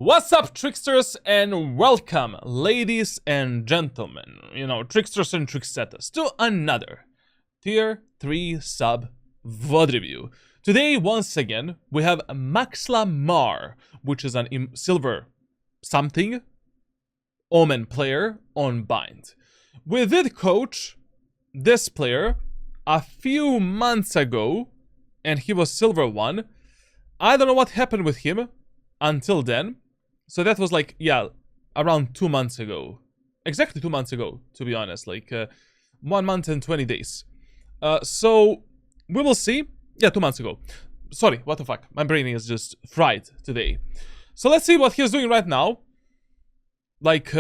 What's up, tricksters, and welcome, ladies and gentlemen, tricksters and tricksetters, to another Tier 3 sub VOD review. Today, once again, we have Maxla Mar, which is an silver something Omen player on Bind. We did coach this player a few months ago, and he was silver 1. I don't know what happened with him until then. So that was like, yeah, around 2 months ago. Exactly 2 months ago, to be honest. Like, 1 month and 20 days. So, we will see. Yeah, 2 months ago. Sorry, what the fuck. My brain is just fried today. So let's see what he's doing right now. Like,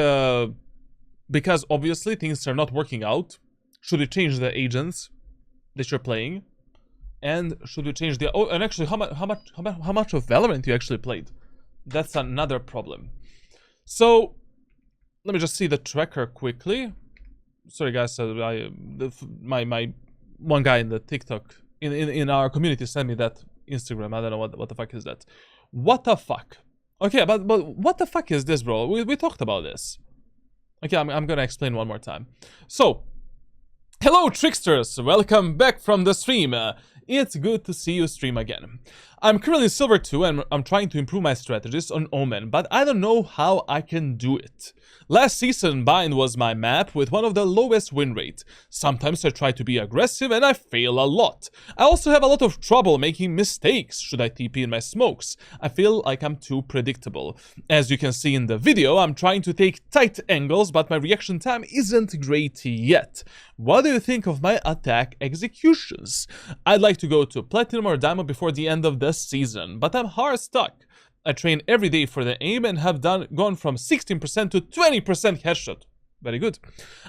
because obviously things are not working out. Should we change the agents that you're playing? And should we change the... Oh, and actually, how much of Valorant you actually played? That's another problem. So, let me just see the tracker quickly. Sorry, guys. My one guy in the TikTok in our community sent me that Instagram. I don't know what the fuck is that. What the fuck? Okay, but what the fuck is this, bro? We talked about this. Okay, I'm gonna explain one more time. So, hello, tricksters. Welcome back from the stream. It's good to see you stream again. I'm currently silver 2 and I'm trying to improve my strategies on Omen, but I don't know how I can do it. Last season, Bind was my map with one of the lowest win rate. Sometimes I try to be aggressive and I fail a lot. I also have a lot of trouble making mistakes should I TP in my smokes. I feel like I'm too predictable. As you can see in the video, I'm trying to take tight angles, but my reaction time isn't great yet. What do you think of my attack executions? I'd like to go to Platinum or Diamond before the end of the season, but I'm hard stuck. I train every day for the aim and have gone from 16% to 20% headshot. Very good.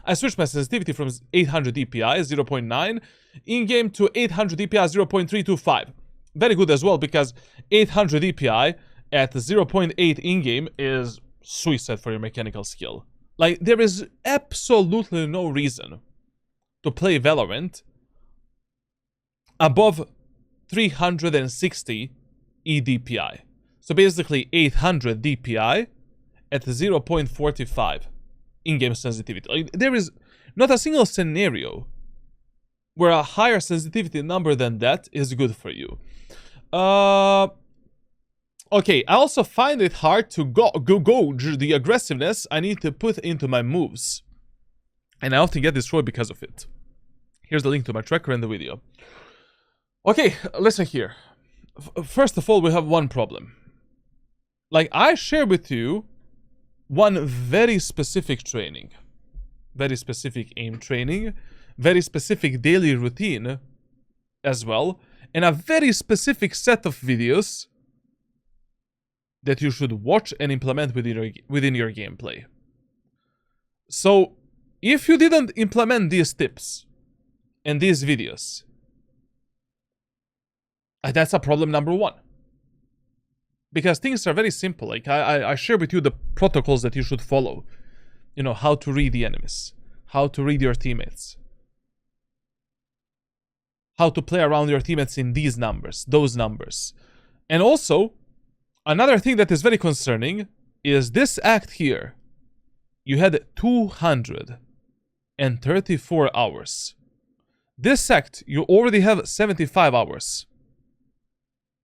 I switched my sensitivity from 800 DPI 0.9 in-game to 800 DPI 0.325. Very good as well, because 800 DPI at 0.8 in-game is suicide for your mechanical skill. Like, there is absolutely no reason to play Valorant above 360 EDPI. So basically 800 DPI at 0.45 in-game sensitivity. Like, there is not a single scenario where a higher sensitivity number than that is good for you. Okay, I also find it hard to gauge the aggressiveness I need to put into my moves. And I often get destroyed because of it. Here's the link to my tracker in the video. Okay, listen here. First of all, we have one problem. Like, I share with you one very specific training. Very specific aim training. Very specific daily routine as well. And a very specific set of videos that you should watch and implement within your gameplay. So, if you didn't implement these tips and these videos, that's a problem number 1. Because things are very simple. Like, I share with you the protocols that you should follow. You know, how to read the enemies. How to read your teammates. How to play around your teammates in these numbers. Those numbers. And also, another thing that is very concerning is this act here. You had 234 hours. This act, you already have 75 hours.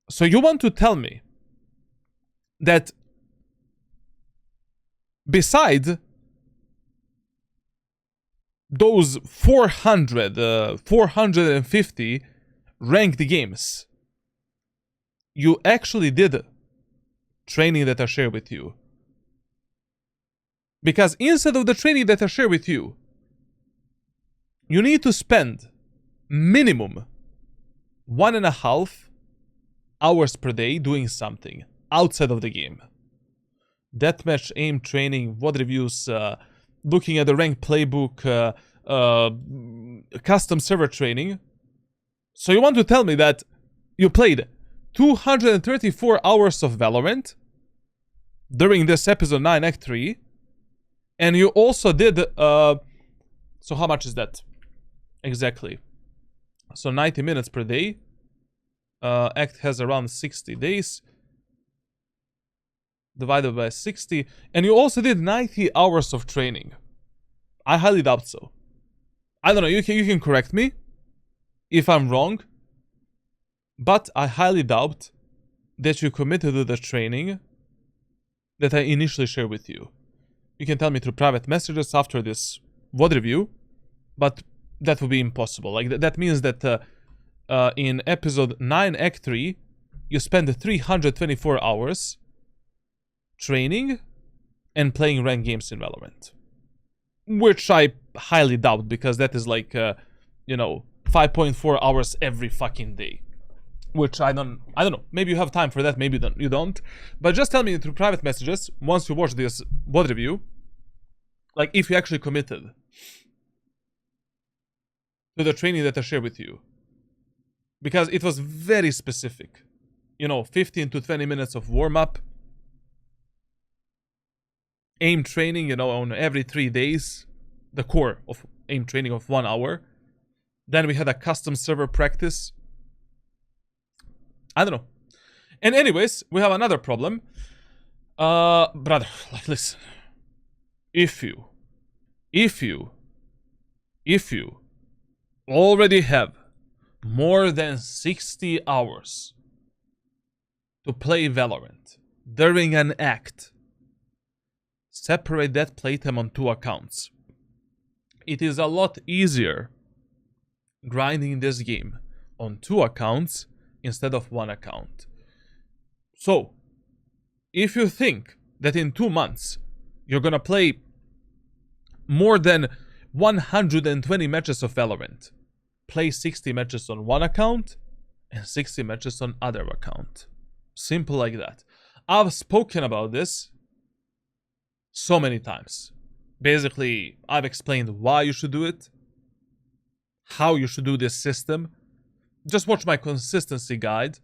So you want to tell me that beside those 450 ranked games, you actually did training that I share with you. Because instead of the training that I share with you, you need to spend minimum 1.5 hours per day doing something outside of the game. Deathmatch, aim training, VOD reviews, looking at the ranked playbook, custom server training. So you want to tell me that you played 234 hours of Valorant during this episode 9 Act 3, and you also did, so how much is that? Exactly. So 90 minutes per day. Act has around 60 days. divided by 60, and you also did 90 hours of training. I highly doubt so. I don't know, you can correct me if I'm wrong, but I highly doubt that you committed to the training that I initially shared with you. You can tell me through private messages after this VOD review, but that would be impossible. Like, that means that in episode 9, Act 3, you spend 324 hours training and playing ranked games in Valorant. Which I highly doubt, because that is like, 5.4 hours every fucking day. Which I don't know. Maybe you have time for that, maybe you don't. But just tell me through private messages, once you watch this VOD review, like, if you actually committed to the training that I shared with you. Because it was very specific. 15 to 20 minutes of warm-up. Aim training, on every 3 days. The core of aim training of 1 hour. Then we had a custom server practice. I don't know. And anyways, we have another problem. Brother, like, listen. If you already have more than 60 hours to play Valorant during an act, separate that playtime on 2 accounts. It is a lot easier grinding this game on 2 accounts instead of 1 account. So, if you think that in 2 months you're gonna play more than 120 matches of Valorant, play 60 matches on 1 account and 60 matches on other account. Simple like that. I've spoken about this so many times. Basically, I've explained why you should do it, how you should do this system. Just watch my consistency guide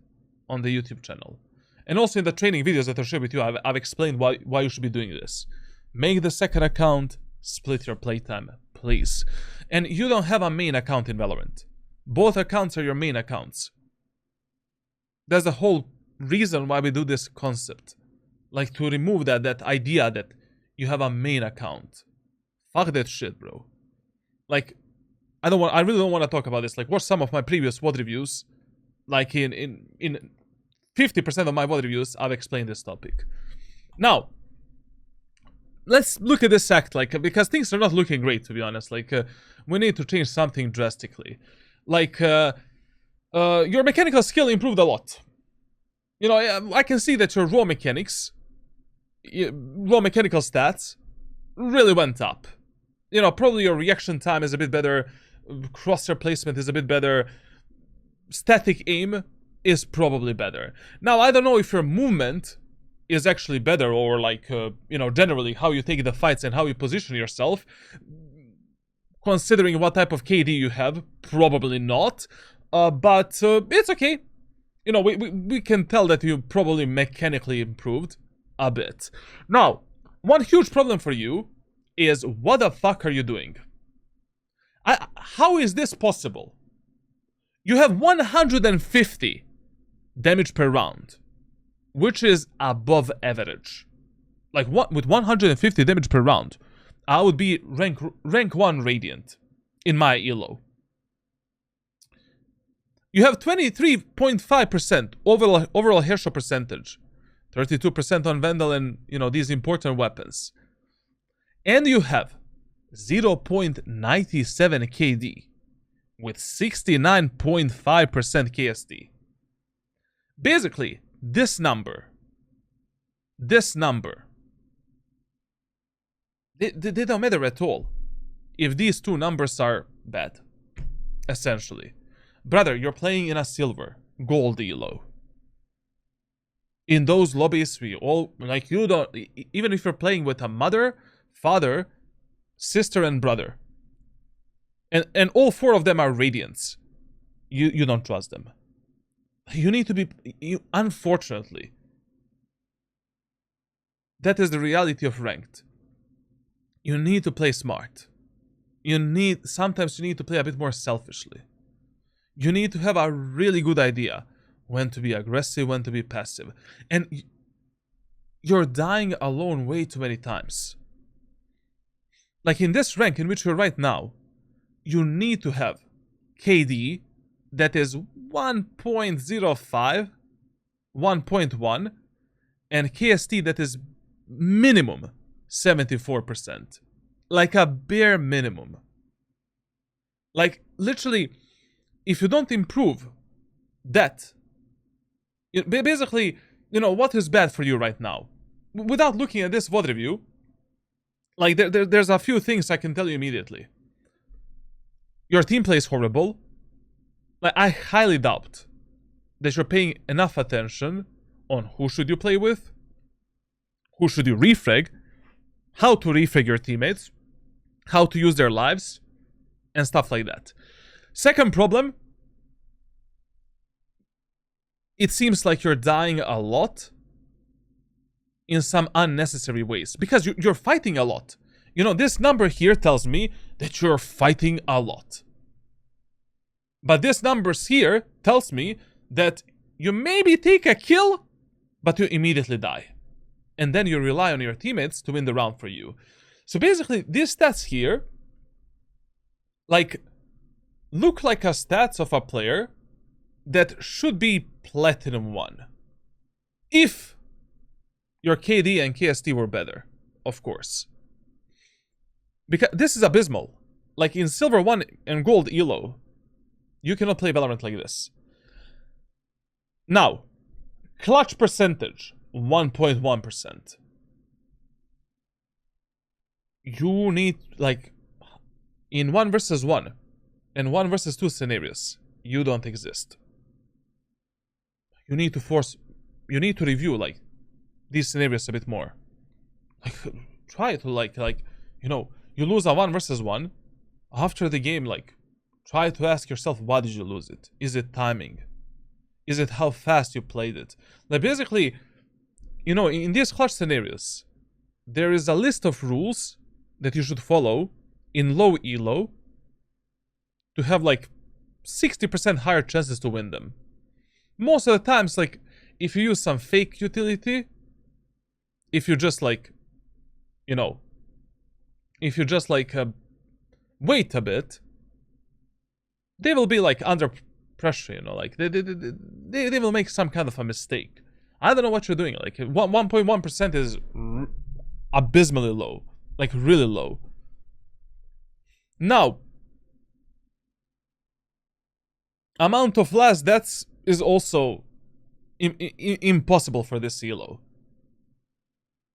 on the YouTube channel. And also in the training videos that I share with you, I've explained why you should be doing this. Make the second account, split your playtime, please. And you don't have a main account in Valorant. Both accounts are your main accounts. That's the whole reason why we do this concept. Like, to remove that idea that you have a main account. Fuck that shit, bro. Like, I really don't want to talk about this. Like, watch some of my previous VOD reviews. Like, in 50% of my VOD reviews, I've explained this topic. Now, let's look at this act, like, because things are not looking great, to be honest. Like, we need to change something drastically. Like, your mechanical skill improved a lot. I can see that your raw mechanics, raw mechanical stats, really went up. Probably your reaction time is a bit better, crosshair placement is a bit better, static aim is probably better. Now, I don't know if your movement is actually better, or like, generally how you take the fights and how you position yourself. Considering what type of KD you have, probably not. But it's okay. We can tell that you probably mechanically improved a bit. Now, one huge problem for you is, what the fuck are you doing? How is this possible? You have 150 damage per round, which is above average. Like, with 150 damage per round, I would be rank 1 Radiant in my elo. You have 23.5% overall headshot percentage, 32% on Vandal and, these important weapons. And you have 0.97 KD with 69.5% KSD. Basically, this number, they don't matter at all if these two numbers are bad, essentially. Brother, you're playing in a silver, gold elo. In those lobbies, we all, like, you don't, even if you're playing with a mother, father, sister, and brother, and all 4 of them are Radiants, you don't trust them. You need to be, unfortunately, that is the reality of ranked. You need to play smart. Sometimes you need to play a bit more selfishly. You need to have a really good idea when to be aggressive, when to be passive. And you're dying alone way too many times. Like in this rank in which you're right now, you need to have KD that is 1.05, 1.1, and KST that is minimum 74%. Like a bare minimum. Like, literally, if you don't improve that, basically, what is bad for you right now? Without looking at this VOD review, like, there's a few things I can tell you immediately. Your team play is horrible. Like, I highly doubt that you're paying enough attention on who should you play with, who should you refrag, how to refrag your teammates, how to use their lives, and stuff like that. Second problem, it seems like you're dying a lot in some unnecessary ways, because you're fighting a lot. This number here tells me that you're fighting a lot. But this numbers here tells me that you maybe take a kill, but you immediately die. And then you rely on your teammates to win the round for you. So basically, these stats here, like, look like a stats of a player that should be Platinum 1. If your KD and KST were better, of course. Because this is abysmal. Like in Silver 1 and Gold Elo, you cannot play Valorant like this. Now, clutch percentage, 1.1%. You need, like, in 1 versus 1 and 1 versus 2 scenarios, you don't exist. You need to review, like, these scenarios a bit more. Like, try to, like, you lose a 1 versus 1. After the game, like, try to ask yourself, why did you lose it? Is it timing? Is it how fast you played it? Like, basically, in these clutch scenarios, there is a list of rules that you should follow in low elo to have, like, 60% higher chances to win them. Most of the times, like, if you use some fake utility, if you just, like, if you just, like, wait a bit, they will be, like, under pressure, like, they will make some kind of a mistake. I don't know what you're doing. Like, 1.1% is abysmally low. Like, really low. Now, amount of last deaths is also impossible for this elo.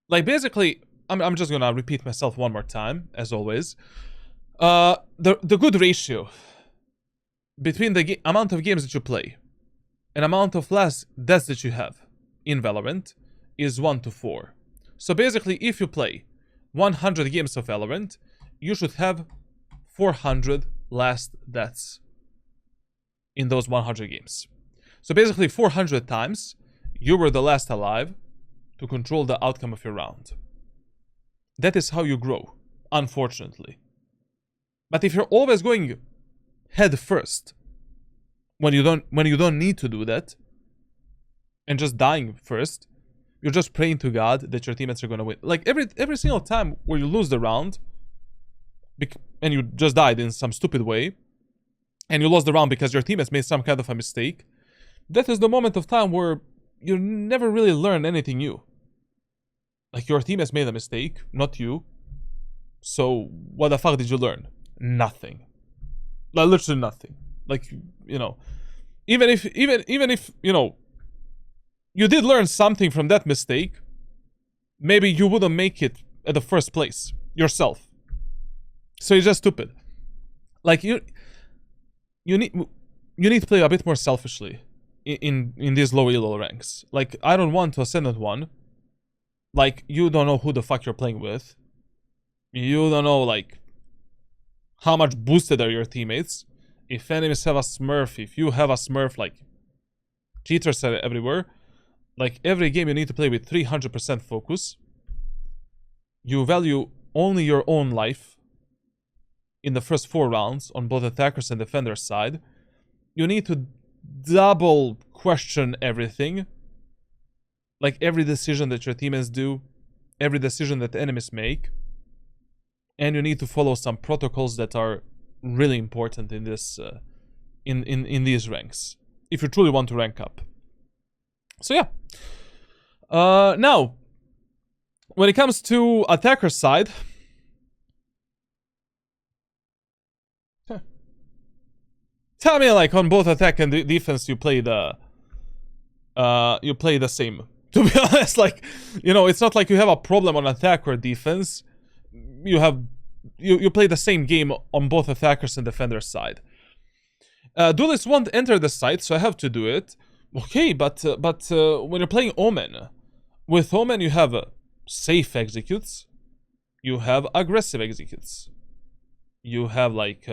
Like, basically, I'm just gonna repeat myself one more time, as always. The good ratio between the amount of games that you play and amount of last deaths that you have in Valorant is 1 to 4. So basically, if you play 100 games of Valorant, you should have 400 last deaths in those 100 games. So basically, 400 times, you were the last alive to control the outcome of your round. That is how you grow, unfortunately. But if you're always going head first, when you don't need to do that, and just dying first, you're just praying to God that your teammates are gonna win. Like, every single time where you lose the round, and you just died in some stupid way, and you lost the round because your teammates made some kind of a mistake, that is the moment of time where you never really learn anything new. Like, your teammates made a mistake, not you. So, what the fuck did you learn? Nothing. Like, literally nothing. Like, even if, you did learn something from that mistake, maybe you wouldn't make it at the first place yourself. So you're just stupid. Like, you need to play a bit more selfishly in these low elo ranks. Like, I don't want to Ascendant 1. Like, you don't know who the fuck you're playing with. You don't know, like, how much boosted are your teammates. If enemies have a smurf, if you have a smurf, like, cheaters are everywhere. Like, every game you need to play with 300% focus. You value only your own life in the first 4 rounds on both attackers and defenders side. You need to double question everything. Like every decision that your teammates do, every decision that the enemies make, and you need to follow some protocols that are really important in this in these ranks if you truly want to rank up. So yeah. Now, when it comes to attacker side, tell me, like, on both attack and defense, you play the same. To be honest, like, you know, it's not like you have a problem on attack or defense. You play the same game on both attackers and defender side. Duelists won't enter the site, so I have to do it. Okay, but when you're playing Omen, with Omen you have safe executes, you have aggressive executes, you have like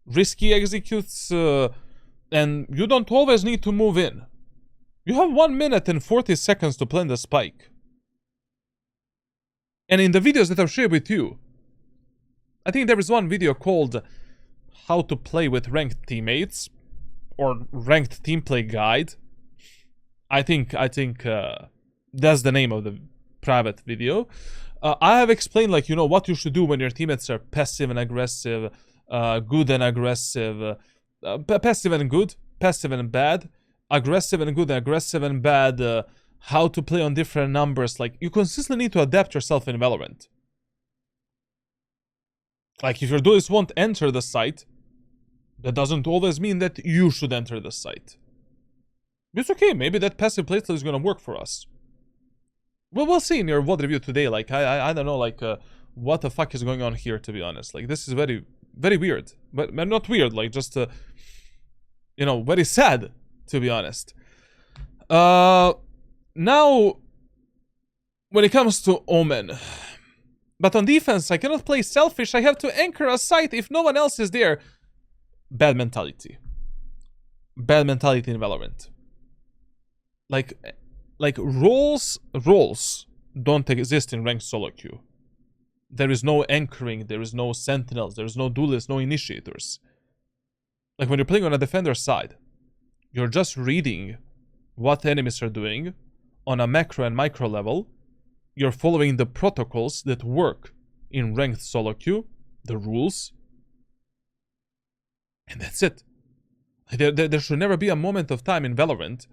risky executes, and you don't always need to move in. You have 1 minute and 40 seconds to plant the spike. And in the videos that I've shared with you, I think there is one video called How to Play with Ranked Teammates, or Ranked Team Play Guide. I think that's the name of the private video. I have explained, like, you know, what you should do when your teammates are passive and aggressive, good and aggressive, passive and good, passive and bad, aggressive and good, aggressive and bad, how to play on different numbers. Like, you consistently need to adapt yourself in Valorant. Like, if your duelists won't enter the site, that doesn't always mean that you should enter the site. It's okay, maybe that passive playstyle is gonna work for us. Well, we'll see in your VOD review today. Like, I don't know, like, what the fuck is going on here, to be honest. Like, this is very, very weird. But not weird, like, just, you know, very sad, to be honest. Now, when it comes to Omen, but on defense, I cannot play selfish. I have to anchor a site if no one else is there. Bad mentality. Bad mentality in Valorant. Like roles don't exist in ranked solo queue. There is no anchoring, there is no sentinels, there is no duelists, no initiators. Like, when you're playing on a defender side, you're just reading what enemies are doing on a macro and micro level. You're following the protocols that work in ranked solo queue, the rules, and that's it. There should never be a moment of time in Valorant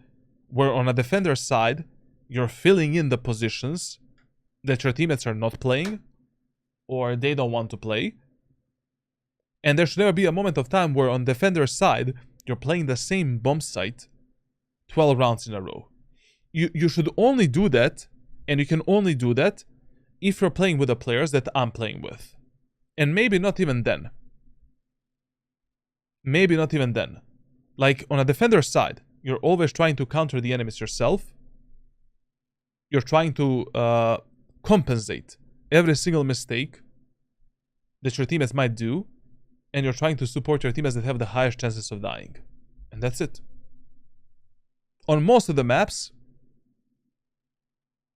where on a defender side, you're filling in the positions that your teammates are not playing or they don't want to play. And there should never be a moment of time where on defender side, you're playing the same bomb site 12 rounds in a row. You should only do that, and you can only do that if you're playing with the players that I'm playing with. And maybe not even then. Maybe not even then. Like, on a defender side, you're always trying to counter the enemies yourself. You're trying to compensate every single mistake that your teammates might do, and you're trying to support your teammates that have the highest chances of dying. And that's it. On most of the maps,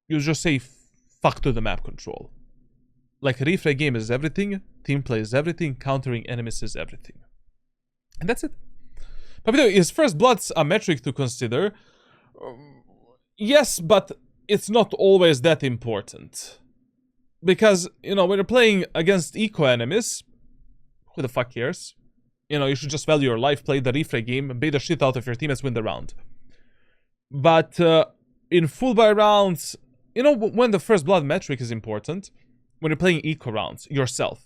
you just say fuck to the map control. Like, replay game is everything, team play is everything, countering enemies is everything. And that's it. But is first bloods a metric to consider? Yes, but it's not always that important. Because, you know, when you're playing against eco enemies, who the fuck cares? You know, you should just value your life, play the replay game, and bait the shit out of your teammates, win the round. But in full buy rounds, you know, when the first blood metric is important, when you're playing eco rounds, yourself,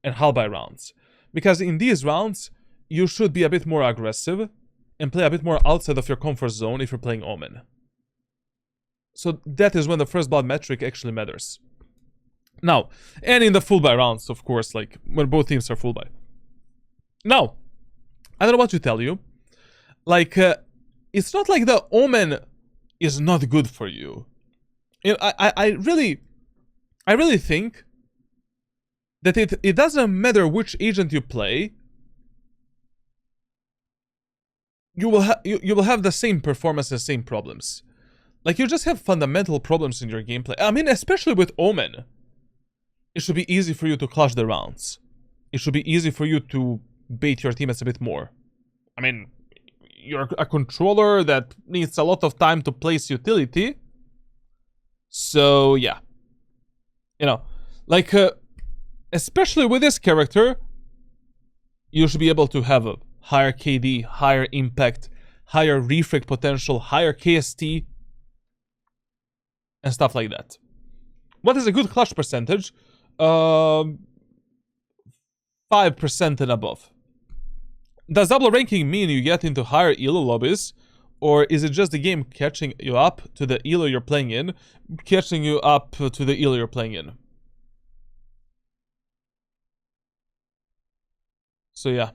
and half buy rounds. Because in these rounds, you should be a bit more aggressive and play a bit more outside of your comfort zone if you're playing Omen. So that is when the first blood metric actually matters. Now, and in the full buy rounds, of course, like when both teams are full buy. Now, I don't know what to tell you. Like, it's not like the Omen is not good for you. You know, I really think that it doesn't matter which agent you play. You will have the same performance and same problems. Like, you just have fundamental problems in your gameplay. I mean, especially with Omen. It should be easy for you to clutch the rounds. It should be easy for you to bait your teammates a bit more. I mean, you're a controller that needs a lot of time to place utility. So, yeah. You know, like, especially with this character, you should be able to have a higher KD, higher impact, higher refrag potential, higher KST, and stuff like that. What is a good clutch percentage? 5% and above. Does double ranking mean you get into higher elo lobbies? Or is it just the game catching you up to the elo you're playing in, catching you up to the elo you're playing in? So yeah.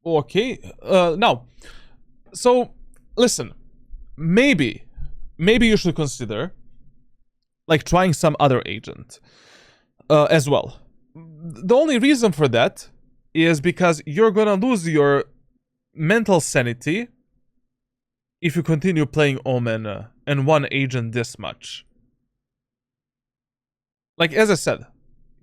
Okay, now, so, listen, maybe you should consider, like, trying some other agent, as well. The only reason for that is because you're gonna lose your mental sanity if you continue playing Omen and one agent this much. Like, as I said,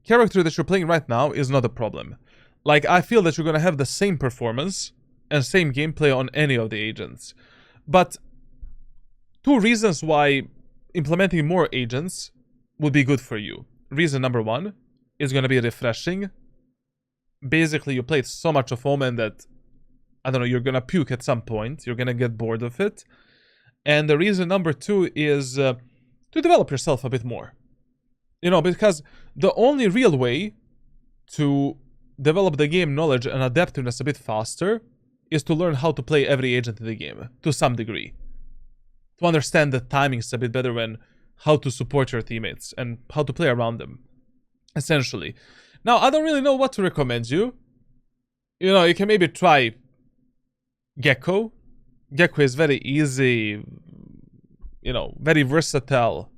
character that you're playing right now is not a problem. Like, I feel that you're gonna have the same performance and same gameplay on any of the agents. But two reasons why implementing more agents would be good for you. Reason number one is gonna be refreshing. Basically, you played so much of Omen that, I don't know, you're gonna puke at some point. You're gonna get bored of it. And the reason number two is to develop yourself a bit more. You know, because the only real way to develop the game knowledge and adaptiveness a bit faster is to learn how to play every agent in the game, to some degree. To understand the timings a bit better and how to support your teammates and how to play around them, essentially. Now, I don't really know what to recommend you. You know, you can maybe try Gecko. Gecko is very easy, you know, very versatile.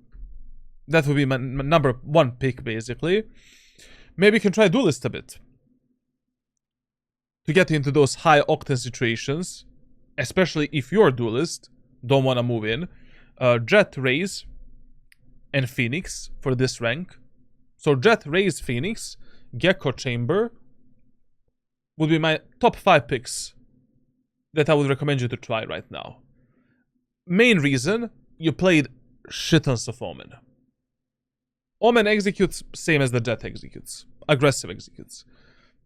That would be my number one pick, basically. Maybe you can try Duelist a bit. To get into those high octane situations, especially if you're Duelist, don't want to move in. Jet, Raze, and Phoenix for this rank. So Jet, Raze, Phoenix, Gecko, Chamber would be my top 5 picks that I would recommend you to try right now. Main reason, you played shit tons of Omen. Omen executes same as the Jet executes. Aggressive executes.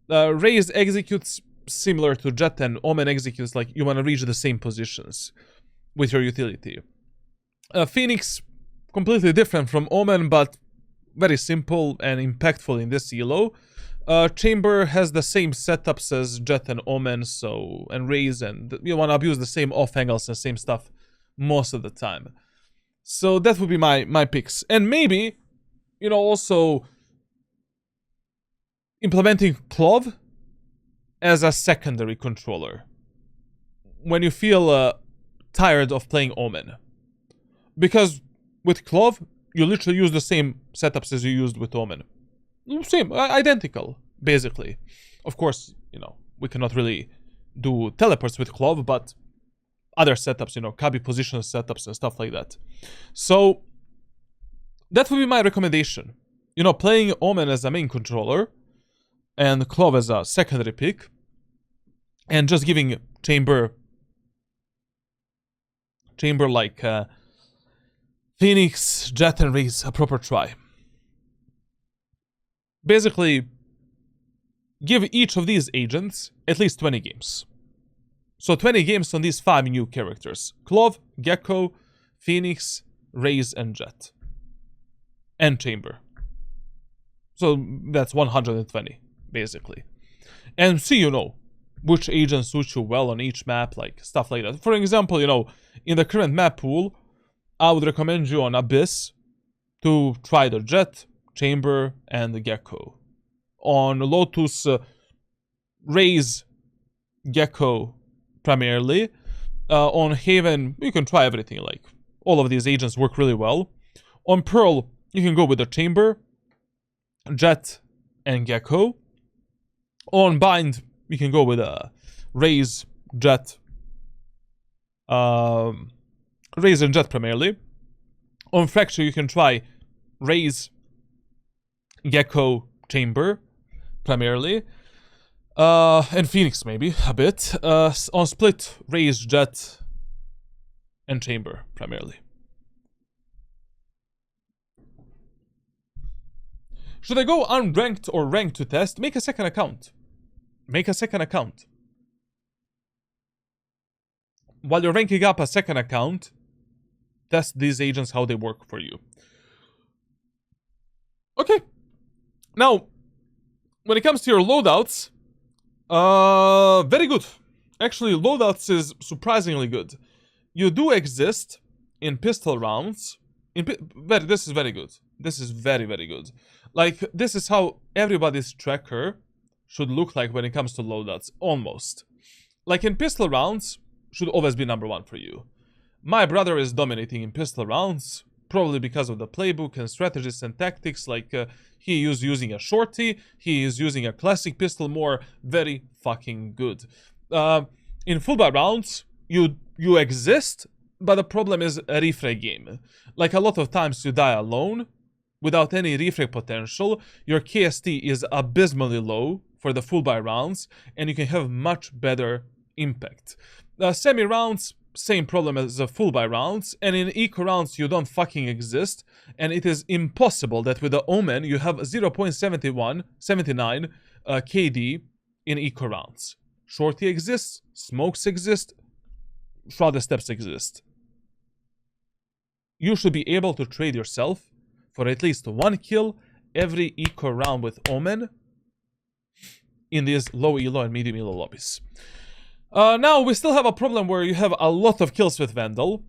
Raze executes similar to Jet, and Omen executes like you want to reach the same positions with your utility. Phoenix, completely different from Omen, but very simple and impactful in this elo. Chamber has the same setups as Jet and Omen, so, and Raze, and you want to abuse the same off angles and same stuff most of the time. So that would be my picks. And maybe, you know, also implementing Clove as a secondary controller when you feel tired of playing Omen. Because with Clove, you literally use the same setups as you used with Omen. Same, identical, basically. Of course, you know, we cannot really do teleports with Clove, but other setups, you know, Kabi position setups and stuff like that. So, that would be my recommendation. You know, playing Omen as a main controller and Clove as a secondary pick, and just giving Chamber like Phoenix, Jet, and Raze a proper try. Basically, give each of these agents at least 20 games. So 20 games on these 5 new characters. Clove, Gecko, Phoenix, Raze, and Jet. And Chamber. So that's 120, basically. And see, you know, which agent suits you well on each map, like stuff like that. For example, you know, in the current map pool, I would recommend you on Abyss to try the Jet, Chamber, and the Gecko. On Lotus, Raze, Gecko primarily. On Haven, you can try everything, like all of these agents work really well. On Pearl, you can go with the Chamber, Jet, and Gecko. On Bind, you can go with Raze, Jet, Raze and Jet primarily. On Fracture, you can try Raze, Gecko, Chamber primarily. And Phoenix maybe, a bit. On split, Raze, Jet, and Chamber, primarily. Should I go unranked or ranked to test? Make a second account. Make a second account. While you're ranking up a second account, test these agents, how they work for you. Okay. Now, when it comes to your loadouts, very good. Actually, loadouts is surprisingly good. You do exist in pistol rounds. This is very good. This is very, very good. Like, this is how everybody's tracker should look like when it comes to loadouts, almost. Like, in pistol rounds, should always be number one for you. My brother is dominating in pistol rounds, probably because of the playbook and strategies and tactics. Like, he is using a shorty, he is using a classic pistol more. Very fucking good. In full buy rounds, you exist, but the problem is a refrag game. Like, a lot of times you die alone, without any refrag potential. Your KST is abysmally low for the full buy rounds, and you can have much better impact. Semi rounds, same problem as the full buy rounds, and in eco rounds you don't fucking exist, and it is impossible that with the Omen you have 0.79 KD in eco rounds. Shorty exists, smokes exist, shrouded steps exist. You should be able to trade yourself for at least one kill every eco round with Omen in these low elo and medium elo lobbies. Now, we still have a problem where you have a lot of kills with Vandal.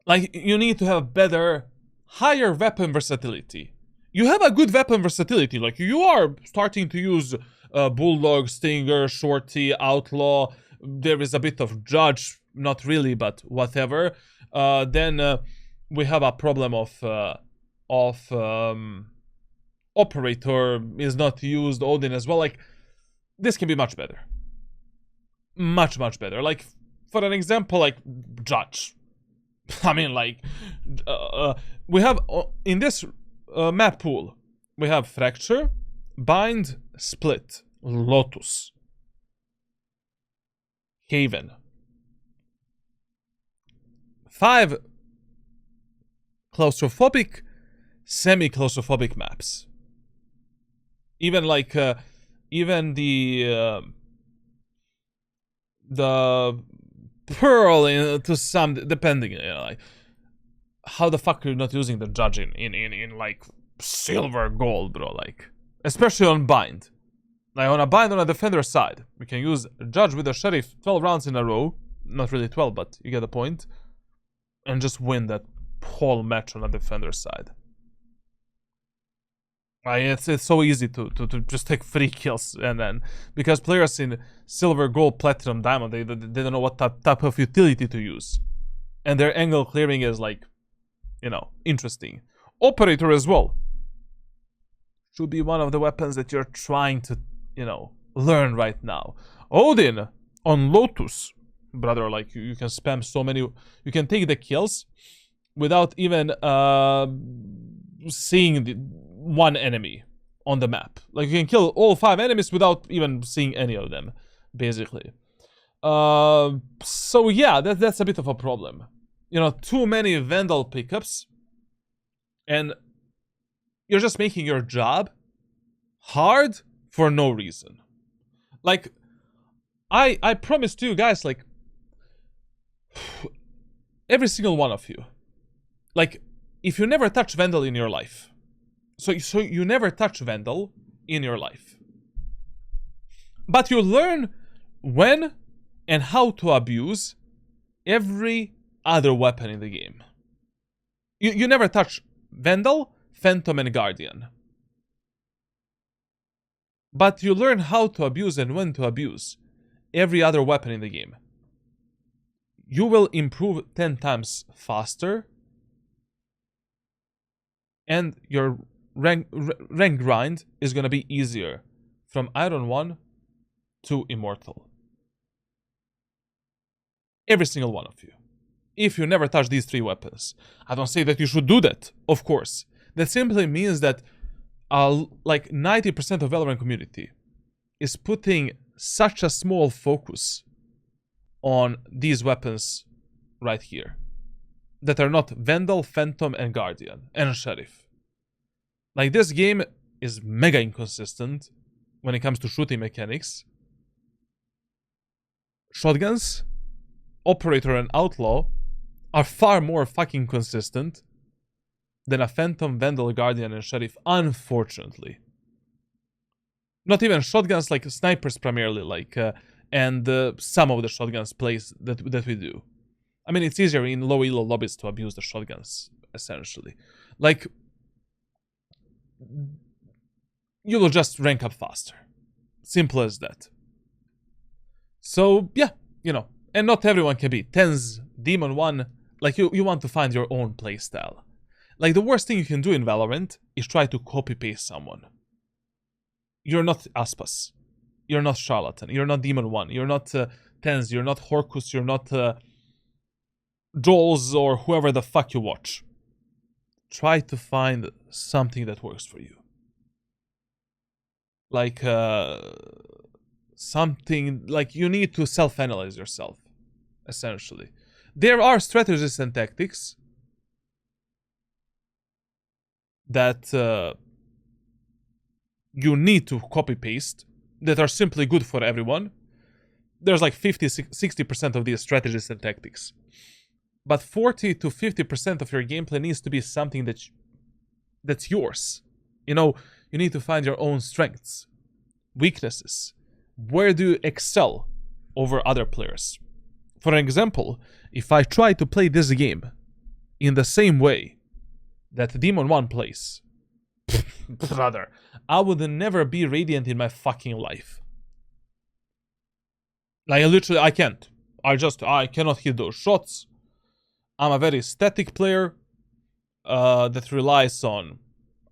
Like, you need to have better, higher weapon versatility. You have a good weapon versatility. Like, you are starting to use Bulldog, Stinger, Shorty, Outlaw. There is a bit of Judge. Not really, but whatever. Then we have a problem of Operator is not used, Odin as well. Like, this can be much better. Much, much better. Like, for an example, like, Judge. I mean, like, we have, in this map pool, we have Fracture, Bind, Split, Lotus, Haven. 5 claustrophobic, semi-claustrophobic maps. Even, like, even the Pearl to some, depending, you know, like, how the fuck are you not using the Judge in like silver gold, bro? Like, especially on Bind. Like, on a Bind on a defender side, we can use Judge with a Sheriff 12 rounds in a row. Not really 12, but you get the point. And just win that whole match on a defender side. It's so easy to just take 3 kills, and then because players in silver, gold, platinum, diamond, they don't know what type of utility to use, and their angle clearing is, like, you know, interesting. Operator as well should be one of the weapons that you're trying to, you know, learn right now. Odin on Lotus, brother, like, you can spam so many, you can take the kills without even seeing one enemy on the map. Like, you can kill all 5 enemies without even seeing any of them, basically. So yeah, that's a bit of a problem. You know, too many Vandal pickups, and you're just making your job hard for no reason. Like, I promise to you guys, like, every single one of you, like, if you never touch Vandal in your life, so you never touch Vandal in your life, but you learn when and how to abuse every other weapon in the game. You never touch Vandal, Phantom, and Guardian, but you learn how to abuse and when to abuse every other weapon in the game. You will improve 10 times faster, and your rank grind is gonna be easier from Iron 1 to Immortal. Every single one of you. If you never touch these 3 weapons. I don't say that you should do that, of course. That simply means that like 90% of Valorant community is putting such a small focus on these weapons right here that are not Vandal, Phantom, and Guardian, and Sheriff. Like, this game is mega inconsistent when it comes to shooting mechanics. Shotguns, Operator, and Outlaw are far more fucking consistent than a Phantom, Vandal, Guardian, and Sheriff, unfortunately. Not even shotguns, like snipers primarily, like, and some of the shotguns plays that we do. I mean, it's easier in low elo lobbies to abuse the shotguns, essentially. Like, you will just rank up faster. Simple as that. So, yeah, you know, and not everyone can be Tens, Demon 1. Like, you want to find your own playstyle. Like, the worst thing you can do in Valorant is try to copy-paste someone. You're not Aspas. You're not Charlatan. You're not Demon 1. You're not Tens. You're not Horcus. You're not Joel's or whoever the fuck you watch. Try to find something that works for you. Like, something, like, you need to self-analyze yourself, essentially. There are strategies and tactics that you need to copy-paste that are simply good for everyone. There's like 50-60% of these strategies and tactics. But 40 to 50% of your gameplay needs to be something that's yours. You know, you need to find your own strengths, weaknesses. Where do you excel over other players? For example, if I try to play this game in the same way that Demon 1 plays, brother, I would never be Radiant in my fucking life. Like, literally, I can't. I cannot hit those shots. I'm a very static player that relies on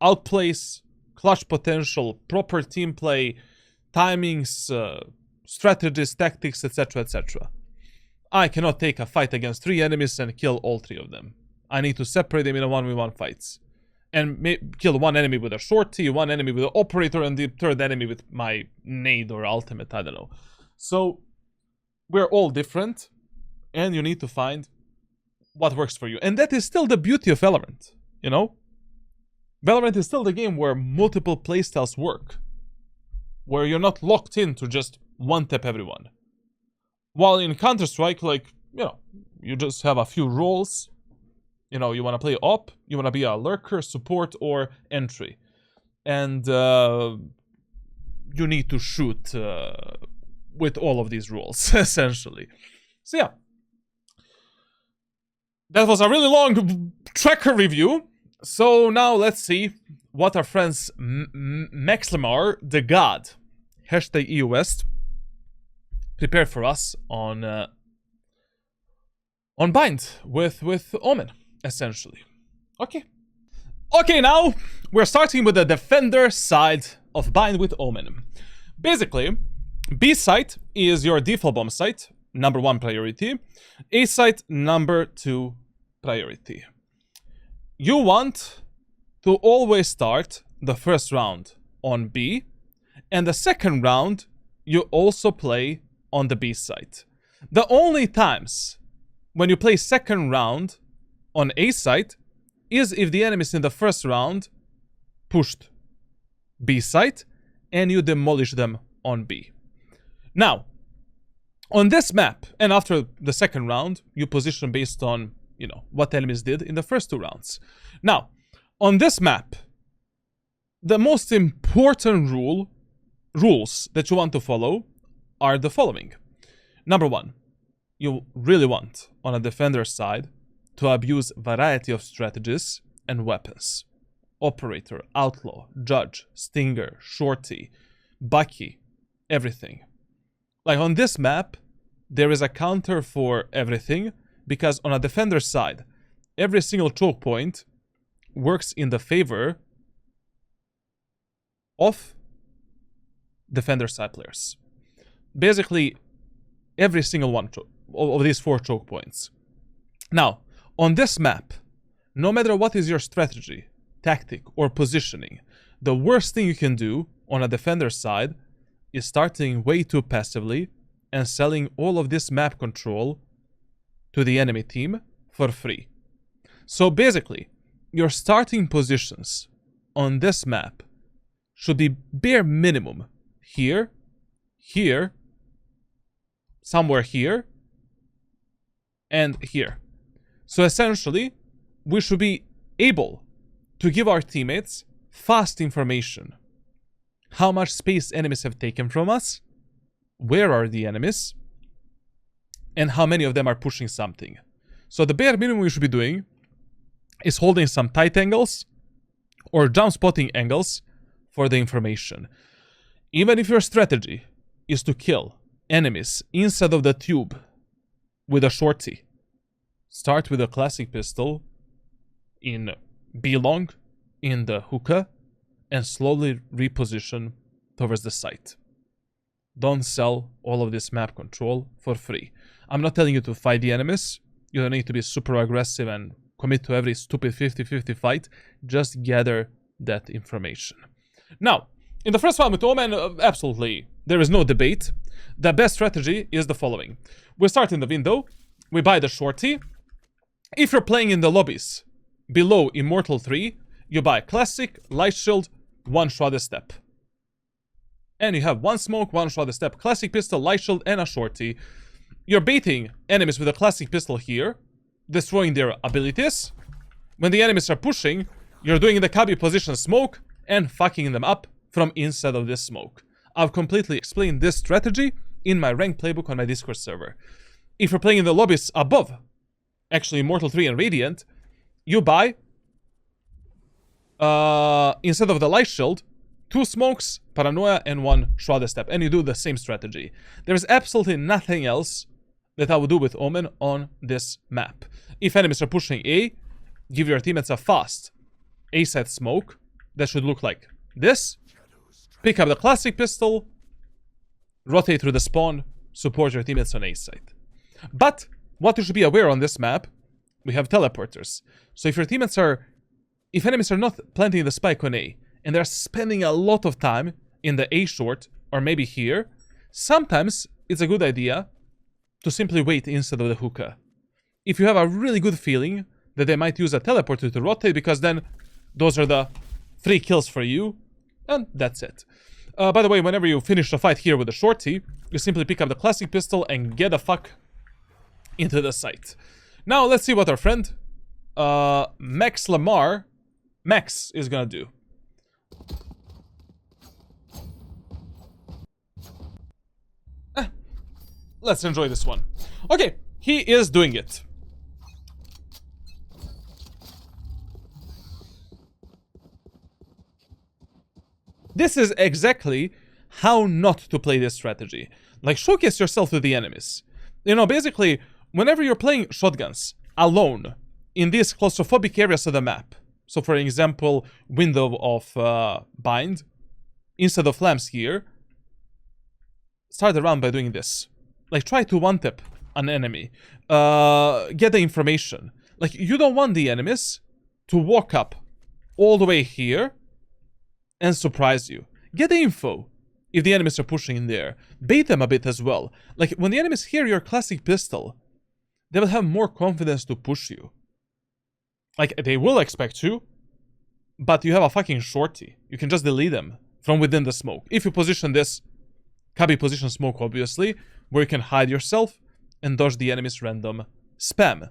outplays, clutch potential, proper team play, timings, strategies, tactics, etc., etc. I cannot take a fight against 3 enemies and kill all 3 of them. I need to separate them in a 1v1 fights. And kill one enemy with a shorty, one enemy with an operator, and the third enemy with my nade or ultimate, I don't know. So, we're all different, and you need to find what works for you. And that is still the beauty of Valorant, you know? Valorant is still the game where multiple playstyles work. Where you're not locked into just one-tap everyone. While in Counter-Strike, like, you know, you just have a few roles. You know, you want to play op, you want to be a lurker, support, or entry. And you need to shoot with all of these roles, essentially. So yeah. That was a really long tracker review. So now let's see what our friends Maxlimar, the God, #EUWest, prepared for us on Bind with Omen, essentially. Okay, now we're starting with the defender side of Bind with Omen. Basically, B site is your default bomb site, number 1 priority. A site, number 2 priority. You want to always start the first round on B, and the second round you also play on the B site. The only times when you play second round on A site is if the enemies in the first round pushed B site and you demolish them on B. Now, on this map, and after the second round, you position based on, you know, what enemies did in the first 2 rounds. Now, on this map, the most important rules that you want to follow are the following. Number 1, you really want, on a defender side, to abuse variety of strategies and weapons. Operator, Outlaw, Judge, Stinger, Shorty, Bucky, everything. Like on this map, there is a counter for everything, because on a defender side, every single choke point works in the favor of defender side players. Basically, every single one of these 4 choke points. Now, on this map, no matter what is your strategy, tactic, or positioning, the worst thing you can do on a defender side is starting way too passively and selling all of this map control to the enemy team for free. So basically, your starting positions on this map should be bare minimum here, here, somewhere here, and here. So essentially, we should be able to give our teammates fast information. How much space enemies have taken from us, where are the enemies, and how many of them are pushing something. So the bare minimum we should be doing is holding some tight angles or jump spotting angles for the information. Even if your strategy is to kill enemies inside of the tube with a shorty, start with a classic pistol in B long, in the hookah, and slowly reposition towards the site. Don't sell all of this map control for free. I'm not telling you to fight the enemies. You don't need to be super aggressive and commit to every stupid 50-50 fight. Just gather that information. Now, in the first one with Omen, absolutely, there is no debate. The best strategy is the following. We start in the window. We buy the shorty. If you're playing in the lobbies below Immortal 3, you buy classic, light shield, one shrouded step. And you have one smoke, one shrouded step, classic pistol, light shield, and a shorty. You're baiting enemies with a classic pistol here, destroying their abilities. When the enemies are pushing, you're doing the cubby position smoke and fucking them up from inside of this smoke. I've completely explained this strategy in my ranked playbook on my Discord server. If you're playing in the lobbies above, actually Immortal 3 and Radiant, you buy, instead of the light shield, 2 smokes, paranoia, and 1 shrouded step. And you do the same strategy. There's absolutely nothing else that I would do with Omen on this map. If enemies are pushing A, give your teammates a fast A-side smoke that should look like this. Pick up the classic pistol, rotate through the spawn, support your teammates on A-side. But what you should be aware on this map, we have teleporters. So if your teammates are, if enemies are not planting the spike on A, and they're spending a lot of time in the A short, or maybe here, sometimes it's a good idea to simply wait instead of the hookah. If you have a really good feeling that they might use a teleporter to rotate, because then those are the 3 kills for you, and that's it. By the way, whenever you finish the fight here with the shorty, you simply pick up the classic pistol and get the fuck into the site. Now let's see what our friend Max is gonna do. Let's enjoy this one. Okay, he is doing it. This is exactly how not to play this strategy. Like, showcase yourself to the enemies. You know, basically, whenever you're playing shotguns alone in these claustrophobic areas of the map, so for example, window of bind, instead of lamps here, start the round by doing this. Like, try to one-tap an enemy. Get the information. Like, you don't want the enemies to walk up all the way here and surprise you. Get the info if the enemies are pushing in there. Bait them a bit as well. Like, when the enemies hear your classic pistol, they will have more confidence to push you. Like, they will expect you, but you have a fucking shorty. You can just delete them from within the smoke. If you position this cubby position smoke, obviously, where you can hide yourself and dodge the enemy's random spam.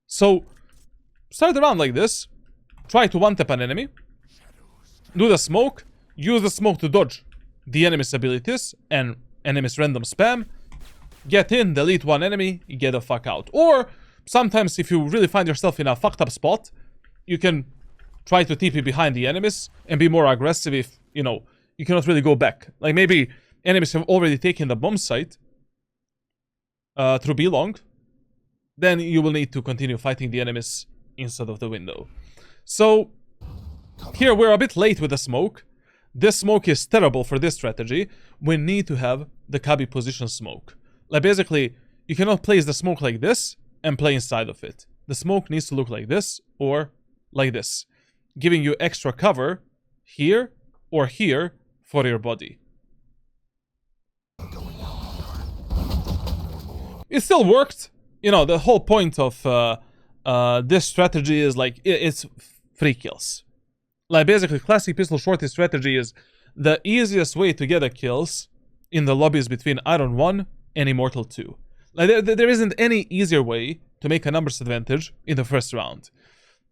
So, start the round like this. Try to one-tap an enemy. Do the smoke. Use the smoke to dodge the enemy's abilities and enemy's random spam. Get in, delete one enemy, get the fuck out. Or, sometimes if you really find yourself in a fucked up spot, you can try to TP behind the enemies and be more aggressive if, you know, you cannot really go back. Like, maybe enemies have already taken the bomb site through B long, then you will need to continue fighting the enemies inside of the window. So, here we're a bit late with the smoke. This smoke is terrible for this strategy. We need to have the cubby position smoke. Like, basically, you cannot place the smoke like this and play inside of it. The smoke needs to look like this or like this, giving you extra cover here or here for your body. It still worked. You know, the whole point of this strategy is like, it's free kills. Like, basically, classic pistol shorty strategy is the easiest way to get a kills in the lobbies between Iron 1 and Immortal 2. Like, there isn't any easier way to make a numbers advantage in the first round.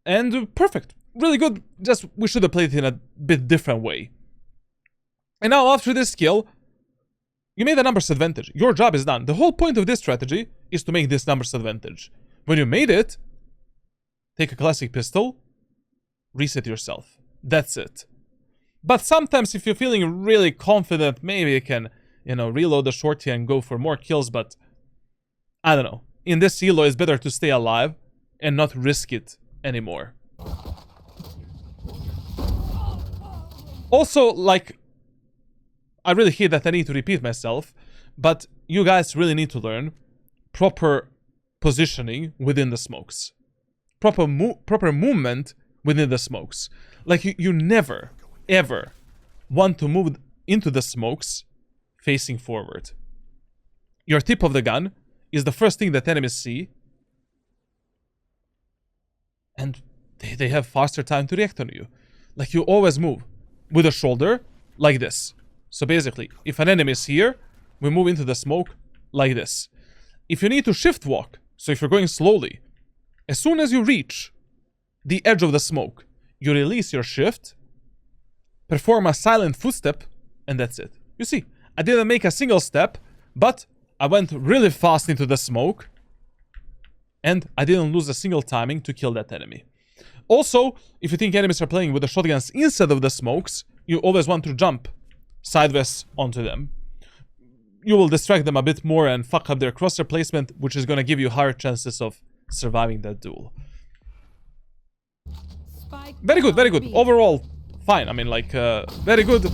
And perfect. Really good. Just, we should have played it in a bit different way. And now, after this skill, you made a numbers advantage. Your job is done. The whole point of this strategy is to make this numbers advantage. When you made it, take a classic pistol, reset yourself. That's it. But sometimes if you're feeling really confident, maybe you can, you know, reload the shorty and go for more kills, but I don't know. In this elo, it's better to stay alive and not risk it anymore. Also, like, I really hate that I need to repeat myself, but you guys really need to learn proper positioning within the smokes. Proper movement within the smokes. Like, you never, ever want to move into the smokes facing forward. Your tip of the gun is the first thing that enemies see, and they have faster time to react on you. Like, you always move with the shoulder like this. So basically, if an enemy is here, we move into the smoke like this. If you need to shift walk, so if you're going slowly, as soon as you reach the edge of the smoke, you release your shift, perform a silent footstep, and that's it. You see, I didn't make a single step, but I went really fast into the smoke, and I didn't lose a single timing to kill that enemy. Also, if you think enemies are playing with the shotguns instead of the smokes, you always want to jump sideways onto them. You will distract them a bit more and fuck up their crosshair placement, which is going to give you higher chances of surviving that duel. Very good, very good. Overall, fine. I mean, like, very good.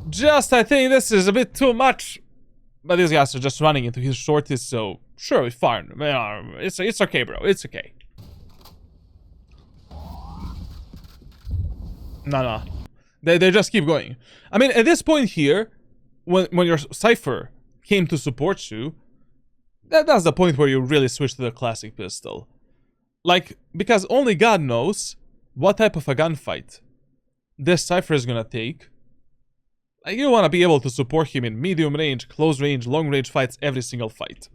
Just, I think this is a bit too much. But these guys are just running into his shorties, so sure, fine. It's okay, bro. It's okay. No. They just keep going. I mean, at this point here, when your Cypher came to support you, that's the point where you really switch to the classic pistol. Like, because only God knows what type of a gunfight this Cypher is gonna take. Like, you wanna be able to support him in medium range, close range, long range fights every single fight.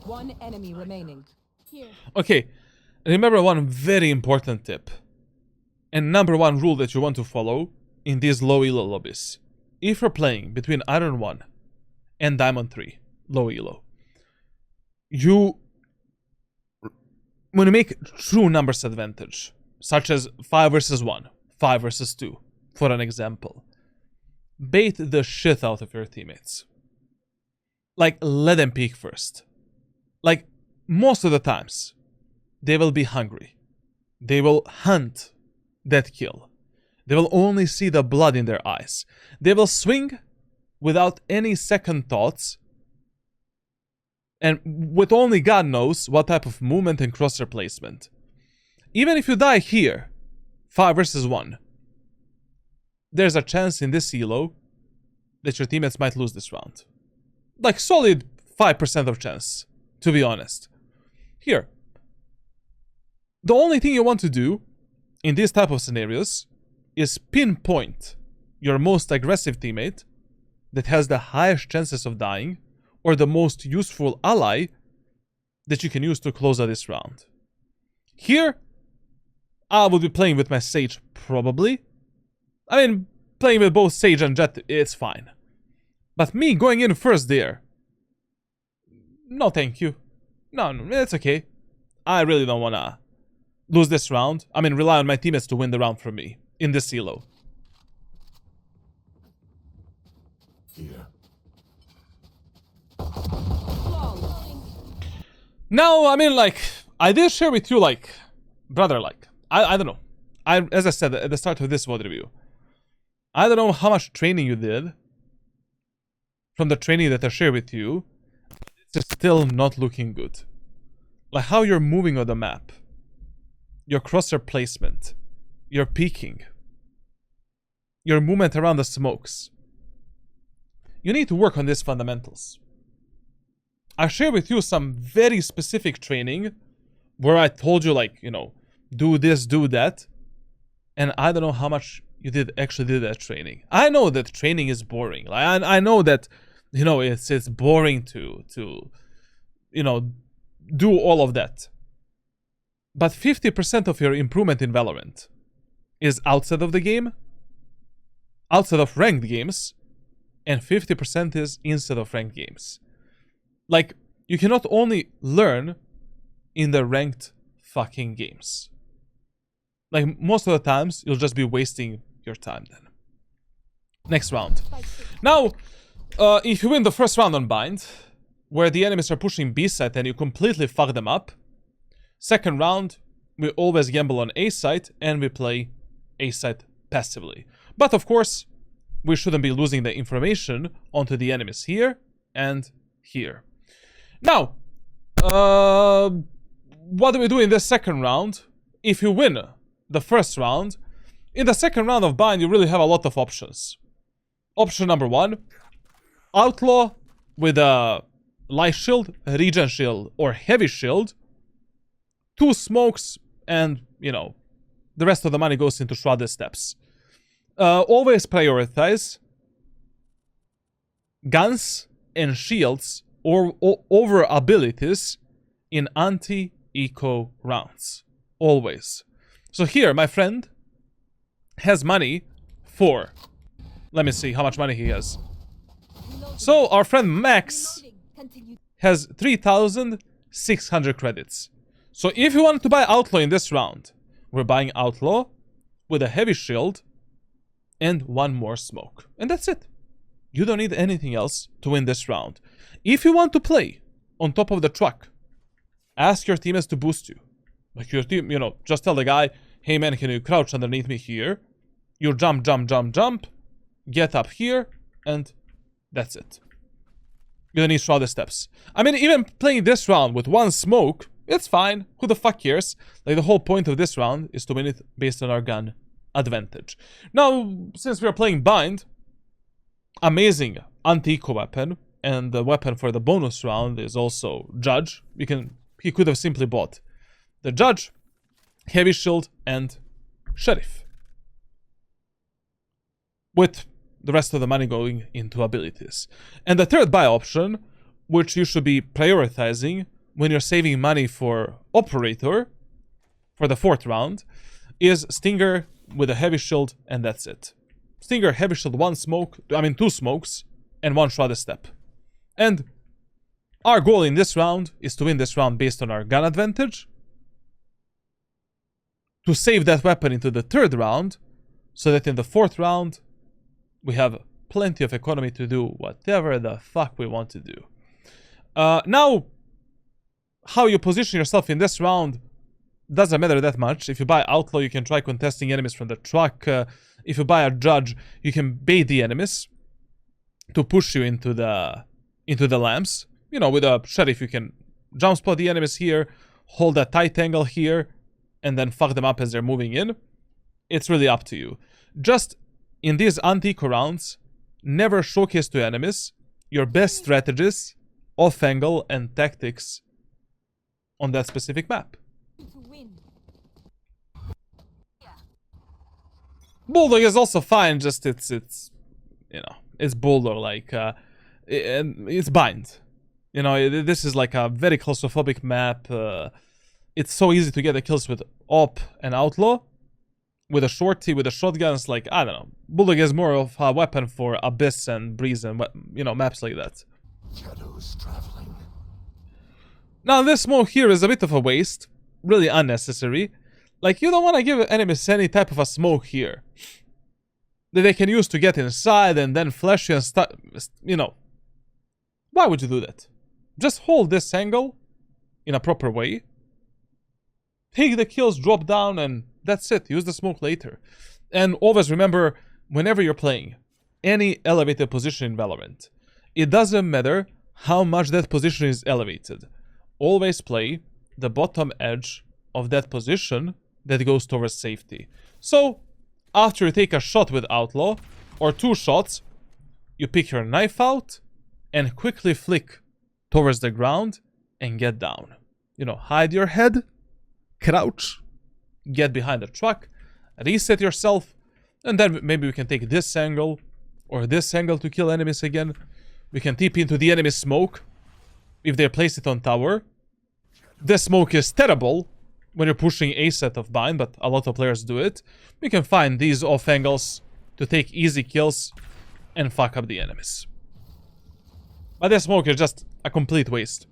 One enemy remaining. Here. Okay, remember one very important tip. And number one rule that you want to follow in these low elo lobbies. If you're playing between Iron 1 and Diamond 3, low elo, when you make true numbers advantage, such as 5 versus 1, 5 versus 2, for an example, bait the shit out of your teammates. Like, let them peek first. Like, most of the times, they will be hungry. They will hunt that kill. They will only see the blood in their eyes. They will swing without any second thoughts. And with only God knows what type of movement and crosshair placement. Even if you die here, 5 versus 1, there's a chance in this elo that your teammates might lose this round. Like, solid 5% of chance, to be honest. Here, the only thing you want to do in these type of scenarios is pinpoint your most aggressive teammate that has the highest chances of dying, or the most useful ally that you can use to close out this round. Here, I will be playing with my Sage, probably. I mean, playing with both Sage and Jet, it's fine. But me going in first there, no thank you. No, it's okay. I really don't wanna lose this round. I mean, rely on my teammates to win the round for me in this elo. Here. Now, I mean, like, I did share with you, like, brother, like, I don't know. As I said at the start of this VOD review, I don't know how much training you did from the training that I shared with you. It's still not looking good. Like how you're moving on the map, your crosshair placement, your peeking, your movement around the smokes. You need to work on these fundamentals. I share with you some very specific training where I told you, like, you know, do this, do that. And I don't know how much you actually did that training. I know that training is boring. Like, I know that, you know, it's boring to you know, do all of that. But 50% of your improvement in Valorant is outside of the game, outside of ranked games, and 50% is inside of ranked games. Like, you cannot only learn in the ranked fucking games. Like, most of the times, you'll just be wasting your time then. Next round. Now, if you win the first round on Bind, where the enemies are pushing B site and you completely fuck them up, second round, we always gamble on A site and we play A site passively. But of course, we shouldn't be losing the information onto the enemies here and here. Now, what do we do in this second round? If you win the first round, in the second round of Bind, you really have a lot of options. Option number one, Outlaw with a Light Shield, Regen Shield, or Heavy Shield, 2 smokes, and, you know, the rest of the money goes into Shrouded Steps. Always prioritize guns and shields or over abilities in anti-eco rounds. Always. So here, my friend has money for... Let me see how much money he has. So, our friend Max has 3,600 credits. So, if you want to buy Outlaw in this round, we're buying Outlaw with a Heavy Shield and 1 more smoke. And that's it. You don't need anything else to win this round. If you want to play on top of the truck, ask your teammates to boost you. Like your team, you know, just tell the guy, hey man, can you crouch underneath me here? You jump, jump, jump, jump, get up here, and that's it. You don't need Shrouded Steps. I mean, even playing this round with 1 smoke, it's fine. Who the fuck cares? Like, the whole point of this round is to win it based on our gun advantage. Now, since we are playing Bind, amazing anti-eco weapon, and the weapon for the bonus round is also Judge. He could have simply bought the Judge, Heavy Shield, and Sheriff, with the rest of the money going into abilities. And the third buy option, which you should be prioritizing when you're saving money for Operator for the 4th round, is Stinger with a Heavy Shield, and that's it. Stinger, Heavy Shield, 2 smokes, and 1 Shrouded Step. And our goal in this round is to win this round based on our gun advantage, to save that weapon into the 3rd round, so that in the 4th round, we have plenty of economy to do whatever the fuck we want to do. Now, how you position yourself in this round doesn't matter that much. If you buy Outlaw, you can try contesting enemies from the truck. If you buy a Judge, you can bait the enemies to push you into the lamps. You know, with a Sheriff, you can jump spot the enemies here, hold a tight angle here, and then fuck them up as they're moving in. It's really up to you. Just in these anti-eco rounds, never showcase to enemies your best strategies, off angle, and tactics on that specific map. Bulldog is also fine, just it's you know, it's Bulldog, like it's Bind. You know, this is like a very claustrophobic map. It's so easy to get the kills with Op and Outlaw. With a shorty, with the shotguns, like, I don't know. Bulldog is more of a weapon for Abyss and Breeze and, you know, maps like that. Shadows traveling. Now, this smoke here is a bit of a waste. Really unnecessary. Like, you don't want to give enemies any type of a smoke here that they can use to get inside and then flash you and start, you know. Why would you do that? Just hold this angle in a proper way. Take the kills, drop down, and that's it. Use the smoke later. And always remember, whenever you're playing any elevated position in Valorant, it doesn't matter how much that position is elevated. Always play the bottom edge of that position that goes towards safety. So, after you take a shot with Outlaw, or 2 shots, you pick your knife out and quickly flick towards the ground and get down. You know, hide your head, crouch, get behind the truck, reset yourself, and then maybe we can take this angle or this angle to kill enemies again. We can TP into the enemy smoke if they place it on tower. The smoke is terrible when you're pushing a set of bind, but a lot of players do it. We can find these off angles to take easy kills and fuck up the enemies. But the smoke is just a complete waste.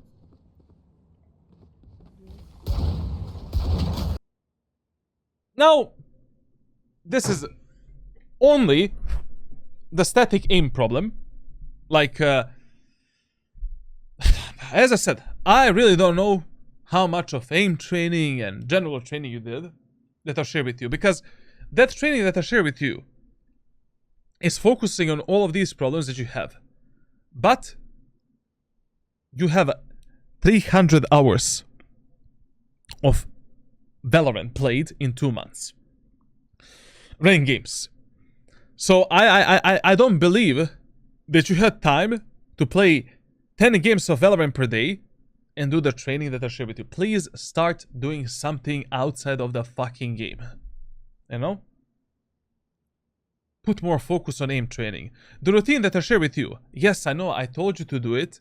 Now, this is only the static aim problem. Like, as I said, I really don't know how much of aim training and general training you did that I'll share with you. Because that training that I share with you is focusing on all of these problems that you have. But you have 300 hours of Valorant played in 2 months. Ranked games. So I don't believe that you had time to play 10 games of Valorant per day and do the training that I share with you. Please start doing something outside of the fucking game. You know? Put more focus on aim training. The routine that I share with you. Yes, I know I told you to do it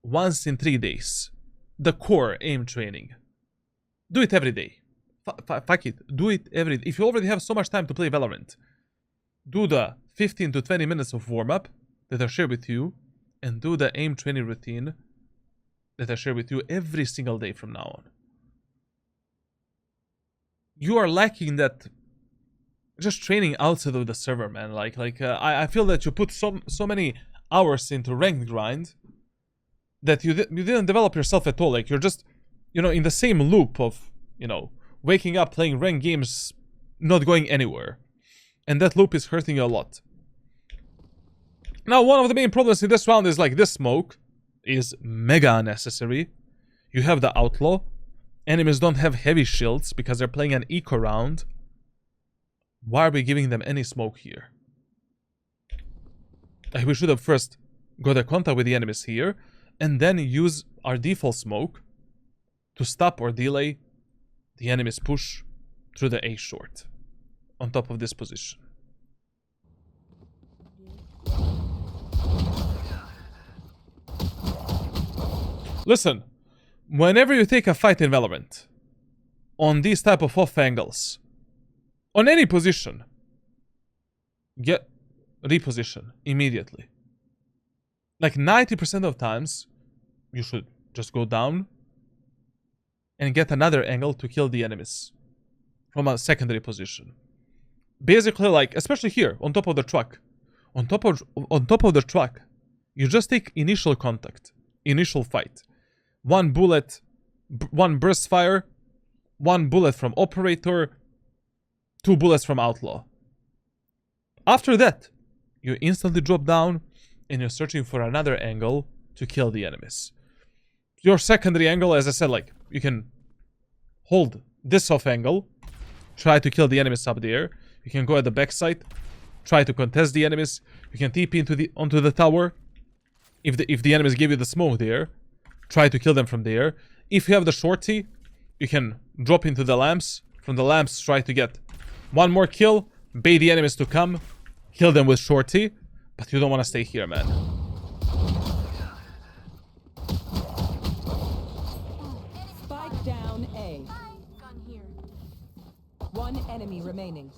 once in 3 days. The core aim training. Do it every day. Fuck it. Do it every day. If you already have so much time to play Valorant, do the 15 to 20 minutes of warm-up that I share with you, and do the aim training routine that I share with you every single day from now on. You are lacking that just training outside of the server, man. I feel that you put so many hours into ranked grind that you didn't develop yourself at all. Like, you're just, you know, in the same loop of, you know, waking up, playing ranked games, not going anywhere. And that loop is hurting you a lot. Now, one of the main problems in this round is, like, this smoke is mega unnecessary. You have the Outlaw. Enemies don't have heavy shields because they're playing an eco round. Why are we giving them any smoke here? Like, we should have first got a contact with the enemies here, and then use our default smoke to stop or delay the enemy's push through the A short on top of this position. Listen, whenever you take a fight in Valorant, on these type of off angles, on any position, get reposition immediately. Like 90% of times, you should just go down and get another angle to kill the enemies from a secondary position. Basically, like, especially here, on top of the truck. On top of the truck, you just take initial contact, initial fight. 1 bullet, 1 burst fire, 1 bullet from operator, 2 bullets from outlaw. After that, you instantly drop down and you're searching for another angle to kill the enemies. Your secondary angle, as I said, like, you can hold this off angle, try to kill the enemies up there. You can go at the backside, try to contest the enemies. You can TP onto the tower. If the enemies give you the smoke there, try to kill them from there. If you have the shorty, you can drop into the lamps. From the lamps, try to get 1 more kill, bait the enemies to come, kill them with shorty, but you don't want to stay here, man. Spike down A. 1 enemy remaining.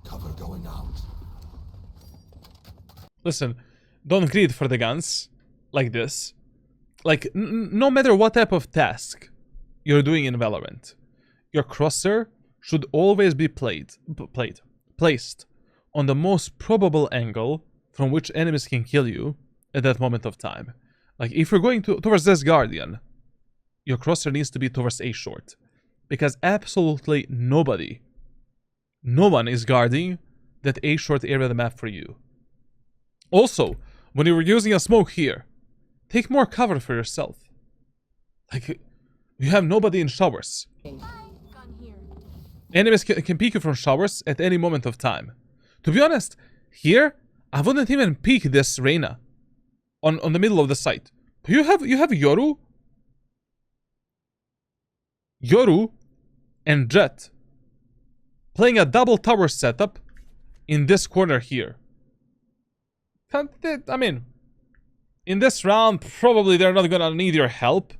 Cover going out. Listen, don't greed for the guns like this. Like, no matter what type of task you're doing in Valorant, your crosshair should always be placed on the most probable angle from which enemies can kill you at that moment of time. Like, if you're going towards this Guardian, your crosshair needs to be towards A short. Because absolutely no one is guarding that A short area of the map for you. Also, when you were using a smoke here, take more cover for yourself. Like, you have nobody in showers. Enemies can peek you from showers at any moment of time. To be honest, here, I wouldn't even peek this Reyna on the middle of the site. You have Yoru and Jet playing a double tower setup in this corner here. I mean, in this round, probably they're not gonna need your help.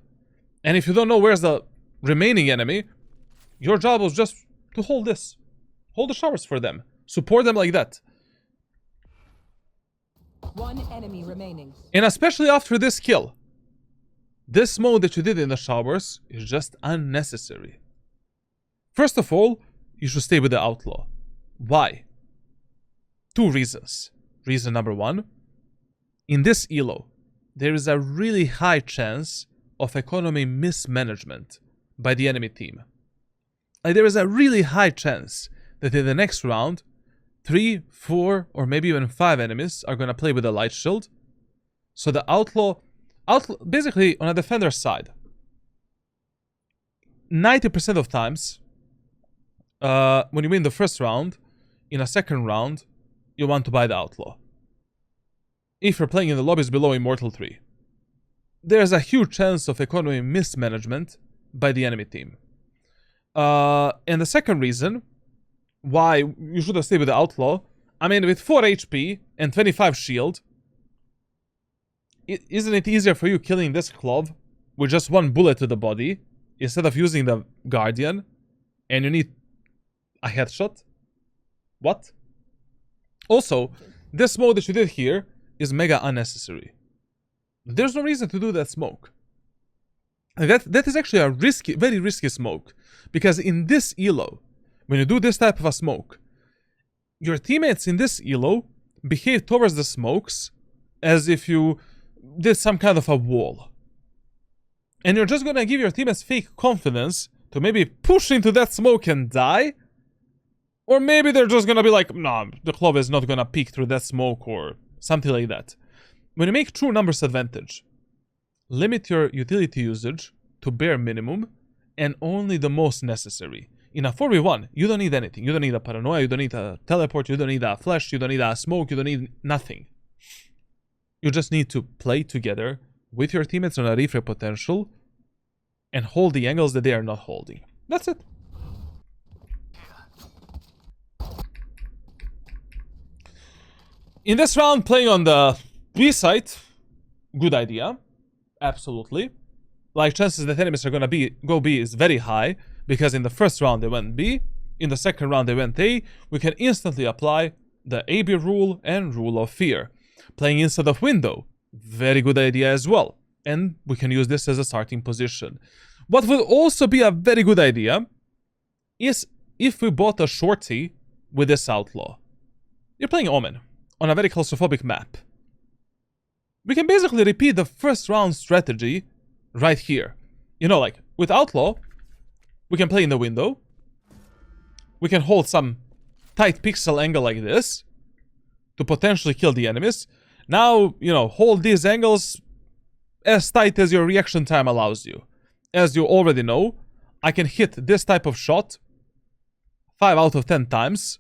And if you don't know where's the remaining enemy, your job was just to hold this. Hold the showers for them. Support them like that. One enemy remaining. And especially after this kill. This mode that you did in the showers is just unnecessary. First of all, you should stay with the outlaw. Why? Two reasons. Reason number one, in this elo, there is a really high chance of economy mismanagement by the enemy team. Like, there is a really high chance that in the next round, 3, 4, or maybe even 5 enemies are gonna play with a light shield. So the outlaw basically on a defender's side, 90% of times, when you win the first round, in a second round, you want to buy the outlaw. If you're playing in the lobbies below Immortal 3, there's a huge chance of economy mismanagement by the enemy team. And the second reason why you should have stayed with the outlaw, I mean, with 4 HP and 25 shield, isn't it easier for you killing this Clove with just 1 bullet to the body instead of using the Guardian and you need a headshot? What? Also, this mode that you did here is mega unnecessary. There's no reason to do that smoke. That is actually a risky, very risky smoke. Because in this elo, when you do this type of a smoke, your teammates in this elo behave towards the smokes as if you did some kind of a wall. And you're just gonna give your teammates fake confidence to maybe push into that smoke and die. Or maybe they're just gonna be like, nah, the Clove is not gonna peek through that smoke or something like that. When you make true numbers advantage, limit your utility usage to bare minimum and only the most necessary. In a 4v1, you don't need anything. You don't need a paranoia, you don't need a teleport, you don't need a flash, you don't need a smoke, you don't need nothing. You just need to play together with your teammates on a refrag potential and hold the angles that they are not holding. That's it. In this round, playing on the B site, good idea. Absolutely. Like, chances that enemies are gonna go B is very high, because in the first round they went B, in the second round they went A. We can instantly apply the AB rule and rule of fear. Playing inside of window, very good idea as well. And we can use this as a starting position. What would also be a very good idea is if we bought a shorty with this outlaw. You're playing Omen on a very claustrophobic map. We can basically repeat the first round strategy right here. You know, like, with outlaw, we can play in the window. We can hold some tight pixel angle like this to potentially kill the enemies. Now, you know, hold these angles as tight as your reaction time allows you. As you already know, I can hit this type of shot 5 out of 10 times.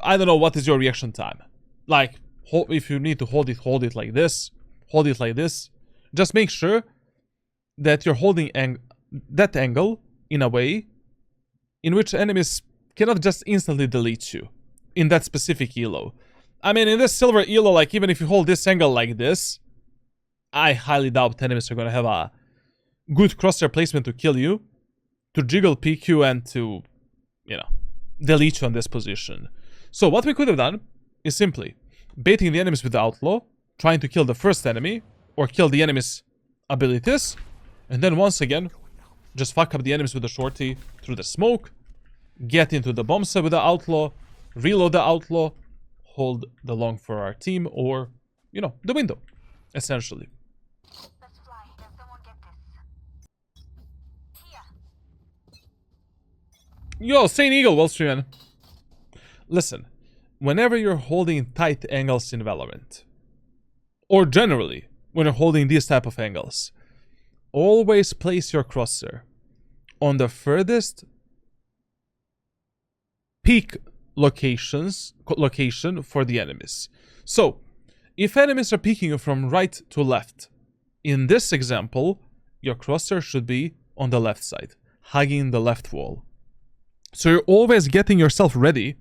I don't know what is your reaction time. Like, if you need to hold it like this. Hold it like this. Just make sure that you're holding that angle in a way in which enemies cannot just instantly delete you in that specific elo. I mean, in this silver elo, like, even if you hold this angle like this, I highly doubt enemies are gonna have a good crosshair placement to kill you, to jiggle PQ, and to, you know, delete you on this position. So what we could have done is simply baiting the enemies with the outlaw, trying to kill the first enemy, or kill the enemy's abilities, and then once again, just fuck up the enemies with the shorty through the smoke, get into the bomb set with the outlaw, reload the outlaw, hold the long for our team, or, you know, the window, essentially. Let's fly. Does someone get this? Here. Yo, Saint Eagle, well streamen. Listen, whenever you're holding tight angles in Valorant, or generally, when you're holding these type of angles, always place your crosshair on the furthest peak location for the enemies. So, if enemies are peeking you from right to left, in this example, your crosshair should be on the left side, hugging the left wall. So you're always getting yourself ready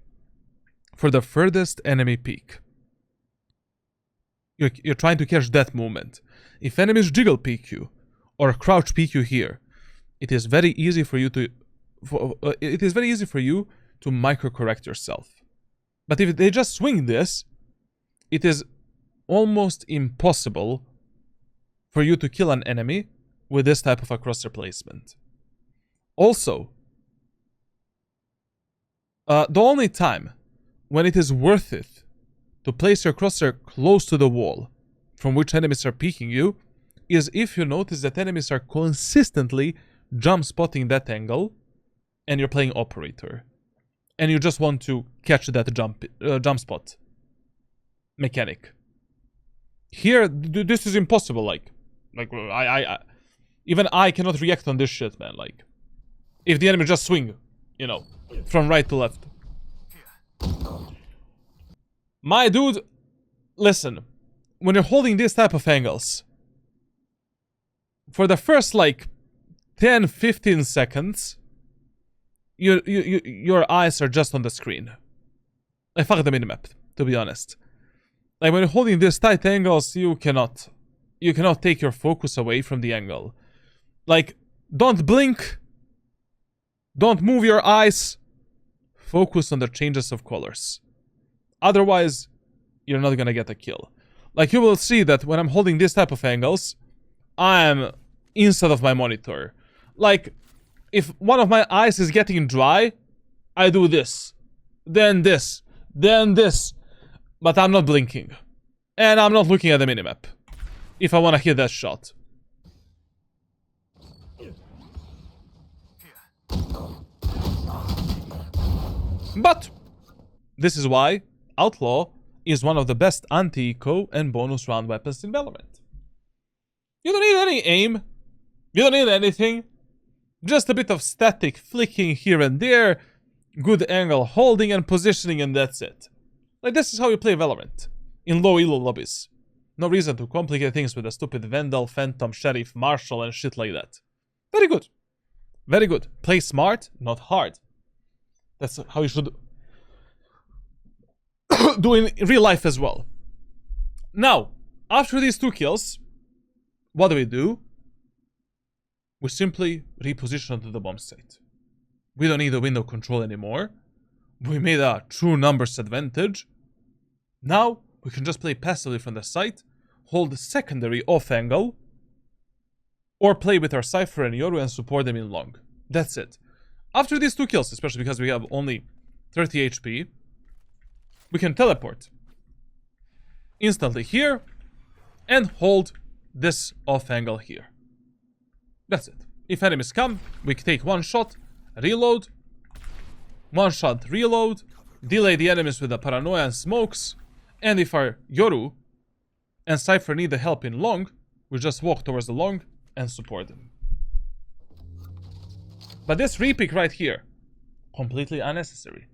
for the furthest enemy peek. You're trying to catch that moment. If enemies jiggle peek you or crouch peek you here, it is very easy for you to micro correct yourself. But if they just swing this, it is almost impossible for you to kill an enemy with this type of a crosshair placement. Also, the only time when it is worth it to place your crosshair close to the wall from which enemies are peeking you is if you notice that enemies are consistently jump spotting that angle and you're playing operator and you just want to catch that jump spot mechanic. Here, this is impossible. Like even I cannot react on this shit, man. Like, if the enemy just swing, you know, from right to left. My dude, listen, when you're holding these type of angles, for the first like 10-15 seconds, your eyes are just on the screen. I fuck the minimap, to be honest. Like, when you're holding these tight angles, you cannot take your focus away from the angle. Like, don't blink. Don't move your eyes. Focus on the changes of colors. Otherwise, you're not gonna get a kill. Like, you will see that when I'm holding this type of angles, I'm inside of my monitor. Like, if one of my eyes is getting dry, I do this. Then this. Then this. But I'm not blinking. And I'm not looking at the minimap if I want to hit that shot. But this is why Outlaw is one of the best anti-eco and bonus round weapons in Valorant. You don't need any aim. You don't need anything. Just a bit of static flicking here and there, good angle holding and positioning, and that's it. Like, this is how you play Valorant in low elo lobbies. No reason to complicate things with a stupid Vandal, Phantom, Sheriff, Marshal, and shit like that. Very good. Very good. Play smart, not hard. That's how you should do in real life as well. Now, after these 2 kills, what do? We simply reposition to the bomb site. We don't need the window control anymore. We made a true numbers advantage. Now, we can just play passively from the site, hold the secondary off angle, or play with our Cypher and Yoru and support them in long. That's it. After these 2 kills, especially because we have only 30 HP, we can teleport instantly here and hold this off angle here. That's it. If enemies come, we take 1 shot, reload, 1 shot, reload, delay the enemies with the paranoia and smokes, and if our Yoru and Cypher need the help in long, we just walk towards the long and support them. But this repick right here, completely unnecessary.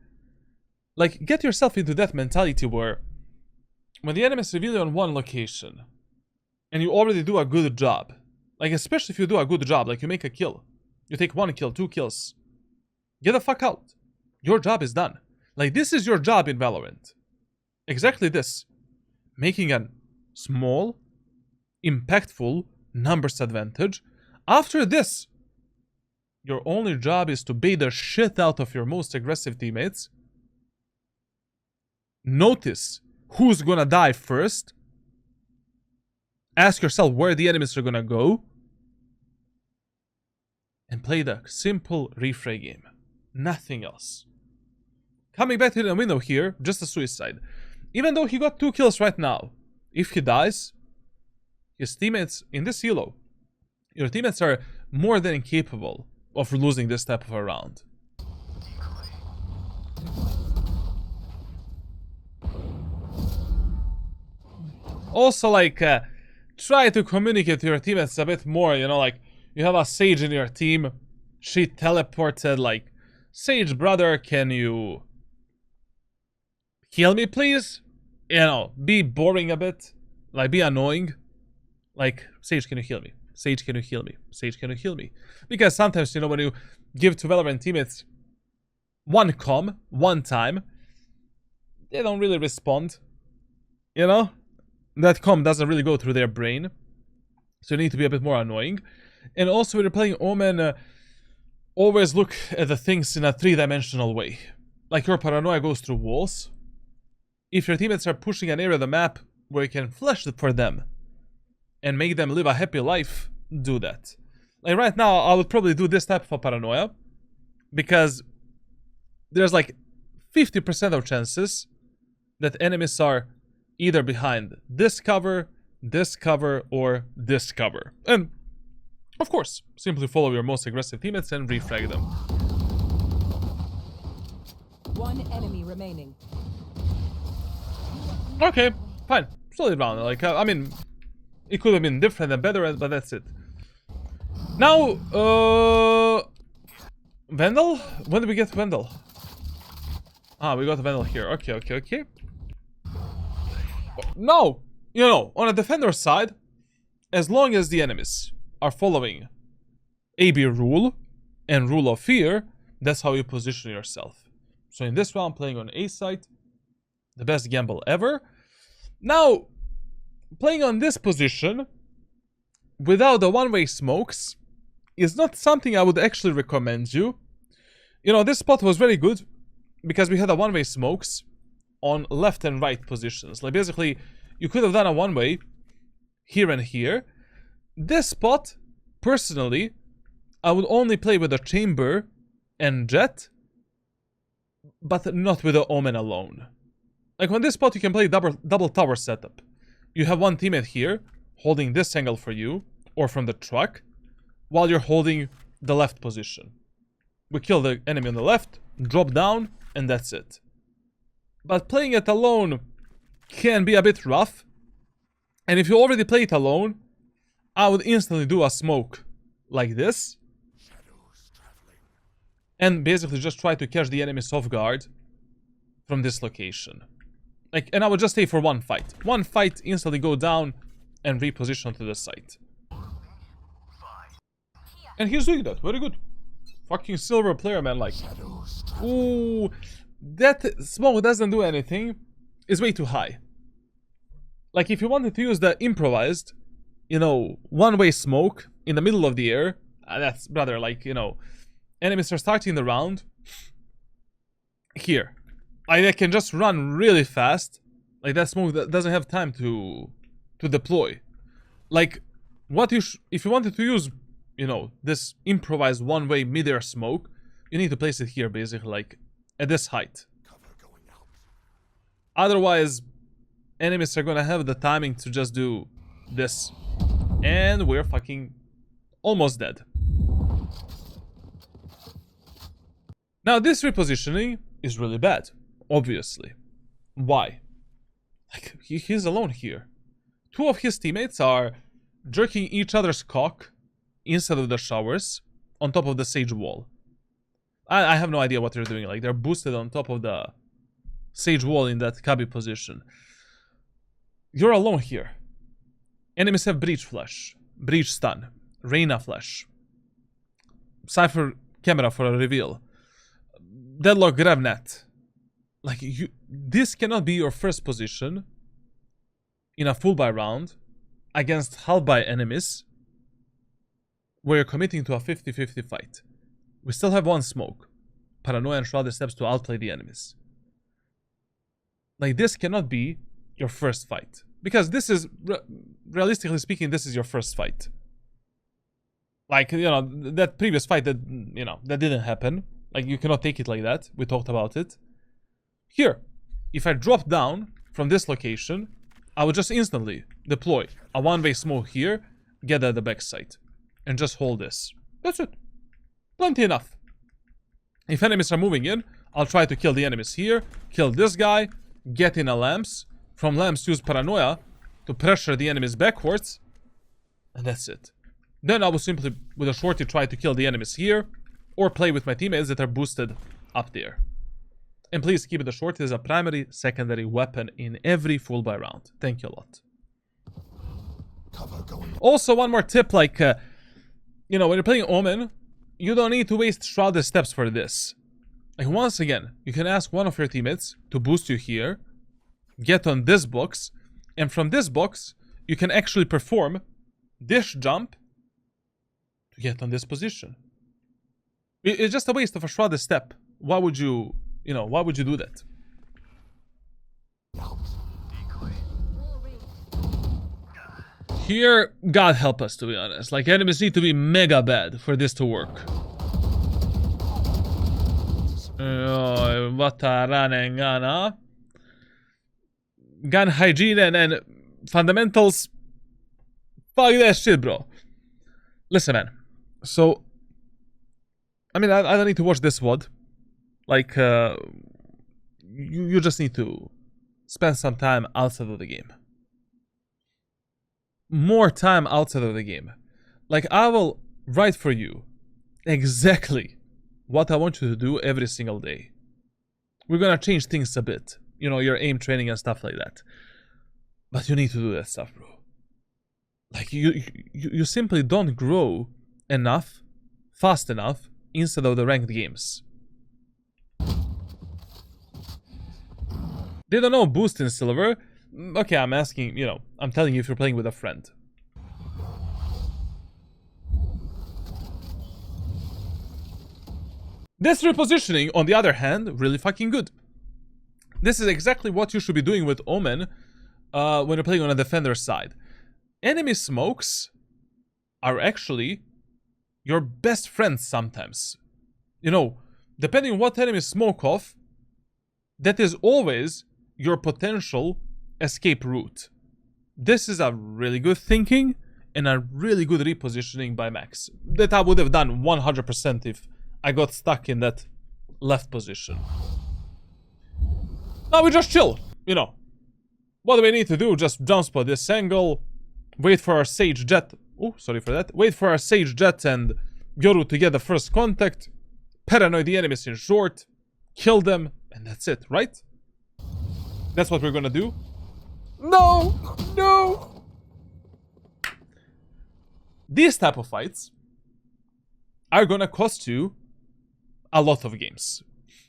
Like, get yourself into that mentality where when the enemies reveal you on one location and you already do a good job, like, especially if you do a good job, like you make a kill, you take 1 kill, 2 kills, get the fuck out. Your job is done. Like, this is your job in Valorant. Exactly this. Making a small, impactful numbers advantage. After this, your only job is to bait the shit out of your most aggressive teammates. Notice who's gonna die first. Ask yourself where the enemies are gonna go. And play the simple refray game. Nothing else. Coming back to the window here, just a suicide. Even though he got 2 kills right now, if he dies, his teammates in this elo, your teammates are more than capable of losing this type of a round. Also, like, try to communicate to your teammates a bit more, you know, like, you have a Sage in your team, she teleported, like, Sage, brother, can you heal me, please? You know, be boring a bit, like, be annoying. Like, Sage, can you heal me? Sage, can you heal me? Sage, can you heal me? Because sometimes, you know, when you give to Valorant teammates one comm, one time, they don't really respond, you know? That comm doesn't really go through their brain, so you need to be a bit more annoying. And also, when you're playing Omen, always look at the things in a three-dimensional way. Like, your paranoia goes through walls. If your teammates are pushing an area of the map where you can flash it for them and make them live a happy life, do that. Like, right now, I would probably do this type of paranoia, because there's like 50% of chances that enemies are either behind this cover, or this cover. And, of course, simply follow your most aggressive teammates and refrag them. One enemy remaining. Okay, fine. Solid round. Like, I mean, it could have been different and better, but that's it. Now, Vandal? When did we get Vandal? Ah, we got Vandal here. Okay. No! You know, on a defender side, as long as the enemies are following AB rule and rule of fear, that's how you position yourself. So in this round, playing on A side, the best gamble ever. Now, playing on this position, without the one-way smokes, is not something I would actually recommend you. You know, this spot was very good, because we had a one-way smokes on left and right positions. Like, basically, you could have done a one-way here and here. This spot, personally, I would only play with a chamber and jet, but not with the Omen alone. Like, on this spot, you can play double tower setup. You have one teammate here, holding this angle for you, or from the truck, while you're holding the left position. We kill the enemy on the left, drop down, and that's it. But playing it alone can be a bit rough. And if you already play it alone, I would instantly do a smoke like this. And basically just try to catch the enemies off guard from this location. Like, and I would just stay for one fight. One fight, instantly go down and reposition to the site. And he's doing that. Very good. Fucking silver player, man. Like, ooh, that smoke doesn't do anything. It's way too high. Like, if you wanted to use the improvised, you know, one-way smoke in the middle of the air, that's rather like, you know, enemies are starting the round. Here. Like, they can just run really fast. Like, that smoke that doesn't have time to deploy. Like, what you if you wanted to use, you know, this improvised one-way mid-air smoke, you need to place it here, basically, like, at this height. Otherwise, enemies are gonna have the timing to just do this. And we're fucking almost dead. Now, this repositioning is really bad, obviously. Why? Like, he's alone here. Two of his teammates are jerking each other's cock inside of the showers on top of the Sage wall. I have no idea what they're doing. Like, they're boosted on top of the Sage wall in that cubby position. You're alone here. Enemies have breach flash, breach stun, Reyna flash, Cypher camera for a reveal, deadlock grab net. Like, this cannot be your first position in a full buy round against half buy enemies where you're committing to a 50-50 fight. We still have one smoke. Paranoia and Shrouded steps to outplay the enemies. Like, this cannot be your first fight. Because this is, realistically speaking, this is your first fight. Like, you know, that previous fight that, you know, that didn't happen. Like, you cannot take it like that. We talked about it. Here, if I drop down from this location, I would just instantly deploy a one-way smoke here, get at the backside, and just hold this. That's it. Plenty enough. If enemies are moving in, I'll try to kill the enemies here, kill this guy, get in a lamps. From lamps, use paranoia to pressure the enemies backwards. And that's it. Then I will simply, with a shorty, try to kill the enemies here, or play with my teammates that are boosted up there. And please keep the shorty as a primary, secondary weapon in every full buy round. Thank you a lot. Cover going. Also, one more tip, like, you know, when you're playing Omen, you don't need to waste shrouded steps for this. Like, once again, you can ask one of your teammates to boost you here, get on this box, and from this box, you can actually perform this jump to get on this position. It's just a waste of a shrouded step. Why would you, why would you do that? Out. Here, God help us, to be honest. Like, enemies need to be mega bad for this to work. Oh, what a running gun, huh? Gun hygiene and fundamentals. Fuck that shit, bro. Listen, man. So, I mean, I don't need to watch this VOD. Like, you just need to spend some time outside of the game. More time outside of the game. Like, I will write for you exactly what I want you to do every single day. We're gonna change things a bit. You know, your aim training and stuff like that. But you need to do that stuff, bro. Like, you simply don't grow enough, fast enough, instead of the ranked games. They don't know boost in silver. Okay, I'm asking, I'm telling you if you're playing with a friend. This repositioning, on the other hand, really fucking good. This is exactly what you should be doing with Omen when you're playing on a defender side. Enemy smokes are actually your best friends sometimes. Depending on what enemy smoke off, that is always your potential escape route. This is a really good thinking and a really good repositioning by Max. That I would have done 100% if I got stuck in that left position. Now we just chill, What do we need to do? Just jump spot this angle, wait for our Sage Jet. Oh, sorry for that. Wait for our Sage Jet and Yoru to get the first contact, paranoid the enemies in short, kill them, and that's it, right? That's what we're gonna do. No! No! These type of fights are gonna cost you a lot of games.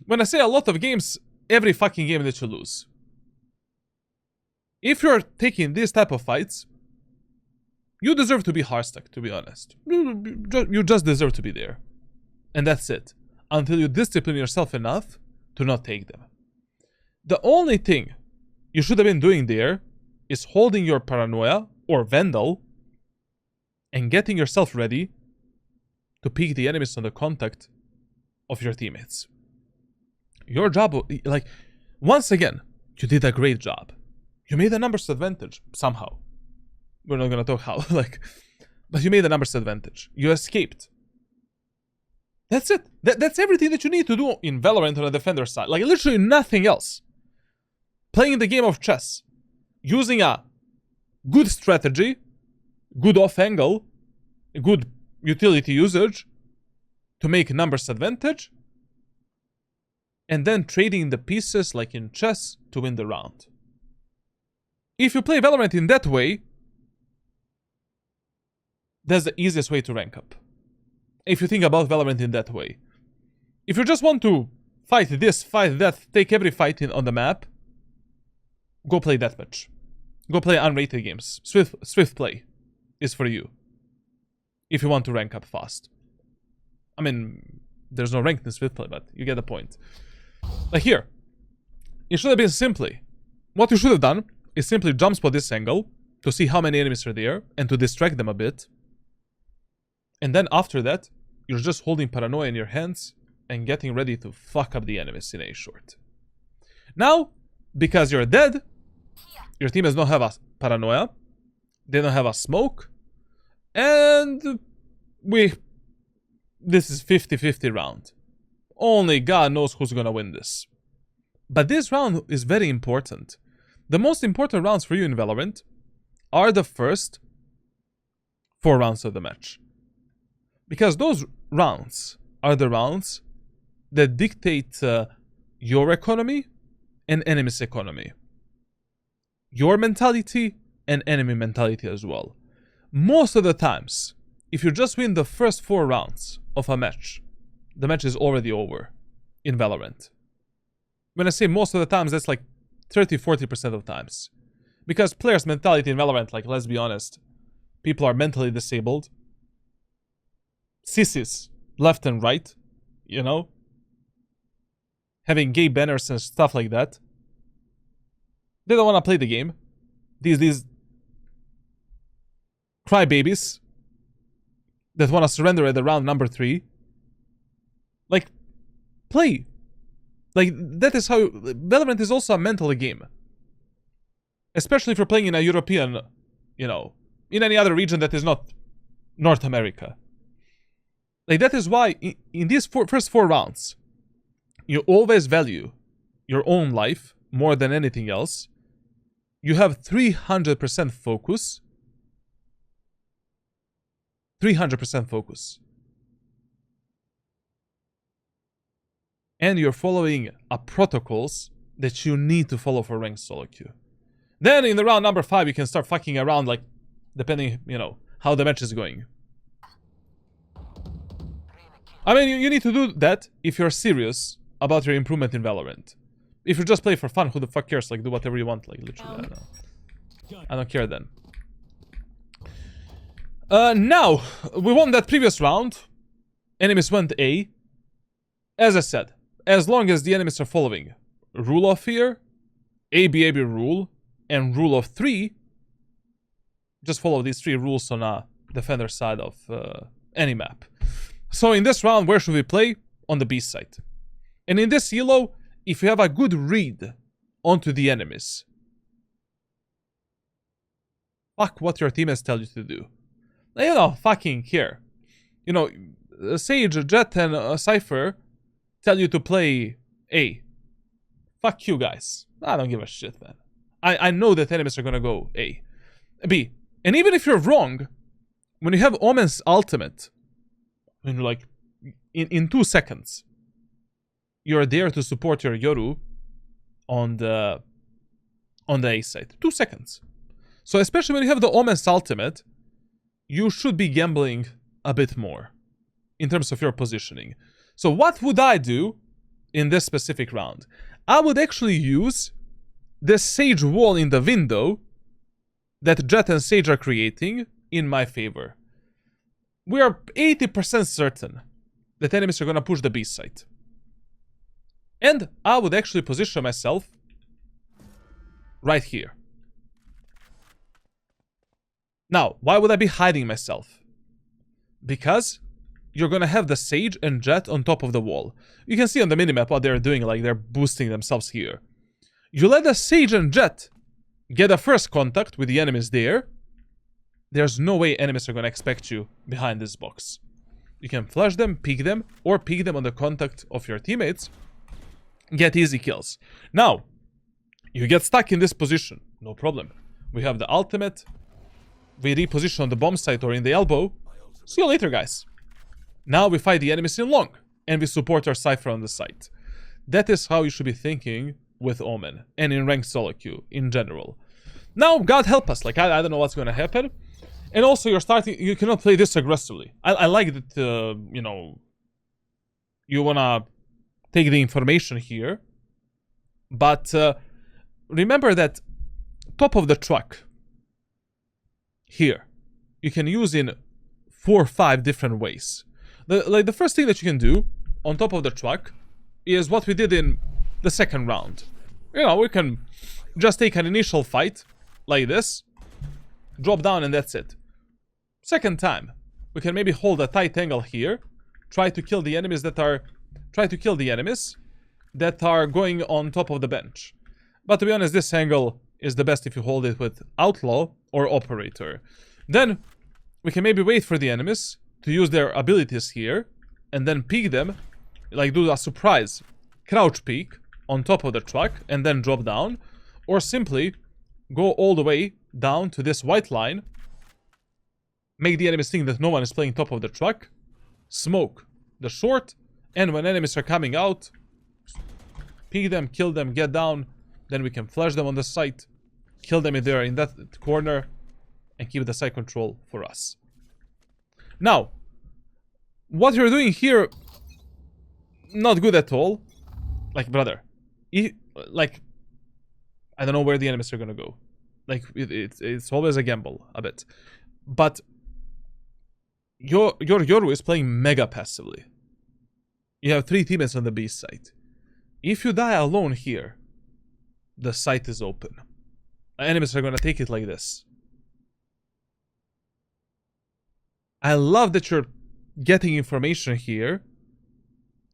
When I say a lot of games, every fucking game that you lose. If you're taking these type of fights, you deserve to be hardstuck, to be honest. You just deserve to be there. And that's it. Until you discipline yourself enough to not take them. The only thing you should have been doing there is holding your paranoia or vandal and getting yourself ready to pick the enemies on the contact of your teammates. Your job, like, once again, you did a great job. You made a numbers advantage somehow. We're not gonna talk how, but you made a numbers advantage. You escaped. That's it. That's everything that you need to do in Valorant on a defender side. Like, literally nothing else. Playing the game of chess. Using a good strategy, good off angle, good utility usage to make numbers advantage, and then trading the pieces like in chess to win the round. If you play Valorant in that way, that's the easiest way to rank up. If you think about Valorant in that way. If you just want to fight this, fight that, take every fight on the map, go play deathmatch. Go play unrated games. Swift play is for you. If you want to rank up fast. I mean, there's no rank in Swift play, but you get the point. Like here, it should have been simply, what you should have done is simply jump spot this angle to see how many enemies are there and to distract them a bit. And then after that, you're just holding paranoia in your hands and getting ready to fuck up the enemies in a short. Now, because you're dead, your teammates don't have a paranoia, they don't have a smoke, and this is 50-50 round. Only God knows who's gonna win this. But this round is very important. The most important rounds for you in Valorant are the first 4 rounds of the match. Because those rounds are the rounds that dictate your economy and enemy's economy. Your mentality and enemy mentality as well. Most of the times, if you just win the first 4 rounds of a match, the match is already over in Valorant. When I say most of the times, that's like 30-40% of times. Because players' mentality in Valorant, like, let's be honest, people are mentally disabled. Sissies, left and right, you know? Having gay banners and stuff like that. They don't want to play the game. These crybabies that want to surrender at the round number 3. Like, play. Like, that is how... Valorant is also a mental game. Especially if you're playing in a European, you know, in any other region that is not North America. Like, that is why in these first 4 rounds, you always value your own life more than anything else. You have 300% focus. 300% focus. And you're following a protocols that you need to follow for ranked solo queue. Then in the round number 5, you can start fucking around, like, depending, you know, how the match is going. I mean, you need to do that if you're serious about your improvement in Valorant. If you just play for fun, who the fuck cares? Like, do whatever you want, like, literally, I don't know. I don't care then. Now, we won that previous round. Enemies went A. As I said, as long as the enemies are following Rule of Fear, ABAB rule, and Rule of 3, just follow these 3 rules on a defender side of any map. So in this round, where should we play? On the B side. And in this elo, if you have a good read onto the enemies, fuck what your teammates tell you to do. They don't fucking care. You know, Sage, Jet, and Cypher tell you to play A. Fuck you guys. I don't give a shit, man. I know that enemies are gonna go A. B. And even if you're wrong, when you have Omen's ultimate, when you're like, in 2 seconds, you're there to support your Yoru on the A side. 2 seconds. So especially when you have the Omen's ultimate, you should be gambling a bit more in terms of your positioning. So what would I do in this specific round? I would actually use the Sage wall in the window that Jet and Sage are creating in my favor. We are 80% certain that enemies are going to push the B side. And I would actually position myself right here. Now, why would I be hiding myself? Because you're going to have the Sage and Jet on top of the wall. You can see on the minimap what they're doing, like they're boosting themselves here. You let the Sage and Jet get a first contact with the enemies there. There's no way enemies are going to expect you behind this box. You can flash them, peek them, or peek them on the contact of your teammates. Get easy kills. Now, you get stuck in this position. No problem. We have the ultimate. We reposition on the bomb site or in the elbow. See you later, guys. Now we fight the enemies in long. And we support our Cypher on the site. That is how you should be thinking with Omen. And in ranked solo queue in general. Now, God help us. Like, I don't know what's going to happen. And also, you cannot play this aggressively. I like that, you know, you want to take the information here. But remember that top of the truck here, you can use in 4 or 5 different ways. The first thing that you can do on top of the truck is what we did in the second round. You know, we can just take an initial fight like this, drop down, and that's it. Second time, we can maybe hold a tight angle here, try to kill the enemies that are going on top of the bench. But to be honest, this angle is the best if you hold it with Outlaw or Operator. Then we can maybe wait for the enemies to use their abilities here and then peek them, like do a surprise crouch peek on top of the truck and then drop down, or simply go all the way down to this white line. Make the enemies think that no one is playing top of the truck. Smoke the short. And when enemies are coming out, peek them, kill them, get down. Then we can flash them on the site. Kill them if they're in that corner. And keep the site control for us. Now, what you're doing here, not good at all. Like, brother, like, I don't know where the enemies are gonna go. Like, it's always a gamble, a bit. But your Yoru is playing mega passively. You have 3 teammates on the B side. If you die alone here, the site is open. Enemies are gonna take it like this. I love that you're getting information here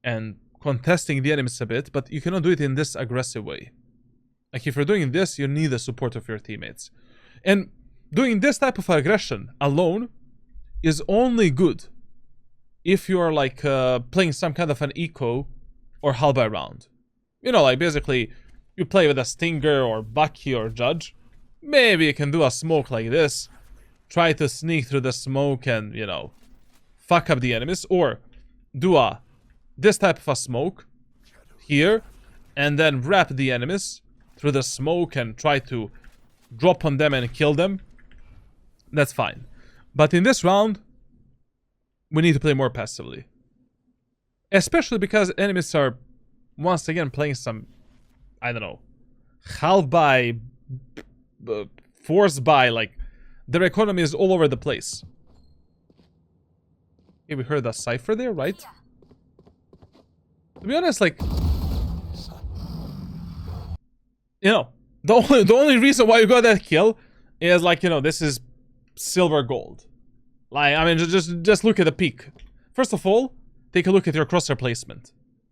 and contesting the enemies a bit, but you cannot do it in this aggressive way. Like, if you're doing this, you need the support of your teammates. And doing this type of aggression alone is only good if you are like playing some kind of an eco or hull by round. You know, like basically you play with a Stinger or Bucky or Judge. Maybe you can do a smoke like this. Try to sneak through the smoke and, you know, fuck up the enemies. Or do this type of a smoke here and then wrap the enemies through the smoke and try to drop on them and kill them. That's fine. But in this round, we need to play more passively. Especially because enemies are, once again, playing some, I don't know, half by, force by, like, their economy is all over the place. Okay, we heard a cipher there, right? To be honest, like, you know, the only reason why you got that kill is, like, you know, this is silver gold. Like, I mean, just look at the peak. First of all, take a look at your crosshair placement.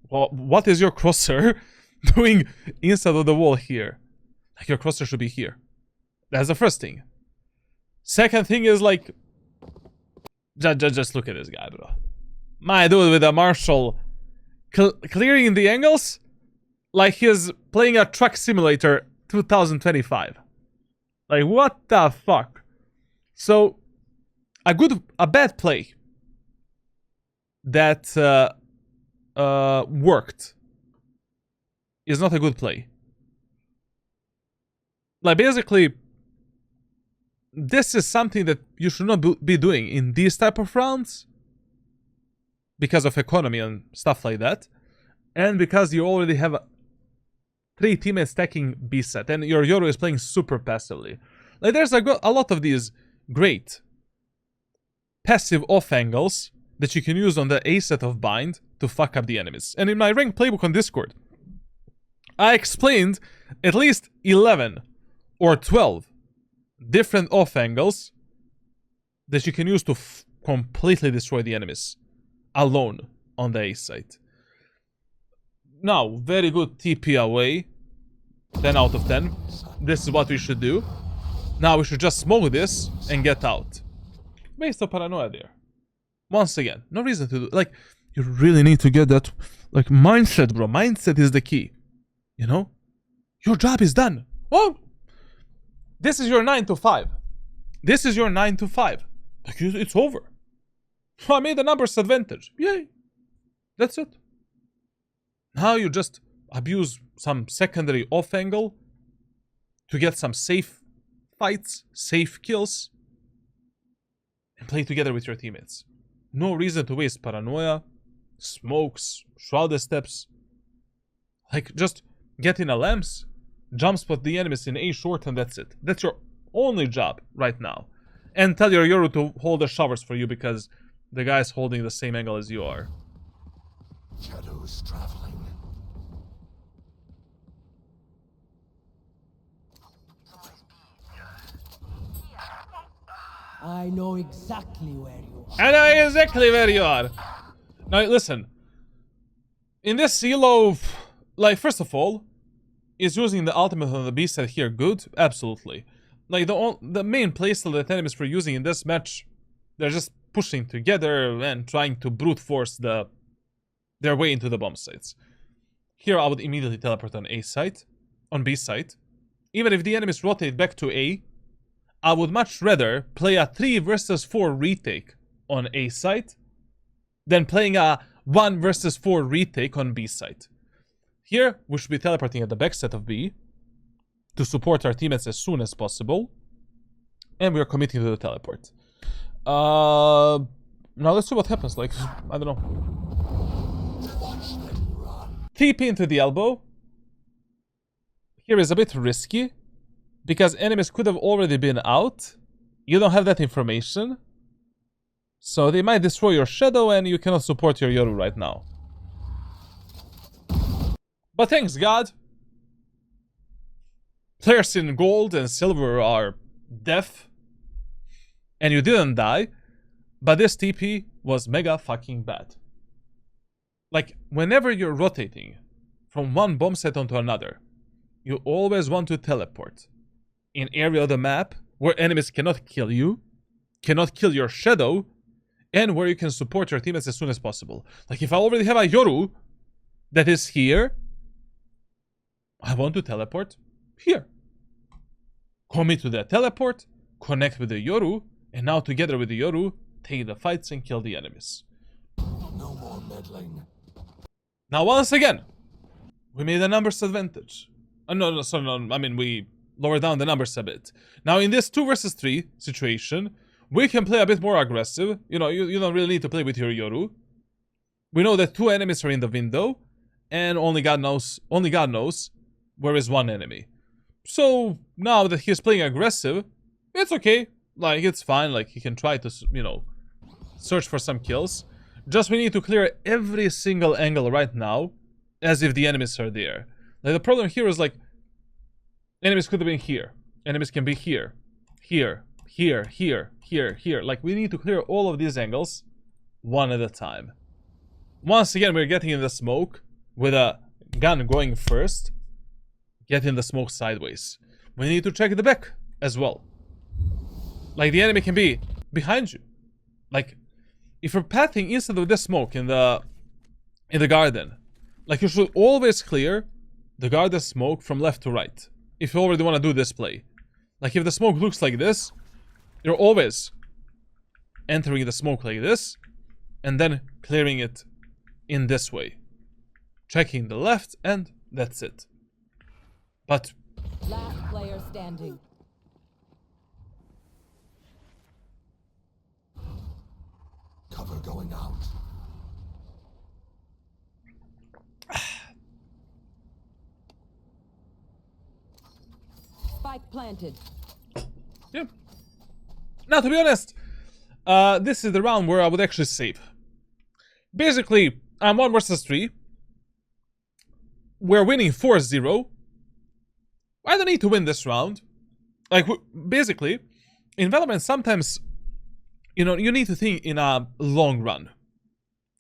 Well, what is your crosshair doing inside of the wall here? Like, your crosshair should be here. That's the first thing. Second thing is, like, just look at this guy, bro. My dude with a Marshall clearing the angles like he's playing a truck simulator 2025. Like, what the fuck? So, a bad play that worked is not a good play. Like, basically, this is something that you should not be doing in these type of rounds because of economy and stuff like that, and because you already have 3 teammates stacking B set and your Yoru is playing super passively. Like, there's a lot of these great passive off angles that you can use on the A set of bind to fuck up the enemies. And in my ranked playbook on Discord, I explained at least 11 or 12 different off angles that you can use to completely destroy the enemies alone on the A site. Now, very good TP away. 10 out of 10. This is what we should do. Now we should just smoke this and get out. Waste of paranoia there. Once again, no reason to do. Like, you really need to get that, like, mindset, bro. Mindset is the key. You know? Your job is done. Oh! This is your 9 to 5. This is your 9 to 5. Like, it's over. I made the numbers advantage. Yay. That's it. Now you just abuse some secondary off angle to get some safe fights, safe kills, and play together with your teammates. No reason to waste paranoia, smokes, shrouded steps. Like, just get in a lamps, jump spot the enemies in A short, and that's it. That's your only job right now. And tell your Yoru to hold the showers for you because the guy's holding the same angle as you are. Shadows traveling. I know exactly where you are. I know exactly where you are. Now, listen. In this elo, like, first of all, is using the ultimate on the B set here good? Absolutely. Like, the main playstyle that enemies were using in this match, they're just pushing together and trying to brute force their way into the bomb sites. Here, I would immediately teleport on A site, on B site. Even if the enemies rotate back to A, I would much rather play a 3 versus 4 retake on A site than playing a 1 versus 4 retake on B site. Here, we should be teleporting at the back set of B to support our teammates as soon as possible. And we are committing to the teleport. Now let's see what happens. Like, I don't know. TP into the elbow. Here is a bit risky, because enemies could have already been out. You don't have that information. So they might destroy your shadow and you cannot support your Yoru right now. But thanks God. Players in gold and silver are deaf. And you didn't die. But this TP was mega fucking bad. Like, whenever you're rotating from one bomb set onto another, you always want to teleport in area of the map where enemies cannot kill you, cannot kill your shadow, and where you can support your teammates as soon as possible. Like, if I already have a Yoru that is here, I want to teleport here. Commit to that teleport, connect with the Yoru, and now together with the Yoru, take the fights and kill the enemies. No more meddling. Now, once again, we made a numbers advantage. No, I mean, we lowered down the numbers a bit. Now, in this 2 versus 3 situation, we can play a bit more aggressive. You know, you don't really need to play with your Yoru. We know that 2 enemies are in the window, and only God knows where is one enemy. So, now that he's playing aggressive, it's okay. Like, it's fine. Like, he can try to, you know, search for some kills. Just we need to clear every single angle right now, as if the enemies are there. Like, the problem here is, like, enemies could have been here. Enemies can be here. Here. Here. Here. Here. Here. Like, we need to clear all of these angles one at a time. Once again, we're getting in the smoke with a gun going first. Get in the smoke sideways. We need to check the back as well. Like, the enemy can be behind you. Like, if you're pathing instead of the smoke in the garden, like, you should always clear the garden smoke from left to right. If you already want to do this play. Like, if the smoke looks like this, you're always entering the smoke like this, and then clearing it in this way. Checking the left, and that's it. But Last player standing. Cover going out. Spike planted. yeah. Now, to be honest, this is the round where I would actually save. Basically, I'm 1 versus 3. We're winning 4-0. I don't need to win this round. Like, basically, in Valorant, sometimes, you know, you need to think in a long run.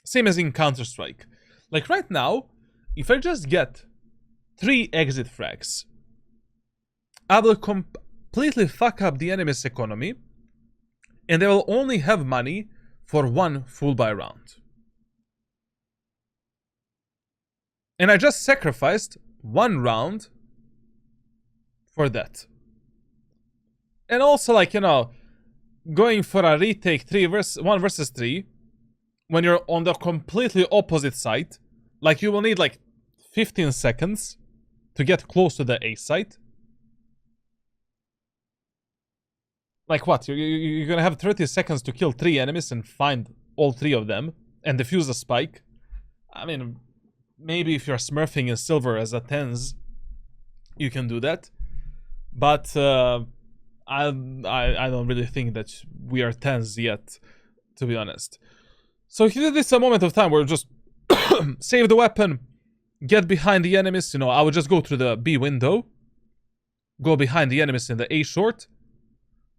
Same as in Counter-Strike. Like, right now, if I just get 3 exit frags, I will completely fuck up the enemy's economy, and they will only have money for 1 full buy round. And I just sacrificed 1 round for that. And also, like, you know, going for a retake 1 versus 3 when you're on the completely opposite side, like, you will need like 15 seconds to get close to the A site. Like, what? You're gonna have 30 seconds to kill 3 enemies and find all 3 of them and defuse a spike? I mean, maybe if you're smurfing in silver as a tens, you can do that. But I don't really think that we are tens yet, to be honest. So here this is a moment of time where just save the weapon, get behind the enemies. You know, I would just go through the B window, go behind the enemies in the A short,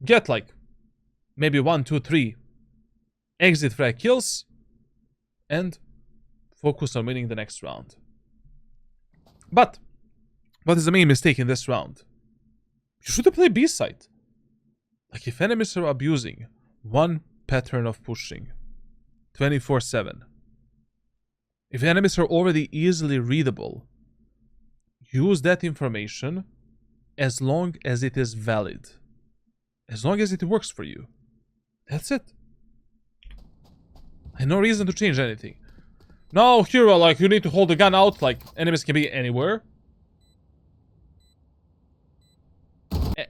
get like maybe 1, 2, 3 exit frag kills, and focus on winning the next round. But what is the main mistake in this round? You should play B side. Like, if enemies are abusing one pattern of pushing 24/7, if enemies are already easily readable, use that information as long as it is valid. As long as it works for you. That's it. And no reason to change anything. No, hero, like, you need to hold the gun out, like, enemies can be anywhere.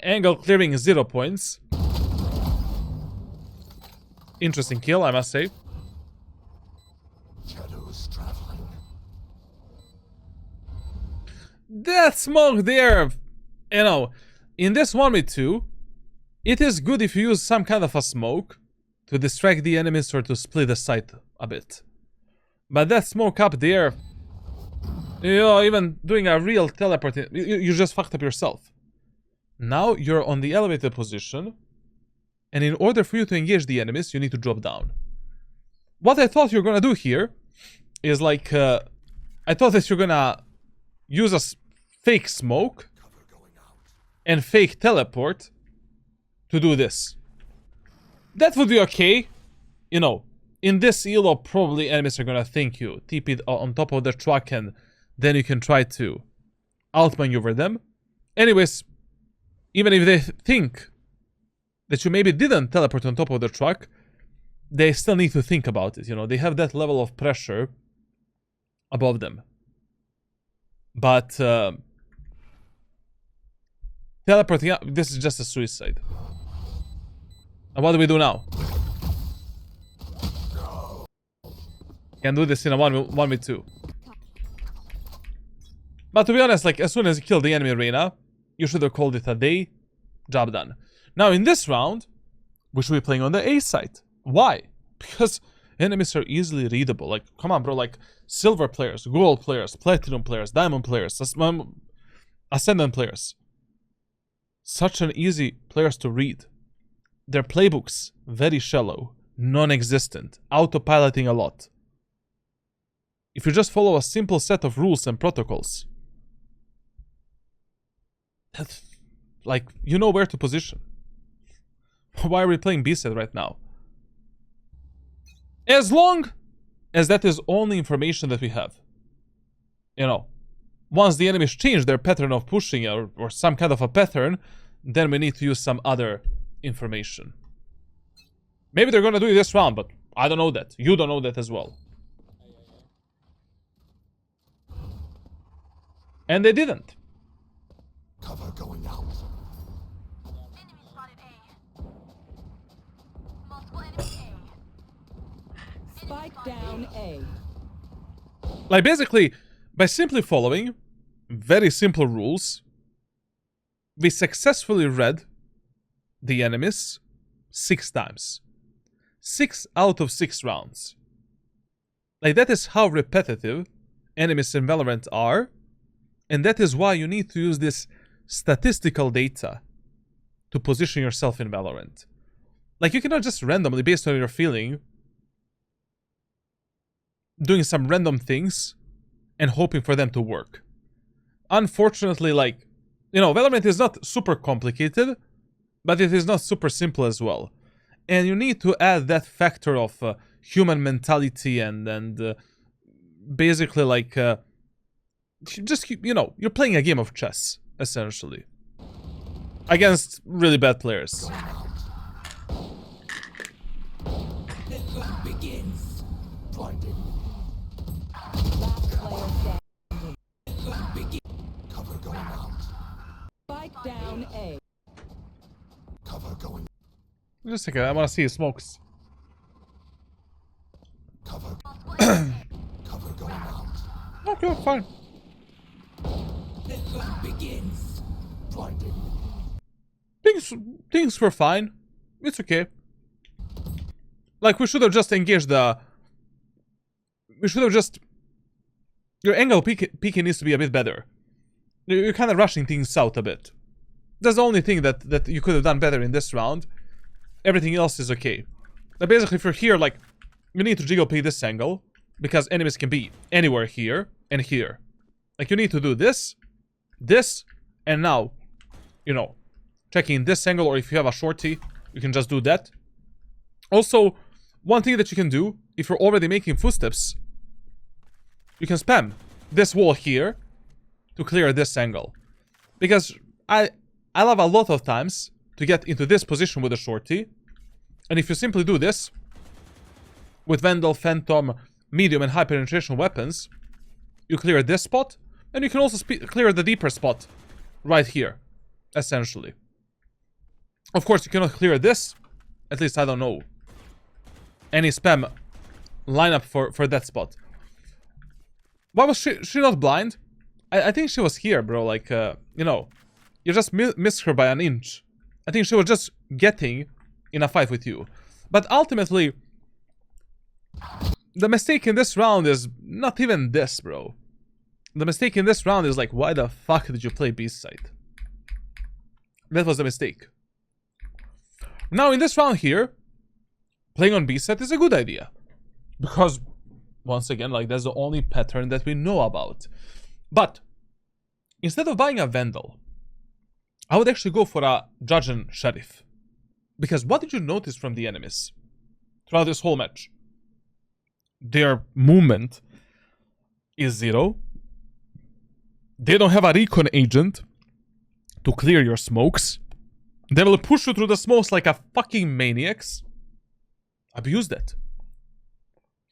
Angle clearing 0 points. Interesting kill, I must say. Shadows traveling. That smoke there, you know, in this 1v2, it is good if you use some kind of a smoke to distract the enemies or to split the sight a bit. But that smoke up there, you know, even doing a real teleport, you just fucked up yourself. Now you're on the elevated position, and in order for you to engage the enemies, you need to drop down. What I thought you were gonna do here is like, I thought that you're gonna use a fake smoke and fake teleport to do this. That would be okay. You know, in this elo, probably enemies are gonna think you TP it on top of the truck, and then you can try to outmaneuver them. Anyways, even if they think that you maybe didn't teleport on top of the truck, they still need to think about it, you know. They have that level of pressure above them. But teleporting up, this is just a suicide. And what do we do now? Can do this in a 1v2. But to be honest, like, as soon as you kill the enemy arena, you should have called it a day. Job done. Now in this round, we should be playing on the A side. Why? Because enemies are easily readable. Like, come on, bro. Like, silver players, gold players, platinum players, diamond players, ascendant players. Such an easy players to read. Their playbooks, very shallow, non-existent, autopiloting a lot. If you just follow a simple set of rules and protocols, that's, like, you know where to position. Why are we playing B set right now? As long as that is only information that we have. You know, once the enemies change their pattern of pushing or some kind of a pattern, then we need to use some other information. Maybe they're gonna do it this round, but I don't know that. You don't know that as well. And they didn't. Cover going out. Enemy spotted A. Multiple enemies A. Spike down A. Like, basically, by simply following very simple rules, we successfully read the enemies 6 times. 6 out of 6 rounds. Like, that is how repetitive enemies in Valorant are, and that is why you need to use this statistical data to position yourself in Valorant. Like, you cannot just randomly, based on your feeling, doing some random things and hoping for them to work. Unfortunately, like, you know, Valorant is not super complicated, but it is not super simple as well. And you need to add that factor of human mentality and basically, like, just, you know, you're playing a game of chess, essentially. Against really bad players. The hunt begins. Blinding. Last player standing. The hunt begins. Cover going out. Spike down A. Cover going. Just a second, I want to see the smokes. Cover. Cover going out. Okay, fine. The hunt begins. Blinding. Things were fine. It's okay. Like, we should have just engaged the... We should have just... Your angle peeking needs to be a bit better. You're kind of rushing things out a bit. That's the only thing that you could have done better in this round. Everything else is okay. But basically, if you're here, like, you need to jiggle peek this angle, because enemies can be anywhere here and here. Like, you need to do this, this, and now, you know, checking this angle, or if you have a shorty, you can just do that. Also, one thing that you can do, if you're already making footsteps, you can spam this wall here to clear this angle. Because I love a lot of times to get into this position with a shorty. And if you simply do this with Vandal, Phantom, medium and high penetration weapons, you clear this spot, and you can also clear the deeper spot right here, essentially. Of course, you cannot clear this. At least I don't know any spam lineup for that spot. Why was she not blind? I think she was here, bro. Like, you know, you just missed her by an inch. I think she was just getting in a fight with you. But ultimately, the mistake in this round is not even this, bro. The mistake in this round is like, why the fuck did you play B side? That was the mistake. Now, in this round here, playing on B side is a good idea. Because, once again, like, that's the only pattern that we know about. But, instead of buying a Vandal, I would actually go for a Judge and Sheriff. Because what did you notice from the enemies throughout this whole match? Their movement is 0. They don't have a recon agent to clear your smokes. They will push you through the smokes like a fucking maniacs. Abuse that.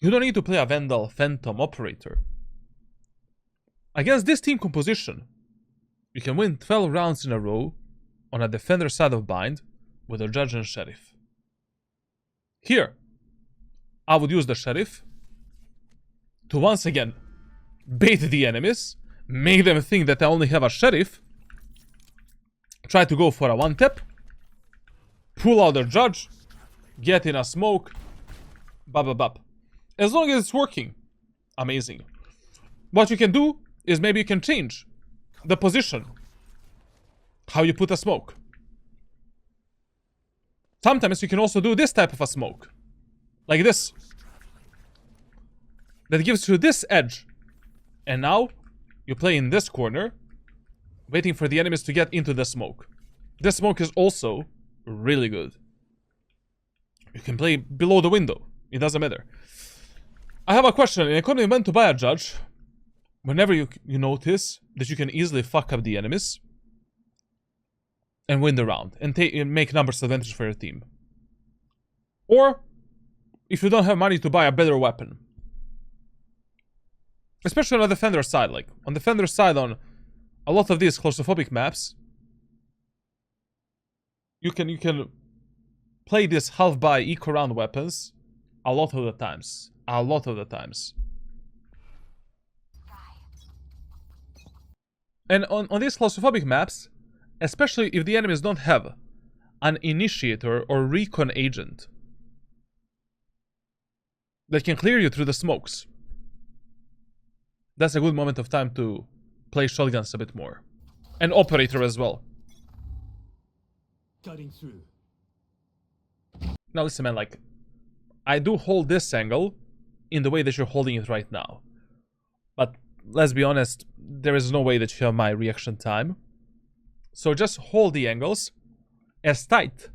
You don't need to play a Vandal Phantom operator. Against this team composition, you can win 12 rounds in a row on a defender side of bind with a Judge and Sheriff. Here, I would use the Sheriff to once again bait the enemies, make them think that I only have a Sheriff, try to go for a one-tap, pull out the Judge, get in a smoke, bap. As long as it's working, amazing. What you can do is maybe you can change the position, how you put a smoke. Sometimes you can also do this type of a smoke, like this. That gives you this edge. And now, you play in this corner, waiting for the enemies to get into the smoke. This smoke is also really good. You can play below the window. It doesn't matter. I have a question. In economy, when to buy a Judge, whenever you notice that you can easily fuck up the enemies and win the round and make numbers advantage for your team. Or if you don't have money to buy a better weapon. Especially on the defender side. Like, on the defender side, on a lot of these claustrophobic maps, you can play this half-buy eco-round weapons a lot of the times. A lot of the times. And on these claustrophobic maps, especially if the enemies don't have an initiator or recon agent that can clear you through the smokes, that's a good moment of time to play shotguns a bit more. And operator as well. Cutting through. Now listen, man, like, I do hold this angle in the way that you're holding it right now. But let's be honest, there is no way that you have my reaction time. So just hold the angles as tight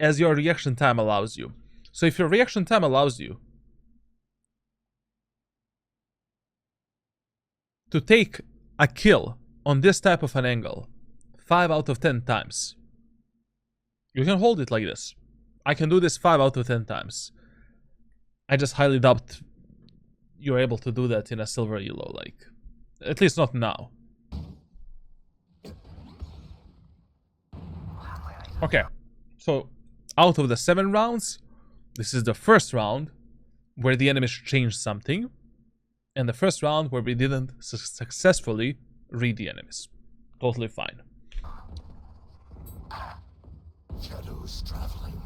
as your reaction time allows you. So if your reaction time allows you to take a kill on this type of an angle 5 out of 10 times, you can hold it like this. I can do this 5 out of 10 times. I just highly doubt you're able to do that in a silver elo, like, at least not now. Okay, so out of the 7 rounds, this is the first round where the enemies changed something, and the first round where we didn't successfully read the enemies. Totally fine. Shadows traveling.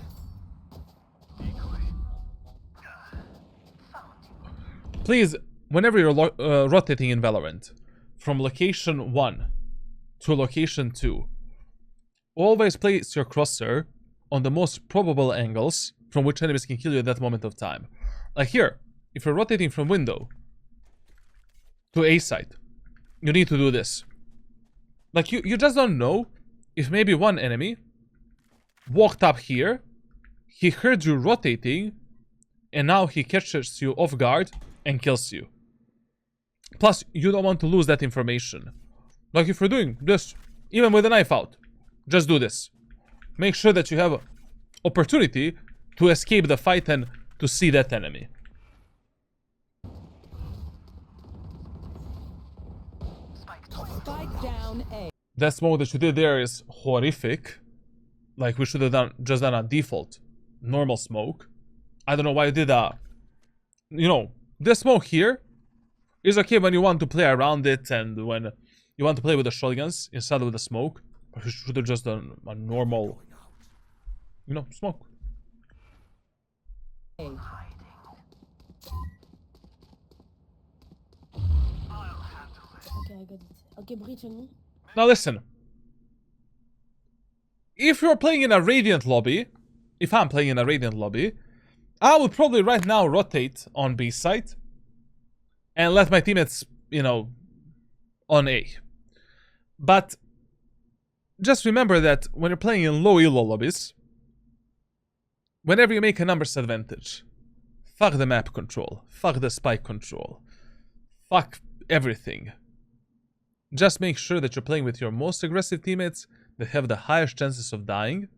Please, whenever you're rotating in Valorant, from location 1 to location 2, always place your crosshair on the most probable angles from which enemies can kill you at that moment of time. Like here, if you're rotating from window to A side, you need to do this. Like, you just don't know if maybe one enemy walked up here, he heard you rotating, and now he catches you off guard and kills you. Plus, you don't want to lose that information. Like, if you're doing this, even with a knife out, just do this. make sure that you have opportunity to escape the fight and to see that enemy. Spike down A. That smoke that you did there is horrific. Like, we should have just done a default normal smoke. I don't know why you did that. You know, this smoke here is okay when you want to play around it and when you want to play with the shotguns instead of the smoke. But you should have just done a normal, you know, smoke. A. Okay, I got it. Okay, breach on me. Now listen. If you're playing in a Radiant lobby, if I'm playing in a Radiant lobby, I would probably right now rotate on B side and let my teammates, you know, on A. But just remember that when you're playing in low elo lobbies, whenever you make a numbers advantage, fuck the map control, fuck the spike control, fuck everything. Just make sure that you're playing with your most aggressive teammates that have the highest chances of dying,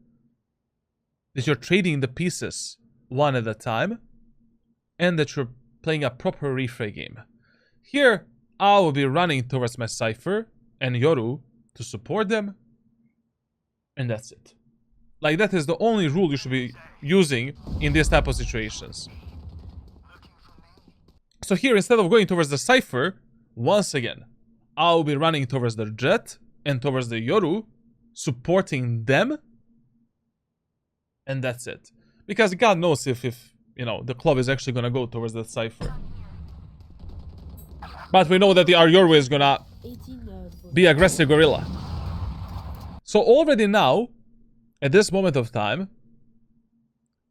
that you're trading the pieces one at a time, and that you're playing a proper refray game. Here, I will be running towards my Cypher and Yoru to support them, and that's it. Like, that is the only rule you should be using in this type of situations. So here, instead of going towards the Cypher, once again, I'll be running towards the Jet and towards the Yoru, supporting them, and that's it. Because God knows if you know, the club is actually gonna go towards the Cypher. But we know that our Yoru is gonna 18 be aggressive gorilla. So already now, at this moment of time,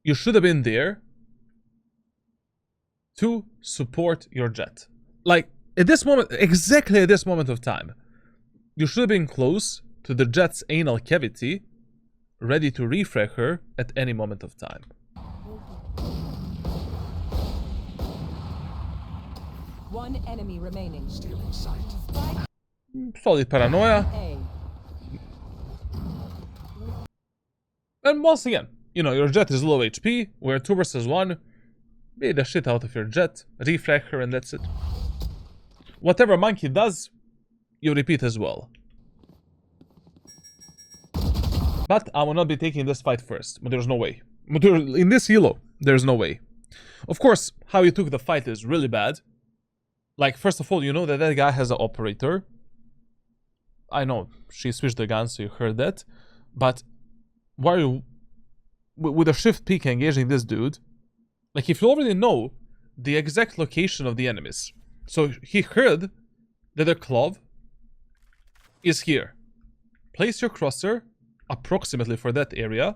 you should have been there to support your Jet. Like, at this moment, exactly at this moment of time, you should have been close to the Jet's anal cavity, ready to refrag her at any moment of time. One enemy remaining. Stealing sight. Spike Solid paranoia. A. And once again, you know, your Jet is low HP, we're 2 versus 1. Beat the shit out of your Jet, refrag her, and that's it. Whatever Monkey does, you repeat as well. But I will not be taking this fight first. But there's no way. In this elo, there's no way. Of course, how you took the fight is really bad. Like, first of all, you know that that guy has an operator. I know, she switched the gun, so you heard that. But why are you, with a shift peek engaging this dude? Like, if you already know the exact location of the enemies. So he heard that the club is here. Place your crosser approximately for that area,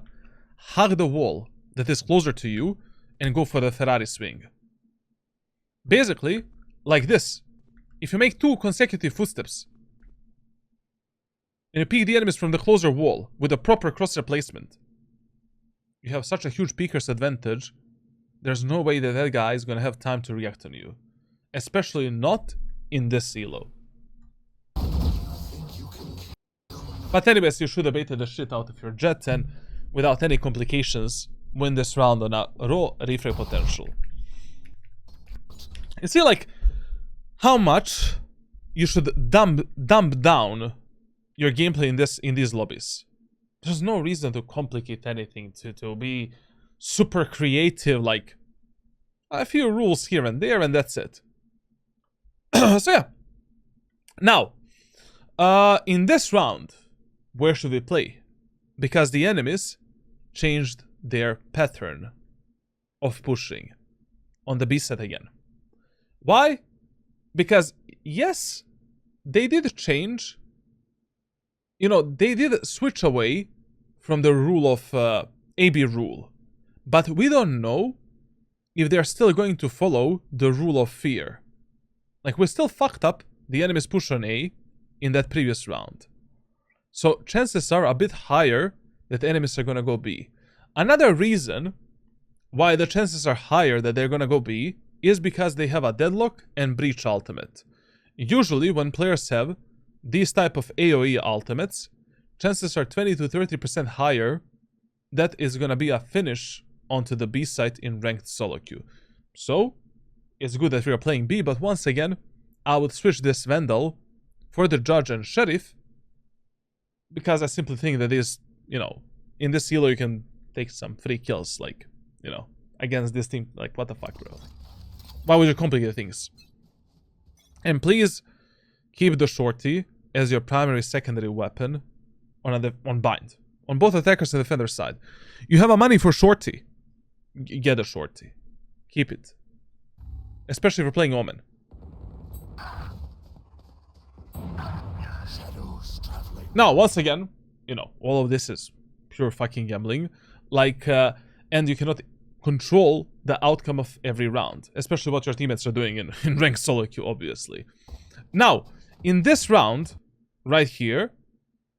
hug the wall that is closer to you, and go for the Ferrari swing. Basically, like this. If you make 2 consecutive footsteps, and you peek the enemies from the closer wall with a proper crosser placement, you have such a huge peeker's advantage, there's no way that that guy is gonna have time to react on you. Especially not in this elo. But anyways, you should have baited the shit out of your Jet and, without any complications, win this round on a raw refray potential. You see, like, how much you should dump down your gameplay in these lobbies. There's no reason to complicate anything, to be super creative, like a few rules here and there, and that's it. So yeah. Now, in this round, where should we play? Because the enemies changed their pattern of pushing on the B set again. Why? Because, yes, they did change. You know, they did switch away from the rule of AB rule. But we don't know if they're still going to follow the rule of fear. Like, we still fucked up the enemy's push on A in that previous round. So chances are a bit higher that enemies are gonna go B. Another reason why the chances are higher that they're gonna go B is because they have a deadlock and breach ultimate. Usually when players have these type of AoE ultimates, chances are 20 to 30% higher that is gonna be a finish onto the B site in ranked solo queue. So, it's good that we are playing B, but once again, I would switch this Vandal for the Judge and Sheriff, because I simply think that is, you know, in this elo you can take some free kills, like, you know, against this team. Like, what the fuck, bro? Why would you complicate things? And please keep the shorty as your primary secondary weapon on bind. On both attackers and defender side. You have a money for shorty. Get a shorty. Keep it. Especially if you're playing Omen. Shadows traveling. Now, once again, you know, all of this is pure fucking gambling. Like, and you cannot control the outcome of every round. Especially what your teammates are doing in ranked solo queue, obviously. Now, in this round, right here,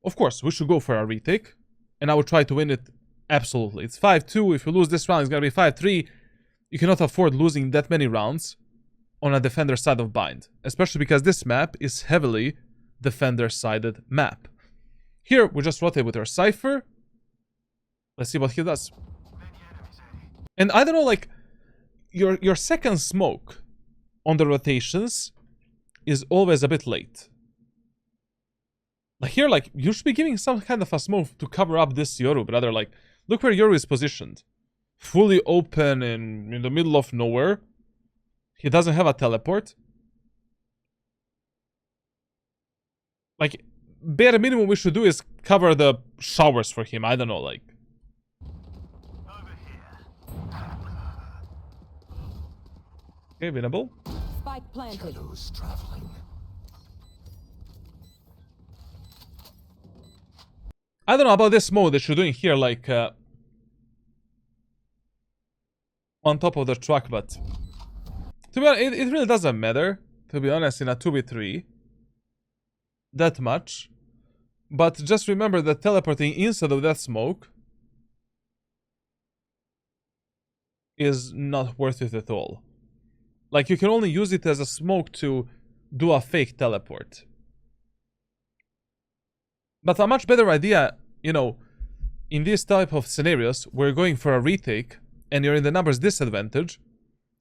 of course, we should go for a retake. And I would try to win it absolutely. It's 5-2. If you lose this round, it's going to be 5-3. You cannot afford losing that many rounds on a defender side of bind. Especially because this map is heavily defender-sided map. Here, we just rotate with our Cypher. Let's see what he does. And I don't know, like, your second smoke on the rotations is always a bit late. Like here, like, you should be giving some kind of a smoke to cover up this Yoru, brother. Like, look where Yoru is positioned. Fully open in the middle of nowhere. He doesn't have a teleport. Like, bare minimum we should do is cover the showers for him. I don't know, like. Okay, winnable. Spike planted. Shadows traveling. I don't know about this mode that you're doing here, like, on top of the truck, but to be honest, it really doesn't matter, to be honest, in a 2v3 that much. But just remember that teleporting inside of that smoke is not worth it at all. Like, you can only use it as a smoke to do a fake teleport. But a much better idea, you know, in these type of scenarios where you're going for a retake and you're in the numbers disadvantage,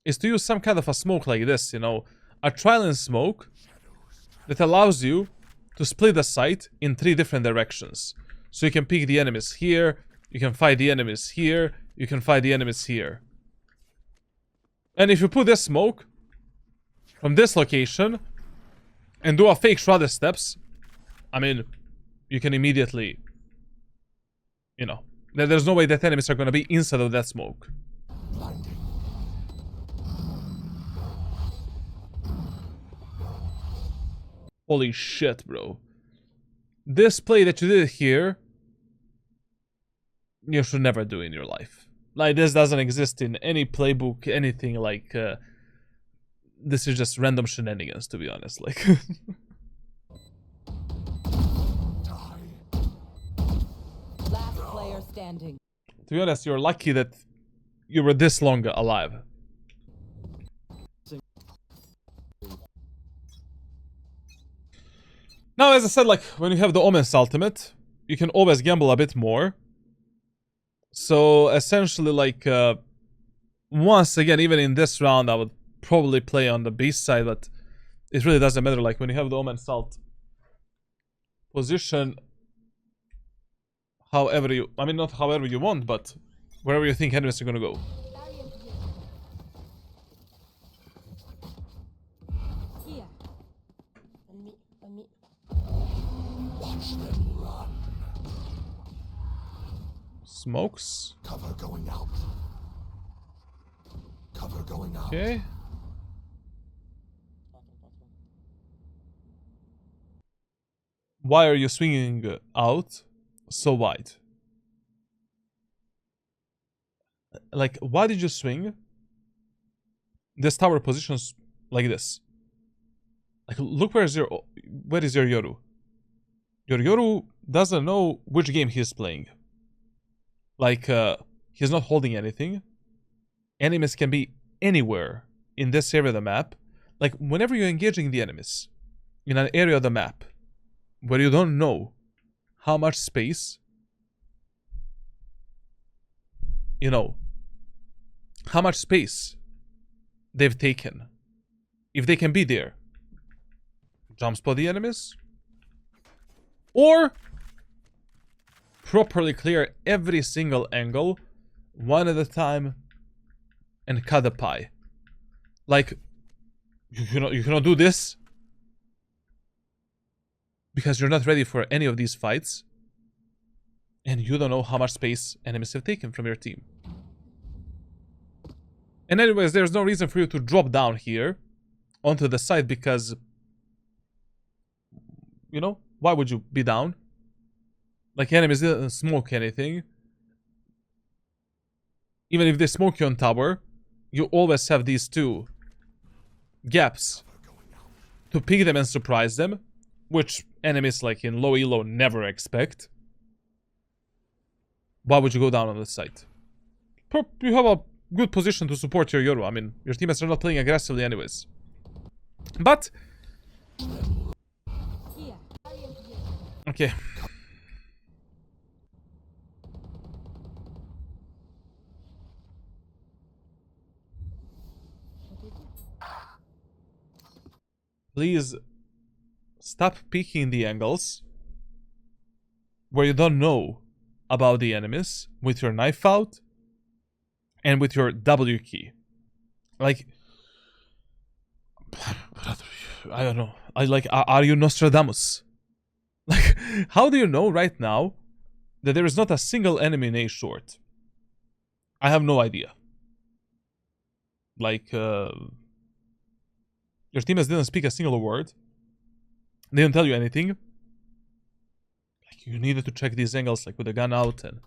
is to use some kind of a smoke like this, you know, a trial and smoke that allows you to split the site in 3 different directions. So you can pick the enemies here, you can fight the enemies here, you can fight the enemies here. And if you put this smoke from this location and do a fake shrouded steps, I mean, you can immediately, you know, there's no way that enemies are going to be inside of that smoke. Blinding. Holy shit, bro. This play that you did here, you should never do in your life. Like, this doesn't exist in any playbook, anything. Like, this is just random shenanigans, to be honest. Like, Last player standing. to be honest, you're lucky that you were this long alive. Now, as I said, like, when you have the Omen's ultimate, you can always gamble a bit more. So, essentially, like, once again, even in this round, I would probably play on the B side, but it really doesn't matter. Like, when you have the Omen's ult position, however you, I mean, not however you want, but wherever you think enemies are gonna go. Here. On me. On me. Watch them run. Smokes. Cover going out. Cover going out. Okay. Why are you swinging out so wide? Like, why did you swing this tower positions like this? Like, look where is your Yoru? Your Yoru doesn't know which game he's playing. Like, he's not holding anything. Enemies can be anywhere in this area of the map. Like, whenever you're engaging the enemies in an area of the map where you don't know how much space you know, how much space they've taken. If they can be there. Jump spot the enemies. Or properly clear every single angle one at a time and cut the pie. Like, you cannot do this because you're not ready for any of these fights and you don't know how much space enemies have taken from your team. And anyways, there's no reason for you to drop down here onto the side because, you know, why would you be down? Like, enemies didn't smoke anything. Even if they smoke you on tower, you always have these two gaps to pick them and surprise them, which enemies like in low elo never expect. Why would you go down on the site? You have a good position to support your Yoru. I mean, your teammates are not playing aggressively anyways. But okay. Please stop peeking the angles where you don't know about the enemies with your knife out and with your W key. Like, I don't know. Are you Nostradamus? Like, how do you know right now that there is not a single enemy in A short? I have no idea. Like, your teammates didn't speak a single word. They didn't tell you anything. Like, you needed to check these angles, like with the gun out and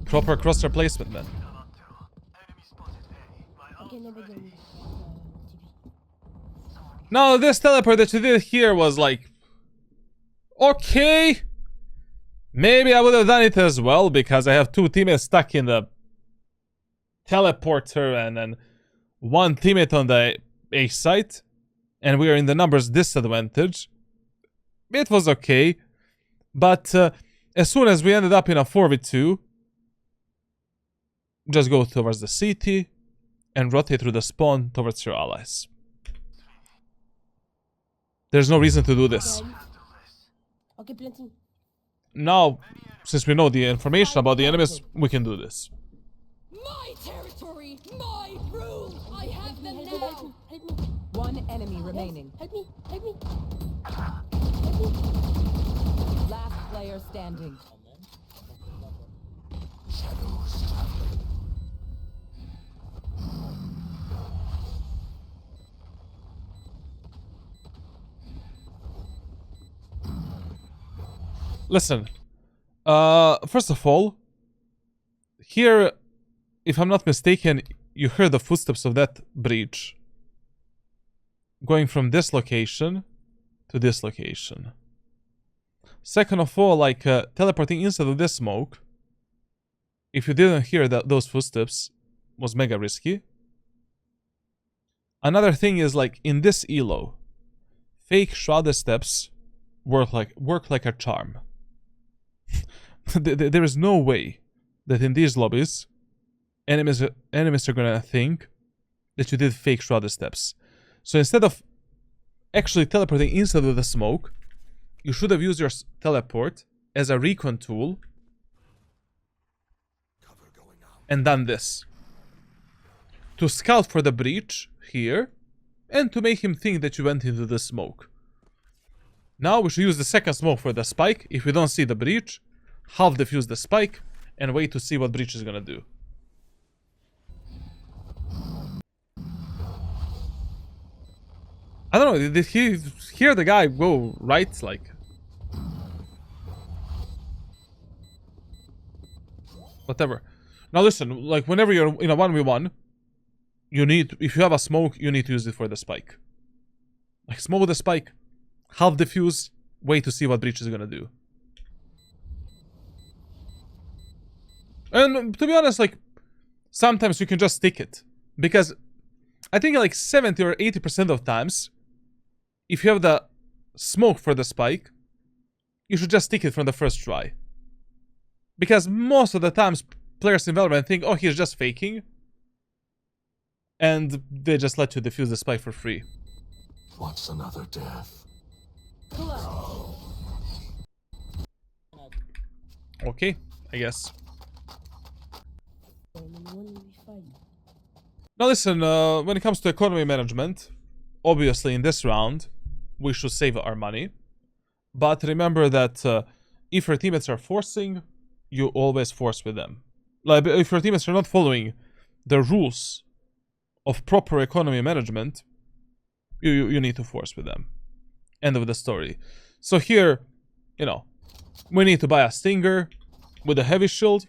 proper crosshair placement, man. Okay, nobody. Now, this teleport that you did here was like, okay, maybe I would have done it as well because I have two teammates stuck in the teleporter and then one teammate on the A site, and we are in the numbers disadvantage. It was okay, but as soon as we ended up in a 4v2, just go towards the CT and rotate through the spawn towards your allies. There's no reason to do this. Okay, planting. Now, since we know the information about the enemies, we can do this. My territory, my rules. I have them Help me, now. help me, help me. One enemy remaining. Help me, help me. Last player standing. Shadows traveling. Listen, first of all, here, if I'm not mistaken, you heard the footsteps of that breach going from this location to this location. Second of all, like, teleporting inside of this smoke, if you didn't hear those footsteps, was mega risky. Another thing is, like, in this elo, fake shrouded steps work like a charm. There is no way that in these lobbies, enemies are gonna think that you did fake shrouded steps. So instead of actually teleporting inside of the smoke, you should have used your teleport as a recon tool and done this. To scout for the breach here and to make him think that you went into the smoke. Now we should use the second smoke for the spike. If we don't see the breach, half defuse the spike and wait to see what breach is gonna do. I don't know, did he hear the guy go right? Like, whatever. Now listen, like, whenever you're in a 1v1, you need, if you have a smoke, you need to use it for the spike. Like, smoke the spike, half defuse, wait to see what breach is gonna do. And to be honest, like, sometimes you can just stick it. Because I think like 70 or 80% of times, if you have the smoke for the spike, you should just stick it from the first try. Because most of the times, players in Valorant think, oh, he's just faking. And they just let you defuse the spike for free. What's another death? Okay, I guess. One v five. Now listen, when it comes to economy management, obviously in this round, we should save our money. But remember that if your teammates are forcing, you always force with them. Like, if your teammates are not following the rules of proper economy management, you need to force with them. End of the story. So here, you know, we need to buy a Stinger with a heavy shield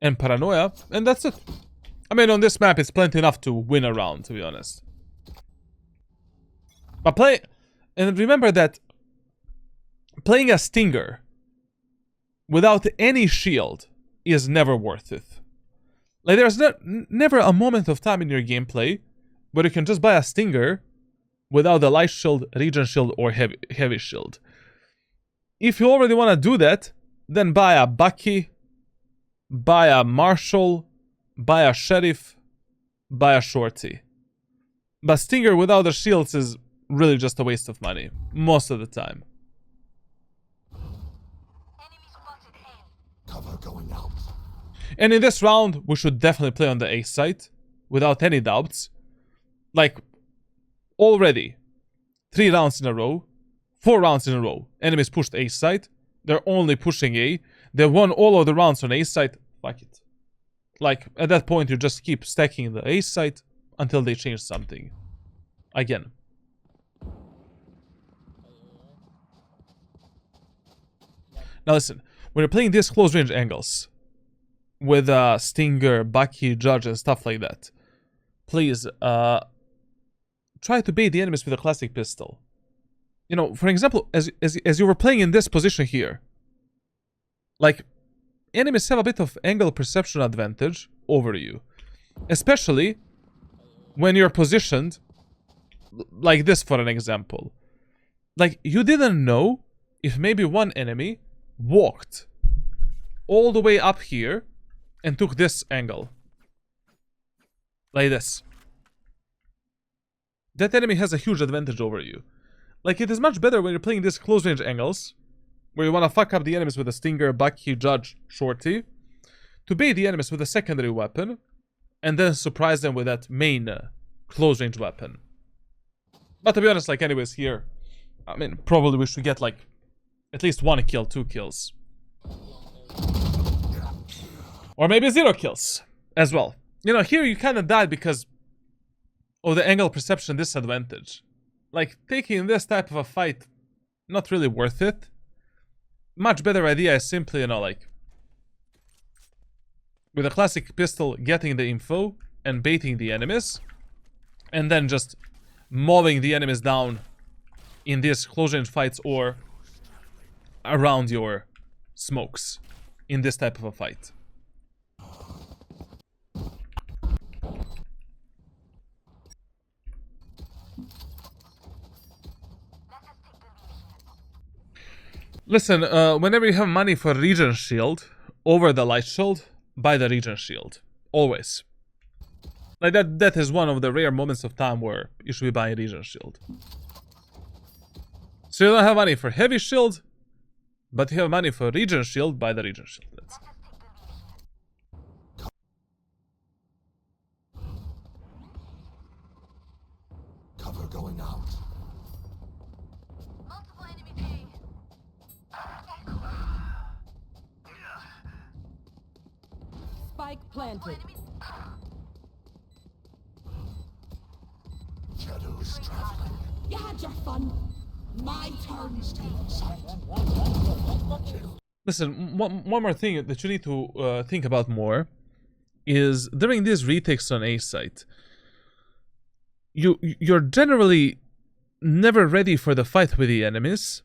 and Paranoia, and that's it. I mean, on this map, it's plenty enough to win a round, to be honest. But and remember that playing a Stinger without any shield is never worth it. Like, there's never a moment of time in your gameplay where you can just buy a Stinger without the light shield, regen shield, or heavy shield. If you already want to do that, then buy a Bucky, buy a Marshall, buy a Sheriff, buy a Shorty. But Stinger without the shields is really just a waste of money, most of the time. Enemy spotted A. Cover going out. And in this round, we should definitely play on the A site, without any doubts. Like, already, 3 rounds in a row, 4 rounds in a row, enemies pushed A site, they're only pushing A, they won all of the rounds on A site, fuck it. Like, at that point, you just keep stacking the A site until they change something. Again. Now listen, when you're playing these close range angles, with Stinger, Bucky, Judge, and stuff like that, please try to bait the enemies with a classic pistol. You know, for example, as you were playing in this position here, like, enemies have a bit of angle perception advantage over you, especially when you're positioned like this, for an example. Like, you didn't know if maybe one enemy walked all the way up here and took this angle. Like this. That enemy has a huge advantage over you. Like, it is much better when you're playing these close range angles, where you want to fuck up the enemies with a Stinger, Bucky, Judge, Shorty, to bait the enemies with a secondary weapon, and then surprise them with that main close range weapon. But to be honest, like, anyways, here, I mean, probably we should get, like, at least 1 kill, 2 kills. Or maybe 0 kills as well. You know, here you kind of died because of the angle perception disadvantage. Like, taking this type of a fight, not really worth it. Much better idea is simply, you know, like, with a classic pistol, getting the info and baiting the enemies, and then just mowing the enemies down in these close range fights or around your smokes in this type of a fight. Listen, whenever you have money for regen shield over the light shield, buy the regen shield. Always. Like, that is one of the rare moments of time where you should be buying regen shield. So you don't have money for heavy shield, but you have money for regen shield, buy the regen shield. That's Cover going out. Multiple enemy Spike planted. Shadows traveling. You had your fun. My turn. Listen, one more thing that you need to think about more is during these retakes on A site, you're generally never ready for the fight with the enemies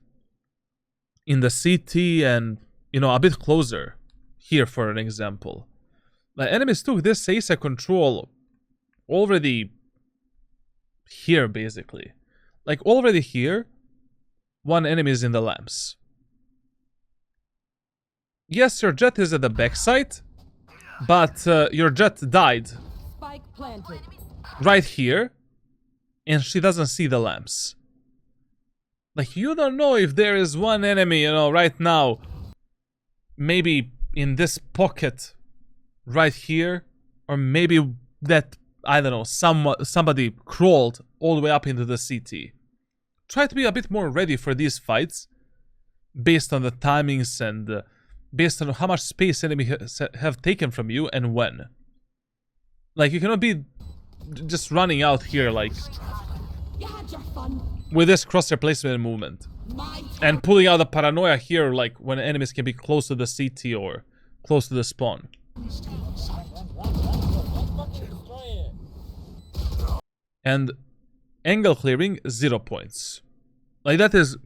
in the CT and, you know, a bit closer here, for an example. The enemies took this A site control already here, basically. Like, already here, one enemy is in the lamps. Yes, your jet is at the backside, but your jet died Spike planted. right here, and she doesn't see the lamps. Like, you don't know if there is one enemy, you know, right now, maybe in this pocket right here, or maybe that, I don't know, somebody crawled all the way up into the CT. Try to be a bit more ready for these fights based on the timings and based on how much space enemies have taken from you and when. Like, you cannot be just running out here like You had your fun. with this crosshair placement and movement My and pulling out the paranoia here, like when enemies can be close to the CT or close to the spawn. And angle clearing, 0 points. Like, that is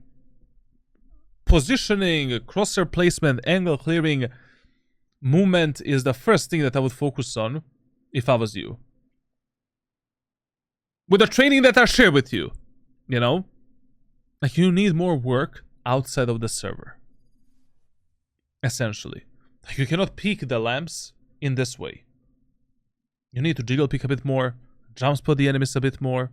positioning, crosshair placement, angle clearing, movement is the first thing that I would focus on if I was you. With the training that I share with you, you know? Like, you need more work outside of the server. Essentially. Like, you cannot peek the lamps in this way. You need to jiggle peek a bit more, jump spot the enemies a bit more.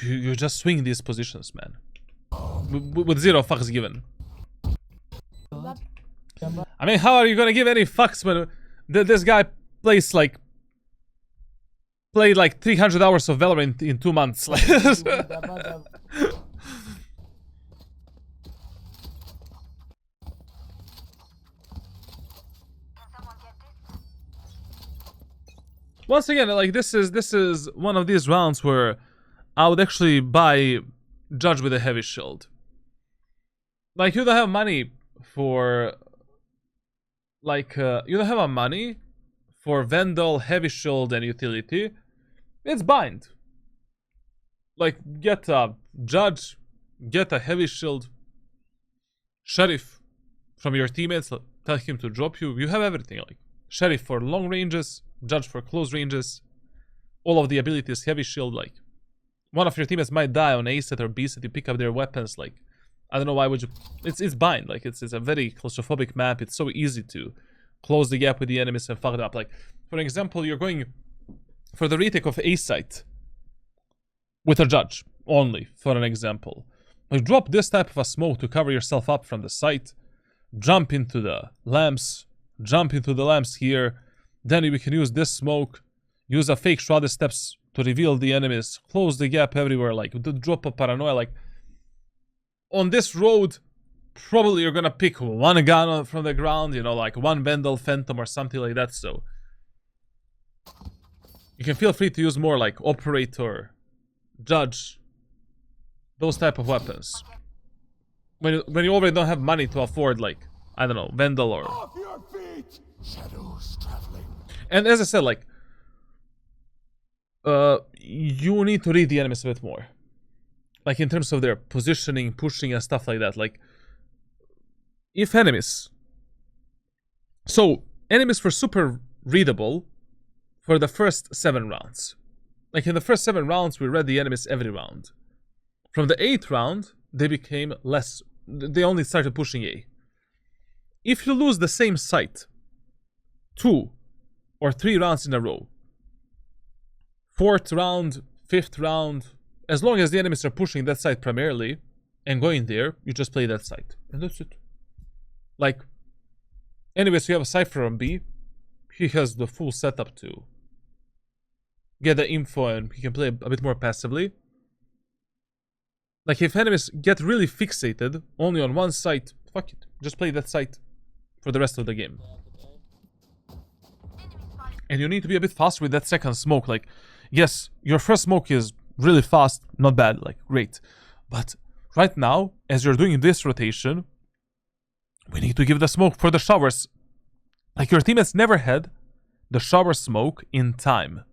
You just swing these positions, man. With 0 fucks given. I mean, how are you gonna give any fucks when this guy played like 300 hours of Valorant in 2 months? Once again, like, this is one of these rounds where I would actually buy Judge with a heavy shield. Like, you don't have money for, like, you don't have money for Vandal, heavy shield, and utility. It's bind. Like, get a Judge, get a heavy shield, Sheriff from your teammates, tell him to drop you. You have everything, like Sheriff for long ranges, Judge for close ranges, all of the abilities, heavy shield. Like, one of your teammates might die on A set or B set, you pick up their weapons. Like, I don't know why would you. It's bind. Like, it's a very claustrophobic map. It's so easy to close the gap with the enemies and fuck it up. Like, for example, you're going for the retake of A site with a Judge only, for an example. Like, drop this type of a smoke to cover yourself up from the site, jump into the lamps, jump into the lamps here, then we can use this smoke, use a fake shrouded steps to reveal the enemies, close the gap everywhere, like, the drop of paranoia. Like, on this road, probably you're gonna pick one gun from the ground, you know, like one Vandal, Phantom, or something like that, so you can feel free to use more like Operator, Judge, those type of weapons. When you already don't have money to afford, like, I don't know, Vandal or... Off your feet! Shadows traveling. And as I said, like, you need to read the enemies a bit more. Like, in terms of their positioning, pushing, and stuff like that. Like, if enemies... So, enemies were super readable for the first 7 rounds. Like, in the first 7 rounds, we read the enemies every round. From the 8th round, they became less... They only started pushing A. If you lose the same site 2 or 3 rounds in a row, 4th round, 5th round, as long as the enemies are pushing that site primarily and going there, you just play that site. And that's it. Like, anyways, you have a Cypher on B. He has the full setup to get the info and he can play a bit more passively. Like, if enemies get really fixated only on one site, fuck it. Just play that site for the rest of the game. And you need to be a bit faster with that second smoke. Like, yes, your first smoke is really fast, not bad, like, great. But right now, as you're doing this rotation, we need to give the smoke for the showers. Like, your teammates never had the shower smoke in time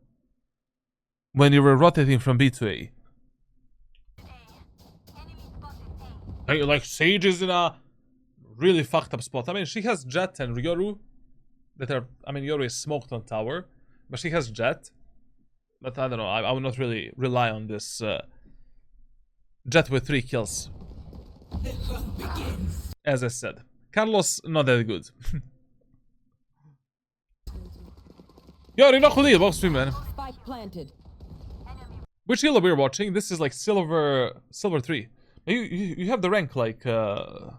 when you were rotating from B to A. Like, Sage is in a really fucked up spot. I mean, she has Jet and Ryoru that are... I mean, Yoru is smoked on tower, but she has Jet. But I don't know, I would not really rely on this Jet with 3 kills. The hunt begins. as I said. Carlos, not that good. Yo, you're not good box stream, man. Spike planted. Which elo we're watching? This is like silver 3. You have the rank like on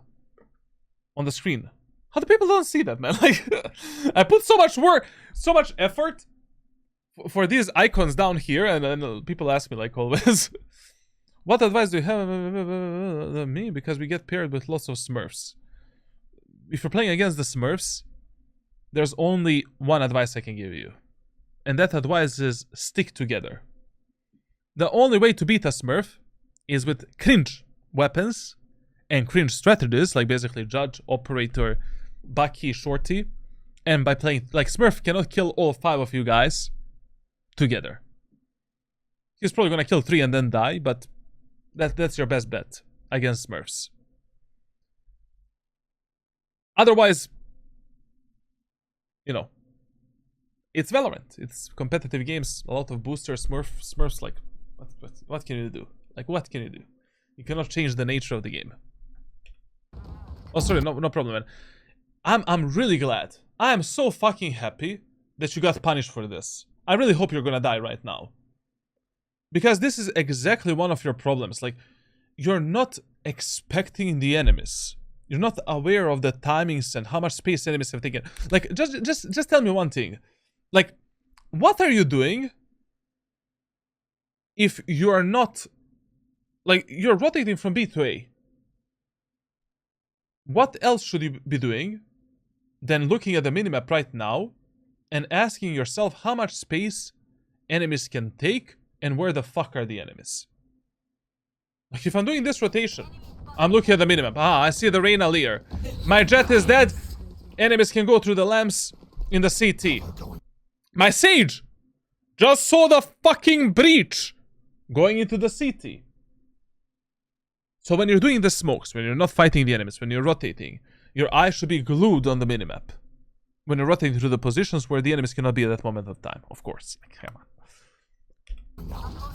the screen. How do people don't see that, man? Like I put so much work, so much effort for these icons down here, and then people ask me like always, what advice do you have me? Because we get paired with lots of Smurfs. If you're playing against the Smurfs, there's only one advice I can give you. And that advice is stick together. The only way to beat a Smurf is with cringe weapons and cringe strategies, like basically Judge, Operator, Bucky, Shorty. And by playing, like Smurf cannot kill all 5 of you guys together. He's probably gonna kill 3 and then die, but that's your best bet against Smurfs. Otherwise, you know, it's Valorant. It's competitive games, a lot of boosters, Smurfs, like, what can you do? Like, what can you do? You cannot change the nature of the game. Oh, sorry, no problem, man. I'm really glad. I am so fucking happy that you got punished for this. I really hope you're gonna die right now. Because this is exactly one of your problems. Like, you're not expecting the enemies. You're not aware of the timings and how much space enemies have taken. Like, just tell me one thing. Like, what are you doing if you are not... Like, you're rotating from B to A. What else should you be doing than looking at the minimap right now and asking yourself how much space enemies can take and where the fuck are the enemies? Like, if I'm doing this rotation, I'm looking at the minimap. Ah, I see the Reyna Lear. My jet is dead. Enemies can go through the lamps in the CT. My Sage just saw the fucking breach going into the CT. So when you're doing the smokes, when you're not fighting the enemies, when you're rotating, your eye should be glued on the minimap. When you're rotating through the positions where the enemies cannot be at that moment of time, of course. Like, come on.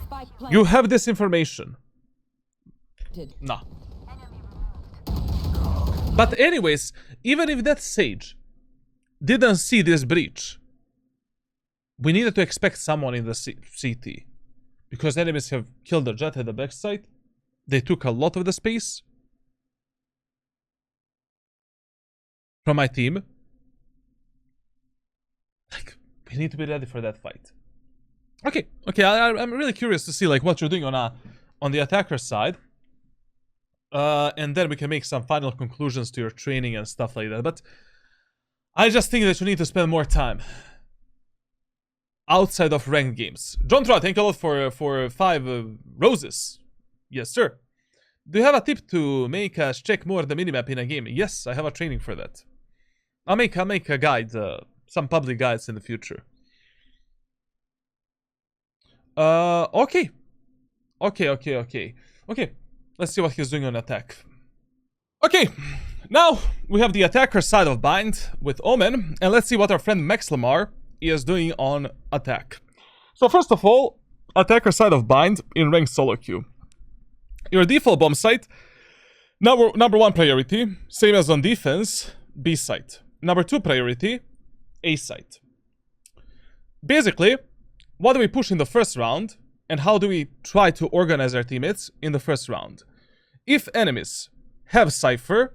Spike planted. You have this information. Nah. But anyways, even if that Sage didn't see this breach, we needed to expect someone in the CT. Because enemies have killed the jet at the backside. They took a lot of the space from my team. Like, we need to be ready for that fight. Okay, I'm really curious to see like what you're doing on the attacker side. And then we can make some final conclusions to your training and stuff like that. But I just think that you need to spend more time outside of ranked games. John Trout, thank you a lot for 5 roses. Yes, sir. Do you have a tip to make us check more the minimap in a game? Yes, I have a training for that. I'll make a guide, some public guides in the future. Okay. Let's see what he's doing on attack. Okay, now we have the attacker side of Bind with Omen, and let's see what our friend Max Lamar is doing on attack. So first of all, attacker side of Bind in ranked solo queue. Your default bomb site, number 1 priority, same as on defense, B site. Number 2 priority, A site. Basically, what do we push in the first round, and how do we try to organize our teammates in the first round? If enemies have Cypher,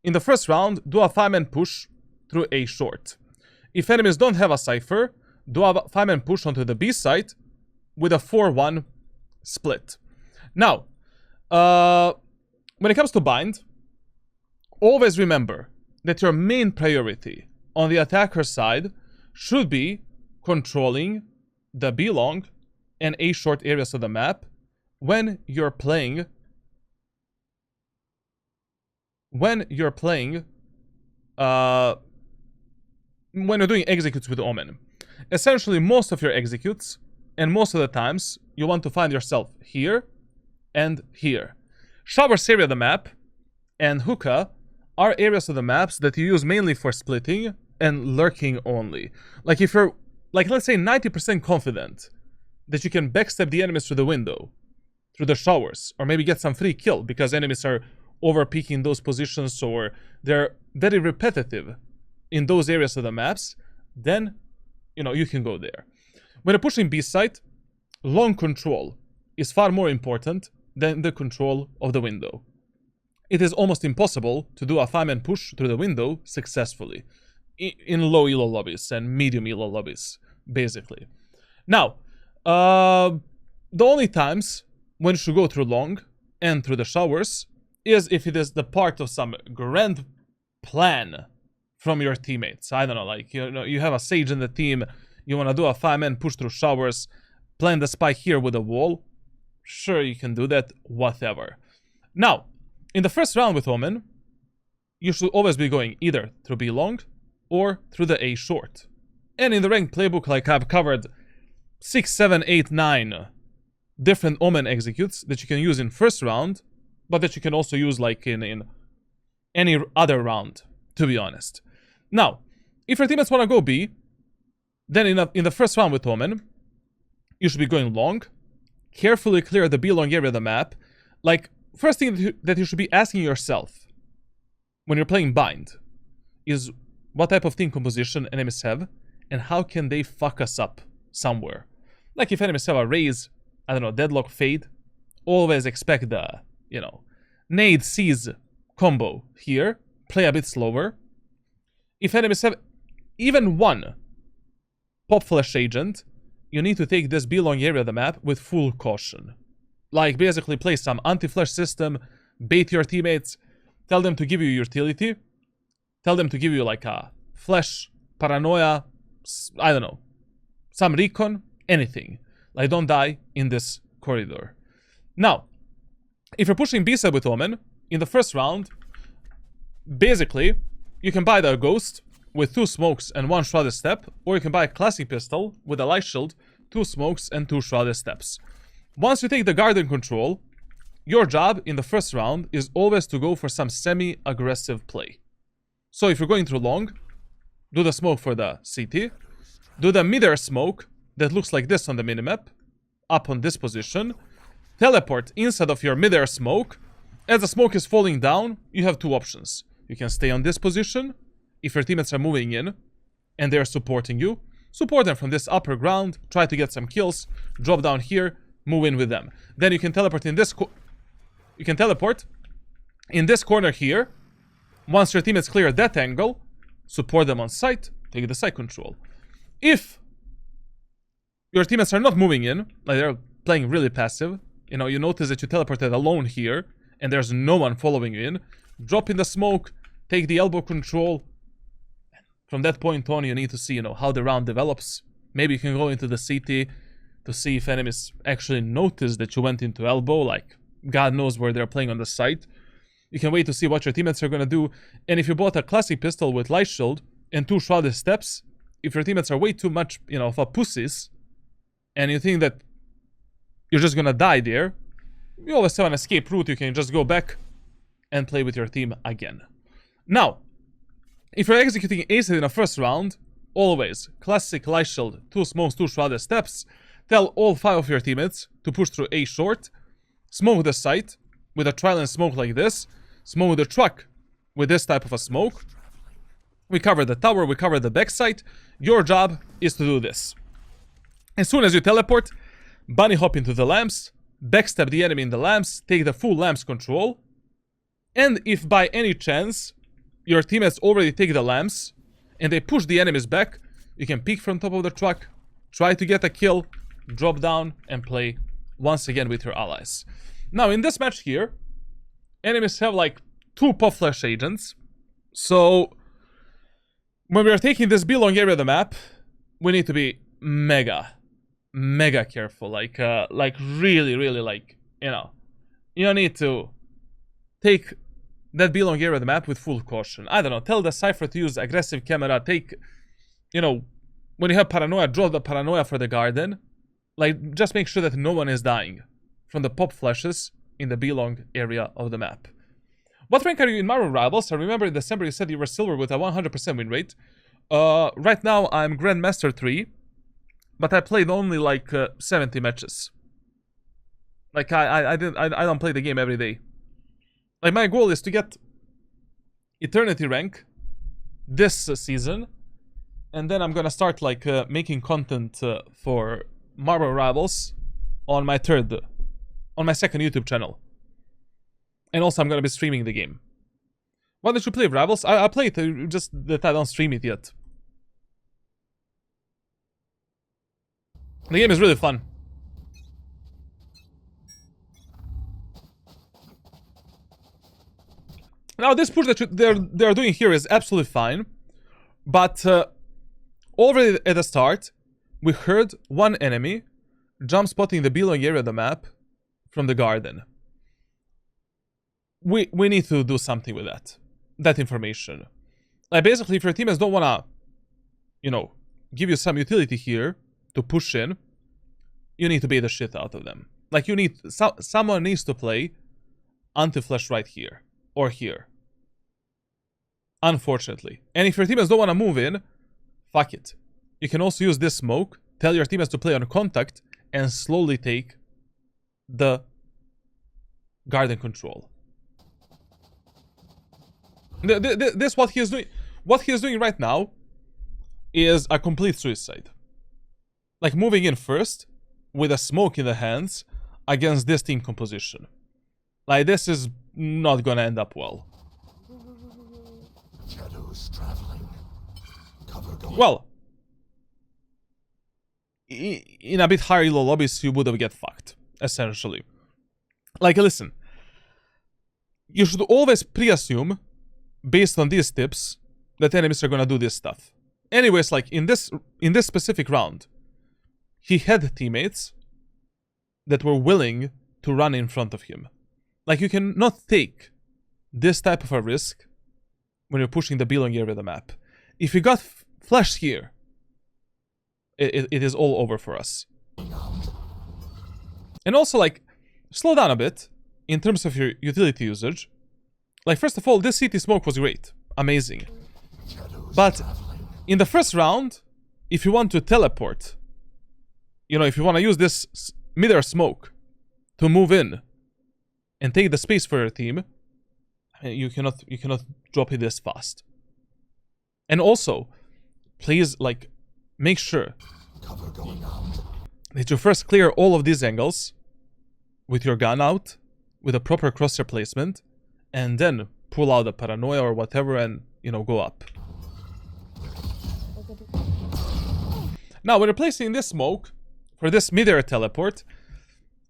in the first round, do a 5-man push through A short. If enemies don't have a Cypher, do a 5-man push onto the B site with a 4-1 split. Now, when it comes to Bind, always remember that your main priority on the attacker side should be controlling the B long and A short areas of the map when you're playing when you're doing executes with Omen. Essentially, most of your executes and most of the times you want to find yourself here and here. Showers area of the map and hookah are areas of the maps that you use mainly for splitting and lurking only. Like if you're, like let's say 90% confident that you can backstab the enemies through the window, through the showers, or maybe get some free kill because enemies are over-peaking those positions or they're very repetitive in those areas of the maps, then, you know, you can go there. When you're pushing B site, long control is far more important than the control of the window. It is almost impossible to do a 5-man push through the window successfully in low elo lobbies and medium elo lobbies, basically. Now, the only times when you should go through long and through the showers is if it is the part of some grand plan from your teammates. I don't know, like, you know, you have a Sage in the team, you want to do a 5-man push through showers, plant the spike here with a wall. Sure, you can do that, whatever. Now, in the first round with Omen, you should always be going either through B long or through the A short. And in the ranked playbook, like I've covered 6, 7, 8, 9 different Omen executes that you can use in first round, but that you can also use like in any other round, to be honest. Now, if your teammates want to go B, then in the first round with Omen, you should be going long, carefully clear the B long area of the map. Like, first thing that you should be asking yourself when you're playing Bind is what type of team composition enemies have and how can they fuck us up somewhere. Like if enemies have a raise, I don't know, deadlock fade, always expect the, you know, nade seize combo here, play a bit slower. If enemies have even one pop flash agent, you need to take this B long area of the map with full caution. Like basically play some anti-flash system, bait your teammates, tell them to give you utility, tell them to give you like a flash, paranoia, I don't know, some recon, anything. Like don't die in this corridor. Now, if you're pushing B side with Omen, in the first round, basically, you can buy the Ghost with 2 smokes and 1 shrouded step, or you can buy a classic pistol with a light shield, 2 smokes and 2 shrouded steps. Once you take the garden control, your job in the first round is always to go for some semi-aggressive play. So if you're going through long, do the smoke for the CT, do the mid-air smoke that looks like this on the minimap, up on this position, teleport inside of your mid-air smoke. As the smoke is falling down, you have 2 options. You can stay on this position, if your teammates are moving in, and they're supporting you, support them from this upper ground, try to get some kills, drop down here, move in with them. Then you can teleport in this corner here. Once your teammates clear that angle, support them on site, take the site control. If your teammates are not moving in, like they're playing really passive, you know, you notice that you teleported alone here, and there's no one following you in, drop in the smoke, take the elbow control. From that point on, you need to see, you know, how the round develops. Maybe you can go into the CT to see if enemies actually notice that you went into elbow, like God knows where they're playing on the site. You can wait to see what your teammates are gonna do. And if you bought a classic pistol with light shield and 2 shrouded steps, if your teammates are way too much, you know, of a pussies, and you think that you're just gonna die there, you always have an escape route. You can just go back and play with your team again. Now, if you're executing ace in a first round, always classic light shield, 2 smokes, 2 shrouded steps. Tell all 5 of your teammates to push through A short, smoke the site with a trilent smoke like this, smoke the truck with this type of a smoke. We cover the tower, we cover the backside. Your job is to do this. As soon as you teleport, bunny hop into the lamps, backstab the enemy in the lamps, take the full lamps control. And if by any chance your teammates already take the lamps and they push the enemies back, you can peek from top of the truck, try to get a kill, drop down and play once again with your allies. Now in this match here, enemies have like 2 pop flash agents. So when we are taking this B long area of the map, we need to be mega careful. Like really, like, you know, you need to take that B long area of the map with full caution. I don't know, tell the Cypher to use aggressive camera, take, you know, when you have paranoia, draw the paranoia for the garden. Like, just make sure that no one is dying from the pop flashes in the B long area of the map. What rank are you in Marvel Rivals? I remember in December you said you were silver with a 100% win rate. Right now I'm Grandmaster 3, but I played only like 70 matches. Like I don't play the game every day. Like, my goal is to get Eternity rank this season, and then I'm gonna start like making content for Marvel Rivals on my second YouTube channel. And also I'm gonna be streaming the game. Why don't you play Rivals? I play it, just that I don't stream it yet. The game is really fun. Now this push that they're doing here is absolutely fine, but already at the start we heard one enemy jump spotting the belong area of the map from the garden. We need to do something with that information. Like, basically, if your teammates don't wanna, you know, give you some utility here to push in, you need to bait the shit out of them. Like, you need someone needs to play anti-flash right here or here. Unfortunately. And if your teammates don't want to move in, fuck it. You can also use this smoke, tell your teammates to play on contact, and slowly take the garden control. This what he is doing. What he is doing right now is a complete suicide. Like, moving in first with a smoke in the hands against this team composition. Like, this is not gonna end up well. Shadows traveling. Cover going. Well, in a bit higher elo lobbies, you would have get fucked, essentially. Like, listen, you should always pre-assume, based on these tips, that enemies are gonna do this stuff. Anyways, like, in this specific round, he had teammates that were willing to run in front of him. Like, you cannot take this type of a risk when you're pushing the belong area of the map. If you got flashed here, it is all over for us. And also, like, slow down a bit in terms of your utility usage. Like, first of all, this CT smoke was great. Amazing. But in the first round, if you want to teleport, you know, if you want to use this mid-air smoke to move in and take the space for your team, you cannot drop it this fast. And also, please, like, make sure that you first clear all of these angles with your gun out, with a proper crosshair placement, and then pull out a paranoia or whatever and, you know, go up. Now, when you're placing this smoke for this mid-air teleport,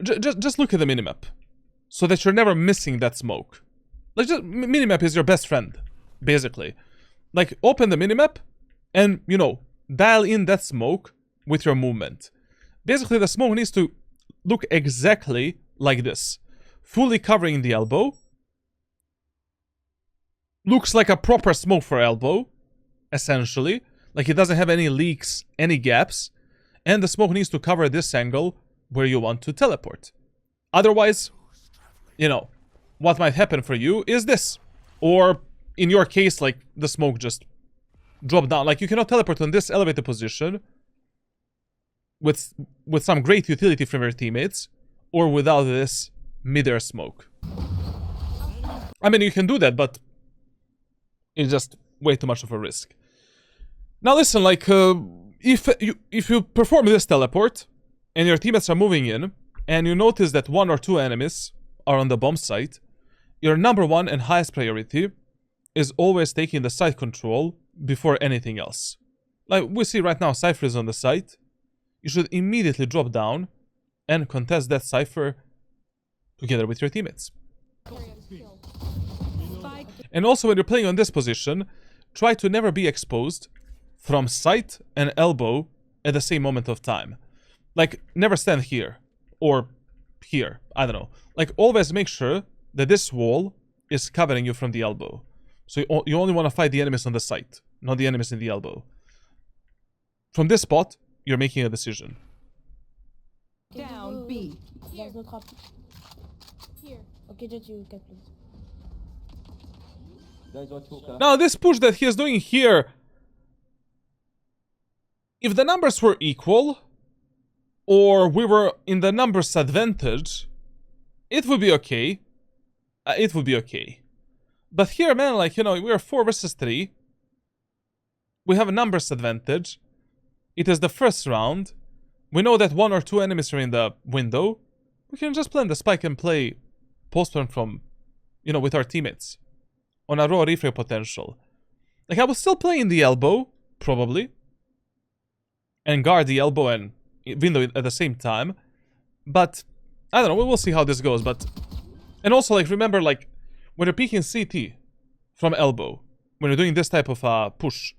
just look at the minimap, so that you're never missing that smoke. Like, just minimap is your best friend, basically. Like, open the minimap and, you know, dial in that smoke with your movement. Basically, the smoke needs to look exactly like this. Fully covering the elbow. Looks like a proper smoke for elbow, essentially. Like, it doesn't have any leaks, any gaps. And the smoke needs to cover this angle where you want to teleport. Otherwise, you know, what might happen for you is this. Or, in your case, like, the smoke just dropped down. Like, you cannot teleport on this elevated position with some great utility from your teammates, or without this mid-air smoke. I mean, you can do that, but it's just way too much of a risk. Now listen, like, if you perform this teleport, and your teammates are moving in, and you notice that 1 or 2 enemies are on the bomb site, your number 1 and highest priority is always taking the site control before anything else. Like, we see right now, Cypher is on the site. You should immediately drop down and contest that Cypher together with your teammates. And also, when you're playing on this position, try to never be exposed from sight and elbow at the same moment of time. Like, never stand here or here, I don't know. Like, always make sure that this wall is covering you from the elbow. So you only want to fight the enemies on the site, not the enemies in the elbow. From this spot, you're making a decision. Down B. There's no trap. Here. Okay, Jet, you get please. Now, this push that he is doing here, if the numbers were equal, or we were in the numbers advantage, it would be okay. it would be okay. But here, man, like, you know, we're 4 versus 3. We have a numbers advantage. It is the first round. We know that 1 or 2 enemies are in the window. We can just plant the spike and play postplan from, you know, with our teammates. On a raw refrag potential. Like, I will still play in the elbow, probably. And guard the elbow and window at the same time. But, I don't know, we will see how this goes, but... And also, like, remember, like, when you're peeking CT from elbow, when you're doing this type of push,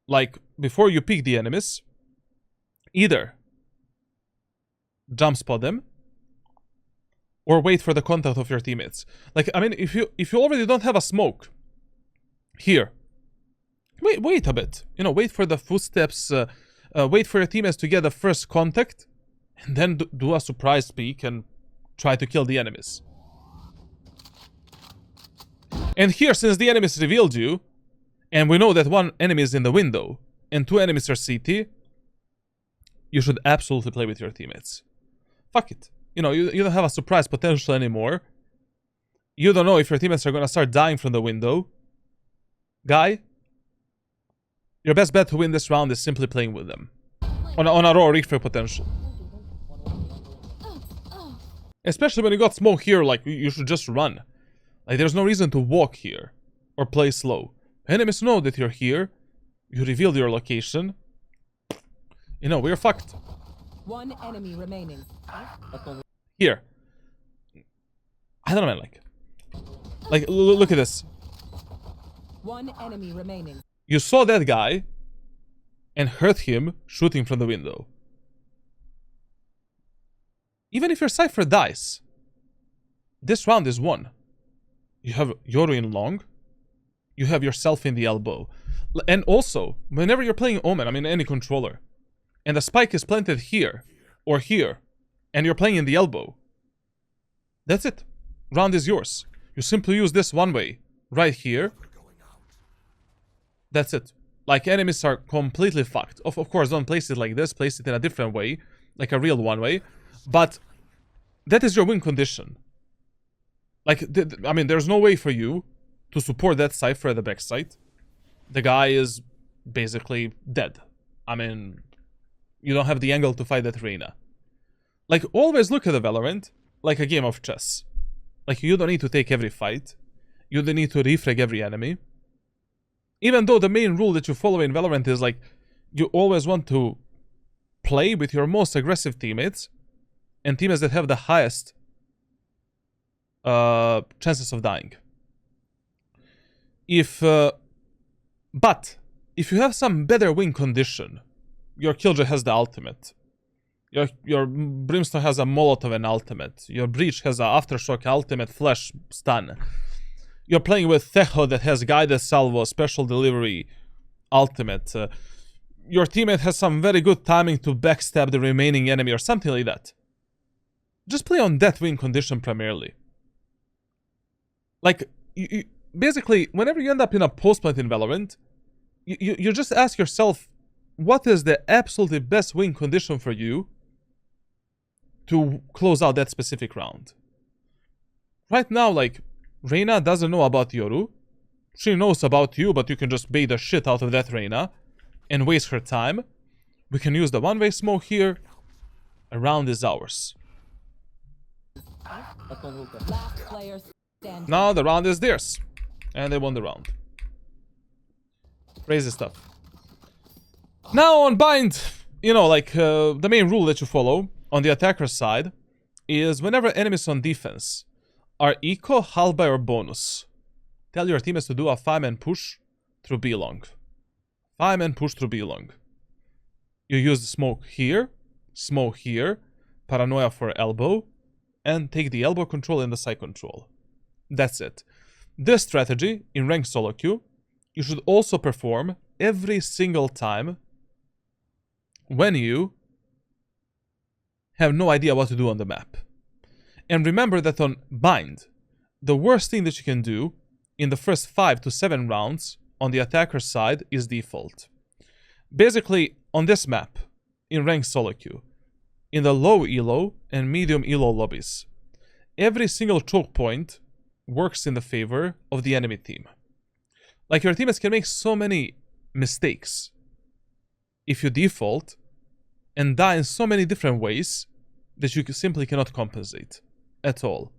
like, before you peek the enemies, either jump spot them, or wait for the contact of your teammates. Like, I mean, if you already don't have a smoke here, wait a bit. You know, wait for the footsteps, wait for your teammates to get the first contact, and then do a surprise peek and try to kill the enemies. And here, since the enemies revealed you, and we know that 1 enemy is in the window, and 2 enemies are CT, you should absolutely play with your teammates. Fuck it. You know, you don't have a surprise potential anymore. You don't know if your teammates are gonna start dying from the window. Guy, your best bet to win this round is simply playing with them. On a raw refrag potential. Especially when you got smoke here, like, you should just run. Like, there's no reason to walk here. Or play slow. Enemies know that you're here. You revealed your location. You know, we're fucked. 1 enemy remaining. Here. I don't know, man, like, look at this. 1 enemy remaining. You saw that guy and heard him shooting from the window. Even if your Cypher dies, this round is won. You have Yoru in long. You have yourself in the elbow. And also, whenever you're playing Omen, I mean any controller, and the spike is planted here or here, and you're playing in the elbow, that's it. Round is yours. You simply use this one way, right here. That's it. Like, enemies are completely fucked. Of course, don't place it like this. Place it in a different way, like a real one way. But that is your win condition. Like, I mean, there's no way for you to support that Cypher at the backside. The guy is basically dead. I mean, you don't have the angle to fight that Reyna. Like, always look at the Valorant like a game of chess. Like, you don't need to take every fight. You don't need to refrag every enemy. Even though the main rule that you follow in Valorant is, like, you always want to play with your most aggressive teammates and teammates that have the highest chances of dying. But if you have some better win condition, your Killjoy has the ultimate. Your Brimstone has a Molotov and ultimate. Your Breach has a Aftershock ultimate flash stun. You're playing with Tejo that has guided salvo, special delivery, ultimate. Your teammate has some very good timing to backstab the remaining enemy or something like that. Just play on that win condition primarily. Like, you basically, whenever you end up in a post-plant in Valorant, you just ask yourself, what is the absolutely best win condition for you to close out that specific round? Right now, like, Reyna doesn't know about Yoru. She knows about you, but you can just bait the shit out of that Reyna and waste her time. We can use the one-way smoke here. A round is ours. Last player standing. Now the round is theirs. And they won the round. Crazy stuff. Now on bind, you know, like, the main rule that you follow on the attacker side is whenever enemies on defense are eco, halberd, or bonus, tell your teammates to do a 5-man push through B long. 5-man push through B long. You use the smoke here, paranoia for elbow, and take the elbow control and the side control. That's it. This strategy in ranked solo queue, you should also perform every single time when you have no idea what to do on the map. And remember that on bind, the worst thing that you can do in the first 5 to 7 rounds on the attacker side is default. Basically, on this map, in ranked solo queue, in the low elo and medium elo lobbies, every single choke point works in the favor of the enemy team. Like, your teammates can make so many mistakes if you default and die in so many different ways that you simply cannot compensate at all.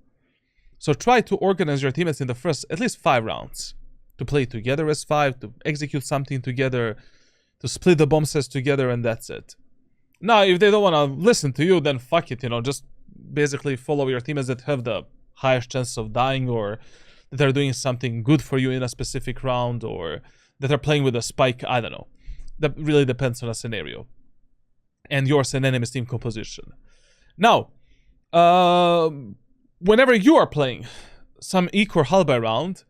So try to organize your teammates in the first at least 5 rounds to play together as 5, to execute something together, to split the bomb sets together, and that's it. Now, if they don't want to listen to you, then fuck it, you know, just basically follow your teammates that have the highest chance of dying, or that are doing something good for you in a specific round, or that are playing with a spike. I don't know. That really depends on a scenario and yours and enemy's team composition. Now, whenever you are playing some eco or halberd round,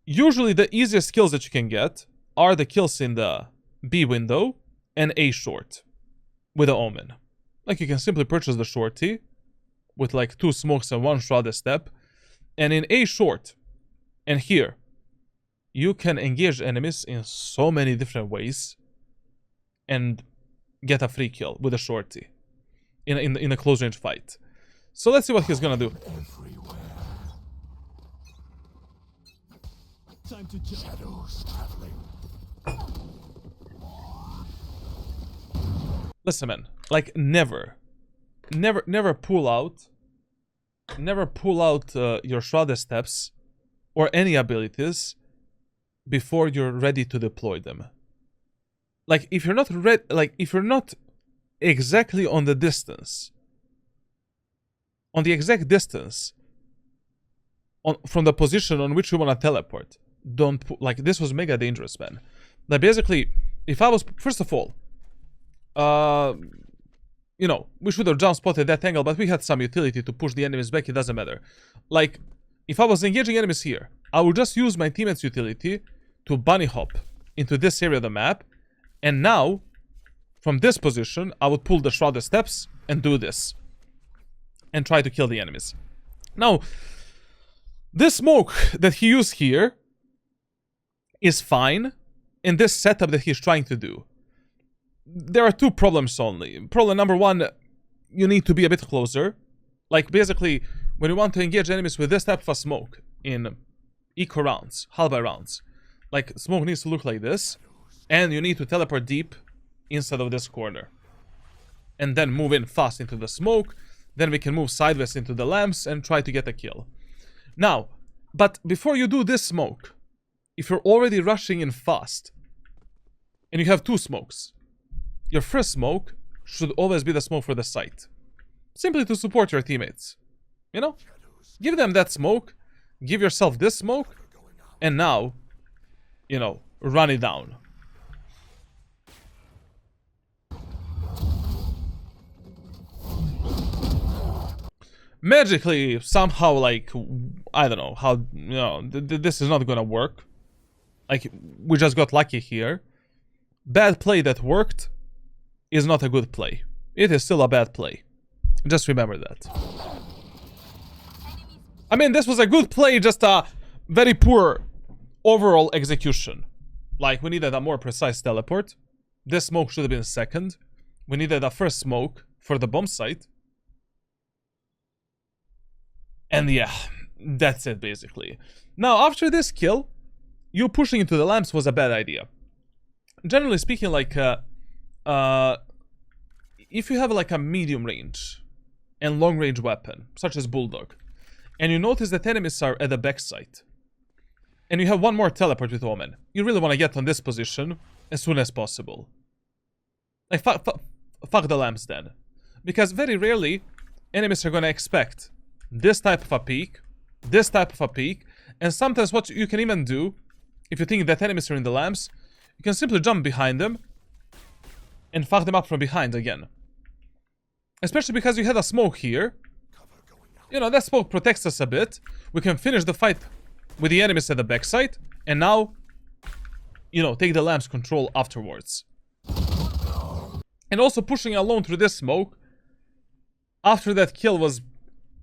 usually the easiest kills that you can get are the kills in the B window and A short with the Omen. Like, you can simply purchase the shorty with like 2 smokes and 1 shrouded step, and in A short and here you can engage enemies in so many different ways and get a free kill with a shorty in a close range fight. So let's see what he's gonna do. Everywhere. Time to jump. Shadows traveling. Listen, man, like, never pull out your shrouded steps or any abilities before you're ready to deploy them. Like, if you're not ready, like, if you're not exactly on the distance, on the exact distance from the position on which you want to teleport, don't put, like, this was mega dangerous, man. Like, basically, if I was, first of all, you know, we should have jump spotted that angle, but we had some utility to push the enemies back. It doesn't matter. Like, if I was engaging enemies here, I would just use my teammate's utility to bunny hop into this area of the map, and now from this position I would pull the shrouded steps and do this and try to kill the enemies. Now, this smoke that he used here is fine in this setup that he's trying to do. There are 2 problems only. Problem number 1, you need to be a bit closer. Like, basically, when you want to engage enemies with this type of a smoke in eco rounds, halberd rounds, like, smoke needs to look like this, and you need to teleport deep inside of this corner, and then move in fast into the smoke. Then we can move sideways into the lamps and try to get a kill. Now, but before you do this smoke, if you're already rushing in fast and you have 2 smokes, your first smoke should always be the smoke for the site, simply to support your teammates. You know, give them that smoke, give yourself this smoke, and now, you know, run it down. Magically, somehow, like, I don't know how, you know, this is not gonna work. Like, we just got lucky here. Bad play that worked is not a good play. It is still a bad play. Just remember that. I mean, this was a good play, just a very poor overall execution. Like, we needed a more precise teleport. This smoke should have been second. We needed a first smoke for the bomb site. And yeah, that's it basically. Now, after this kill, you pushing into the lamps was a bad idea. Generally speaking, like, if you have like a medium range and long range weapon, such as Bulldog, and you notice that enemies are at the backside, and you have 1 more teleport with Omen, you really want to get on this position as soon as possible. Like, fuck the lamps then. Because very rarely, enemies are going to expect this type of a peek, this type of a peek, and sometimes what you can even do, if you think that enemies are in the lamps, you can simply jump behind them and fuck them up from behind again. Especially because you had a smoke here. You know, that smoke protects us a bit. We can finish the fight with the enemies at the backside, and now, you know, take the lamps control afterwards. And also pushing alone through this smoke after that kill was,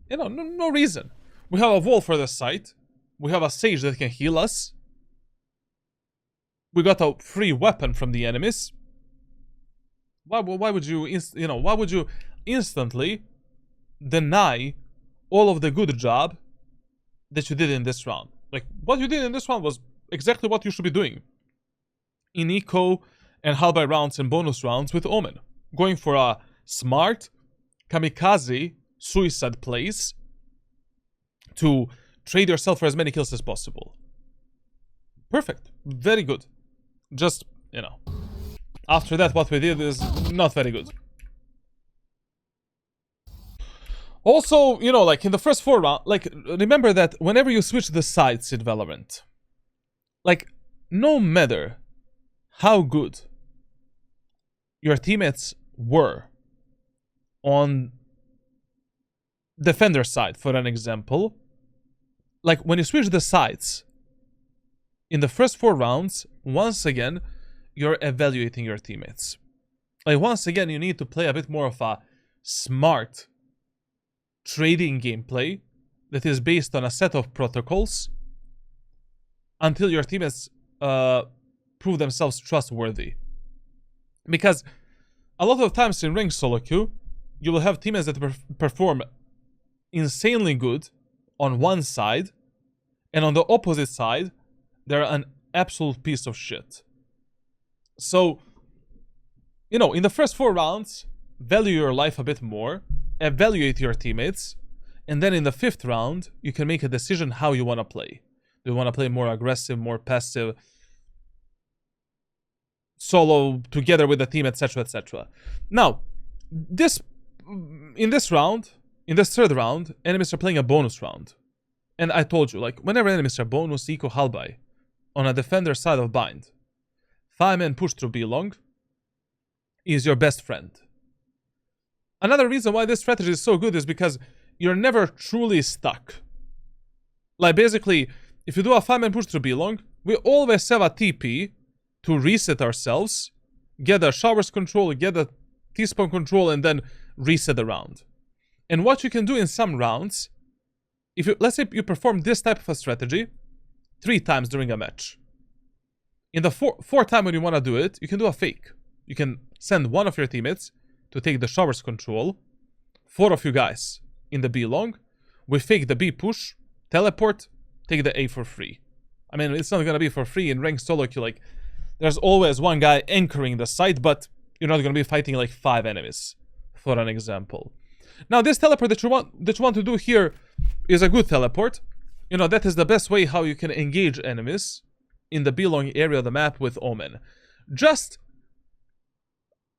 you know, no reason. We have a wall for the site. We have a sage that can heal us. We got a free weapon from the enemies. Why would you, why would you instantly deny all of the good job that you did in this round. Like, what you did in this round was exactly what you should be doing in eco and half by rounds and bonus rounds with Omen. Going for a smart kamikaze suicide plays to trade yourself for as many kills as possible. Perfect. Very good. Just, you know, after that, what we did is not very good. Also, you know, like in the first 4 rounds, like, remember that whenever you switch the sides in Valorant, like, no matter how good your teammates were on defender side, for an example, like, when you switch the sides in the first 4 rounds, once again, you're evaluating your teammates. Like, once again, you need to play a bit more of a smart trading gameplay that is based on a set of protocols until your teammates prove themselves trustworthy. Because a lot of times in ranked solo queue, you will have teammates that perform insanely good on one side, and on the opposite side, they're an absolute piece of shit. So, you know, in the first 4 rounds, value your life a bit more, evaluate your teammates, and then in the 5th round, you can make a decision how you want to play. Do you want to play more aggressive, more passive, solo, together with the team, etc., etc. Now, in this 3rd round, enemies are playing a bonus round. And I told you, like, whenever enemies are bonus, eco halbay, on a defender side of bind, 5-man push through B long is your best friend. Another reason why this strategy is so good is because you're never truly stuck. Like, basically, if you do a 5-man push through B long, we always have a TP to reset ourselves, get a showers control, get a T-spawn control, and then reset the round. And what you can do in some rounds, if you, let's say you perform this type of a strategy 3 times during a match. In the fourth time when you want to do it, you can do a fake. You can send one of your teammates to take the showers control, 4 of you guys in the B long, we fake the B push, teleport, take the A for free. I mean, it's not gonna be for free in ranked solo queue. Like, there's always one guy anchoring the site, but you're not gonna be fighting like 5 enemies, for an example. Now, this teleport that you want to do here is a good teleport. You know, that is the best way how you can engage enemies in the B long area of the map with Omen. Just,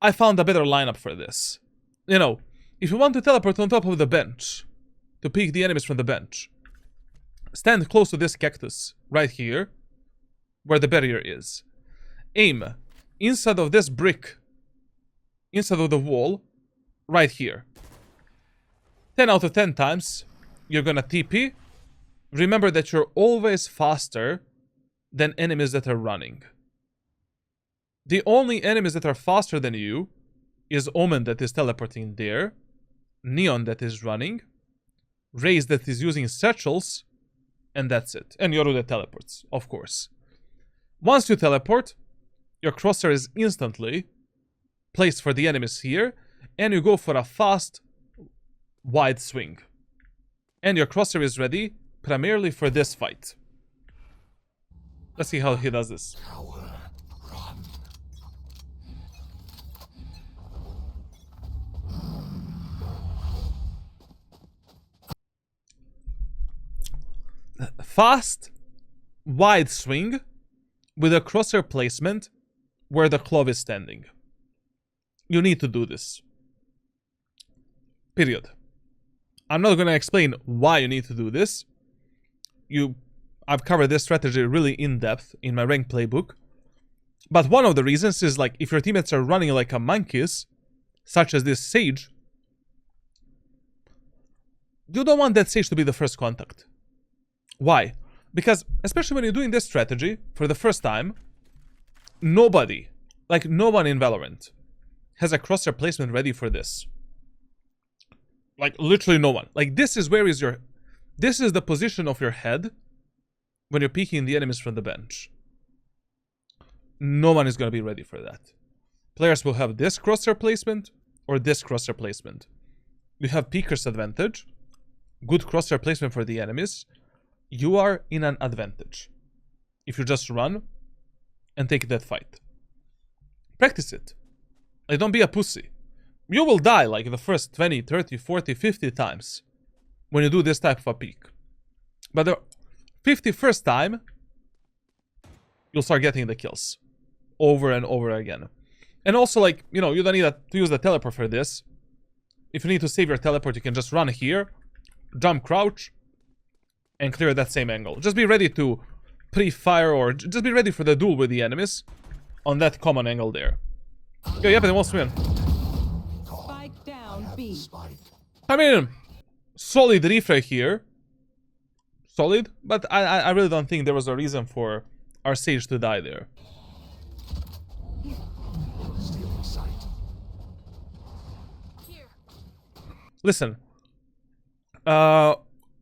I found a better lineup for this. You know, if you want to teleport on top of the bench to peek the enemies from the bench, stand close to this cactus right here, where the barrier is. Aim inside of this brick, inside of the wall, right here. 10 out of 10 times, you're gonna TP. Remember that you're always faster than enemies that are running. The only enemies that are faster than you is Omen that is teleporting there, Neon that is running, Raze that is using satchels, and that's it. And Yoru that teleports, of course. Once you teleport, your crosshair is instantly placed for the enemies here, and you go for a fast, wide swing. And your crosshair is ready primarily for this fight. Let's see how he does this. Coward, run. Fast, wide swing with a crosshair placement where the clove is standing. You need to do this. Period. I'm not going to explain why you need to do this. I've covered this strategy really in depth in my ranked playbook. But one of the reasons is, like, if your teammates are running like a monkeys, such as this Sage, you don't want that Sage to be the first contact. Why? Because, especially when you're doing this strategy for the first time, nobody, like no one in Valorant, has a crosshair placement ready for this. Like, literally no one. Like, this is this is the position of your head when you're peeking the enemies from the bench. No one is going to be ready for that. Players will have this crosshair placement or this crosshair placement. You have peeker's advantage, good crosshair placement for the enemies, you are in an advantage if you just run and take that fight. Practice it. Like, don't be a pussy. You will die like the first 20, 30, 40, 50 times when you do this type of a peek. But the 51st time, you'll start getting the kills over and over again. And also, like, you know, you don't need to use the teleport for this. If you need to save your teleport, you can just run here, jump, crouch, and clear that same angle. Just be ready to pre-fire or just be ready for the duel with the enemies on that common angle there. Okay, yep, and we'll swim. Spike down B. I mean, solid refray here. Solid, but I really don't think there was a reason for our Sage to die there. Stealing sight. Here. Listen.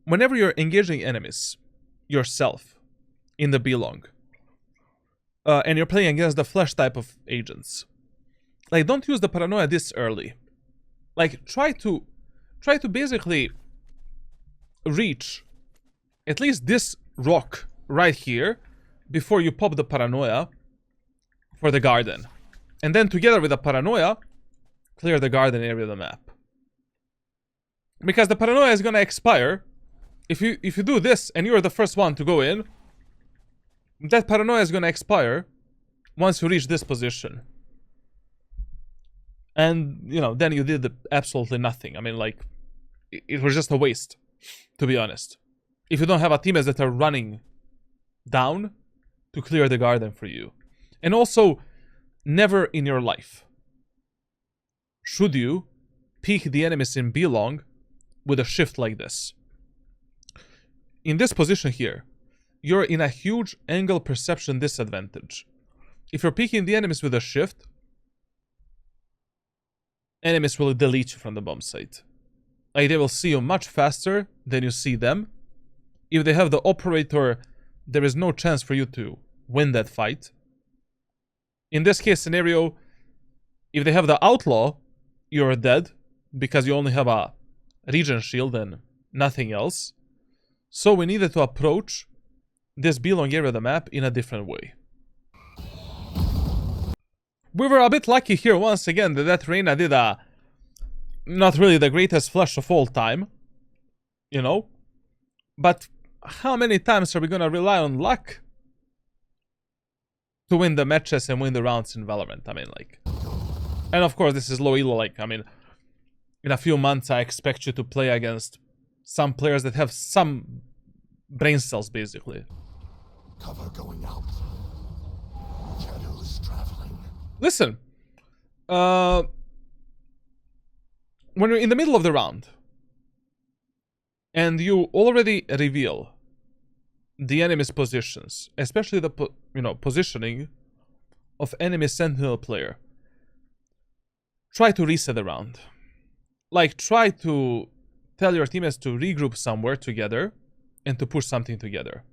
Whenever you're engaging enemies yourself in the B-long, and you're playing against the flash type of agents, like, don't use the paranoia this early. Like, try to basically reach at least this rock right here before you pop the paranoia for the garden. And then together with the paranoia, clear the garden area of the map. Because the paranoia is gonna expire. If you do this and you're the first one to go in, that paranoia is gonna expire once you reach this position. And, you know, then you did absolutely nothing. I mean, like, it was just a waste, to be honest. If you don't have a teammates that are running down to clear the garden for you. And also, never in your life should you peek the enemies in B-long with a shift like this. In this position here, you're in a huge angle perception disadvantage. If you're peeking the enemies with a shift, enemies will delete you from the bomb site. Like, they will see you much faster than you see them. If they have the operator, there is no chance for you to win that fight. In this case scenario, if they have the outlaw, you're dead because you only have a regen shield and nothing else. So we needed to approach this B-long area of the map in a different way. We were a bit lucky here once again that Reyna did a not really the greatest flash of all time, you know, but how many times are we gonna rely on luck to win the matches and win the rounds in Valorant? I mean, like, and of course this is low elo. Like, I mean, in a few months I expect you to play against some players that have some brain cells, basically. Cover going out. Shadows traveling. Listen, when you're in the middle of the round and you already reveal the enemy's positions, especially the positioning of enemy sentinel player, try to reset the round. Like, try to tell your teammates to regroup somewhere together and to push something together.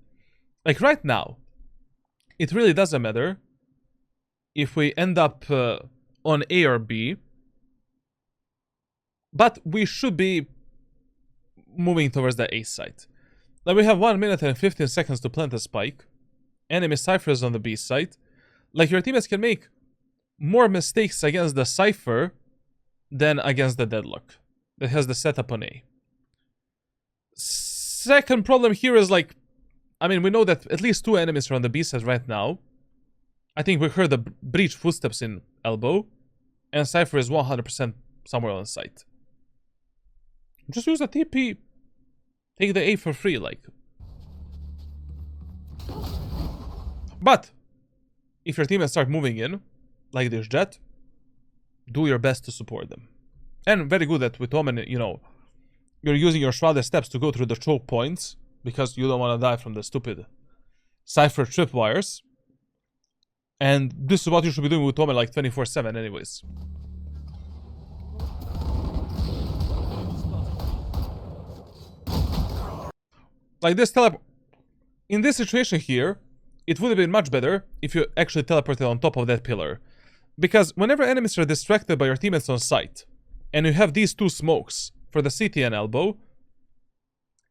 Like, right now, it really doesn't matter if we end up on A or B, but we should be moving towards the A side. Like, we have 1 minute and 15 seconds to plant a spike. Enemy Cypher is on the B side. Like, your teammates can make more mistakes against the Cypher than against the Deadlock that has the setup on A. Second problem here is, like, I mean, we know that at least 2 enemies are on the B side right now. I think we heard the breach footsteps in elbow, and Cypher is 100% somewhere on site. Just use a TP. Take the A for free, like. But if your teammates start moving in, like this Jet, do your best to support them. And very good that with Omen, you know, you're using your shrouded steps to go through the choke points because you don't want to die from the stupid Cypher tripwires. And this is what you should be doing with Omen like 24/7 anyways. Like this in this situation here, it would have been much better if you actually teleported on top of that pillar. Because whenever enemies are distracted by your teammates on site, and you have these 2 smokes for the CT and elbow,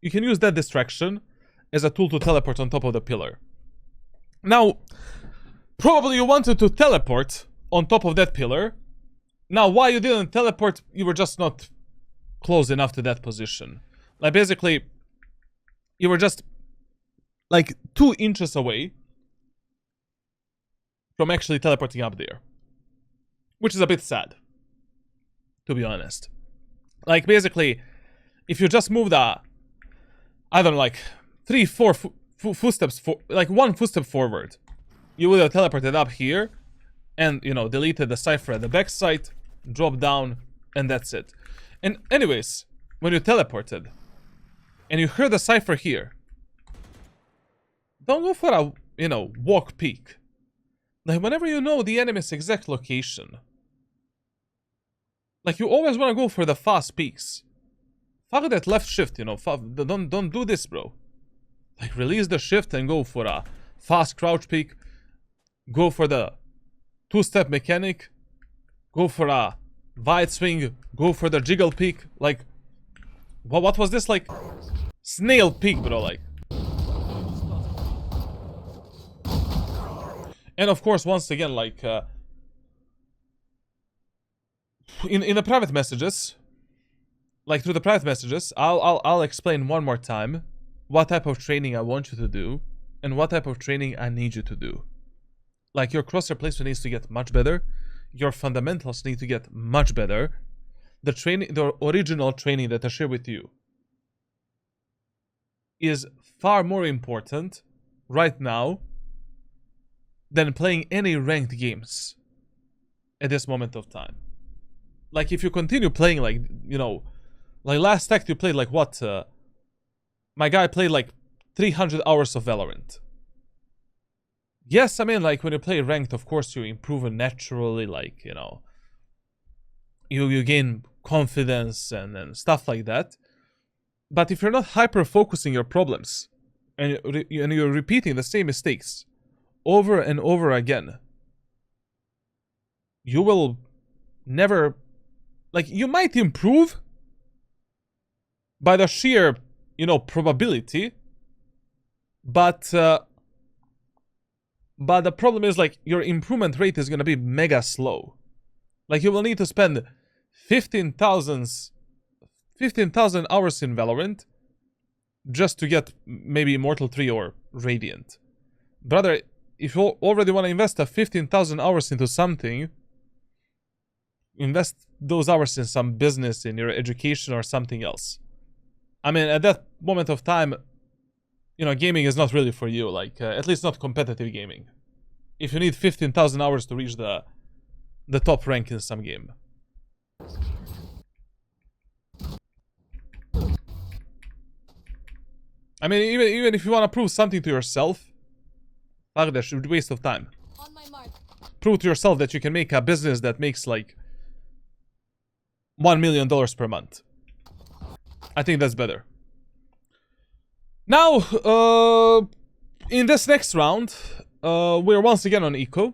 you can use that distraction as a tool to teleport on top of the pillar. Now, probably you wanted to teleport on top of that pillar. Now, why you didn't teleport, you were just not close enough to that position. Like, basically, you were just, like, 2 inches away from actually teleporting up there. Which is a bit sad, to be honest. Like, basically, if you just moved I don't know, like 3, 4 footsteps, like 1 footstep forward, you would have teleported up here and, you know, deleted the cipher at the backside, dropped down, and that's it. And anyways, when you teleported and you heard the cipher here, don't go for a, you know, walk peek. Like, whenever you know the enemy's exact location, like, you always want to go for the fast peeks. Fuck that left shift, you know. Don't do this, bro. Like, release the shift and go for a fast crouch peek. Go for the 2-step mechanic. Go for a wide swing. Go for the jiggle peek. Like, what was this? Like, snail peek, bro. Like. And of course, once again, like, in the private messages, like through the private messages, I'll explain one more time what type of training I want you to do and what type of training I need you to do. Like, your crosshair placement needs to get much better. Your fundamentals need to get much better. The original training that I share with you is far more important right now than playing any ranked games at this moment of time. Like, if you continue playing, like, you know, like last act you played, like, what? My guy played, like, 300 hours of Valorant. Yes, I mean, like, when you play ranked, of course, you improve naturally, like, you know, you gain confidence and stuff like that. But if you're not hyper-focusing your problems, and you're repeating the same mistakes over and over again, you will never, like, you might improve by the sheer, you know, probability, but the problem is, like, your improvement rate is gonna be mega slow. Like, you will need to spend 15,000 hours in Valorant just to get maybe Immortal 3 or Radiant. Brother, if you already want to invest 15,000 hours into something, invest those hours in some business, in your education, or something else. I mean, at that moment of time, you know, gaming is not really for you. Like, at least not competitive gaming. If you need 15,000 hours to reach the top rank in some game. I mean, even if you want to prove something to yourself, fuck that shit, waste of time. On my mark. Prove to yourself that you can make a business that makes like $1 million per month. I think that's better. Now, in this next round, we're once again on eco.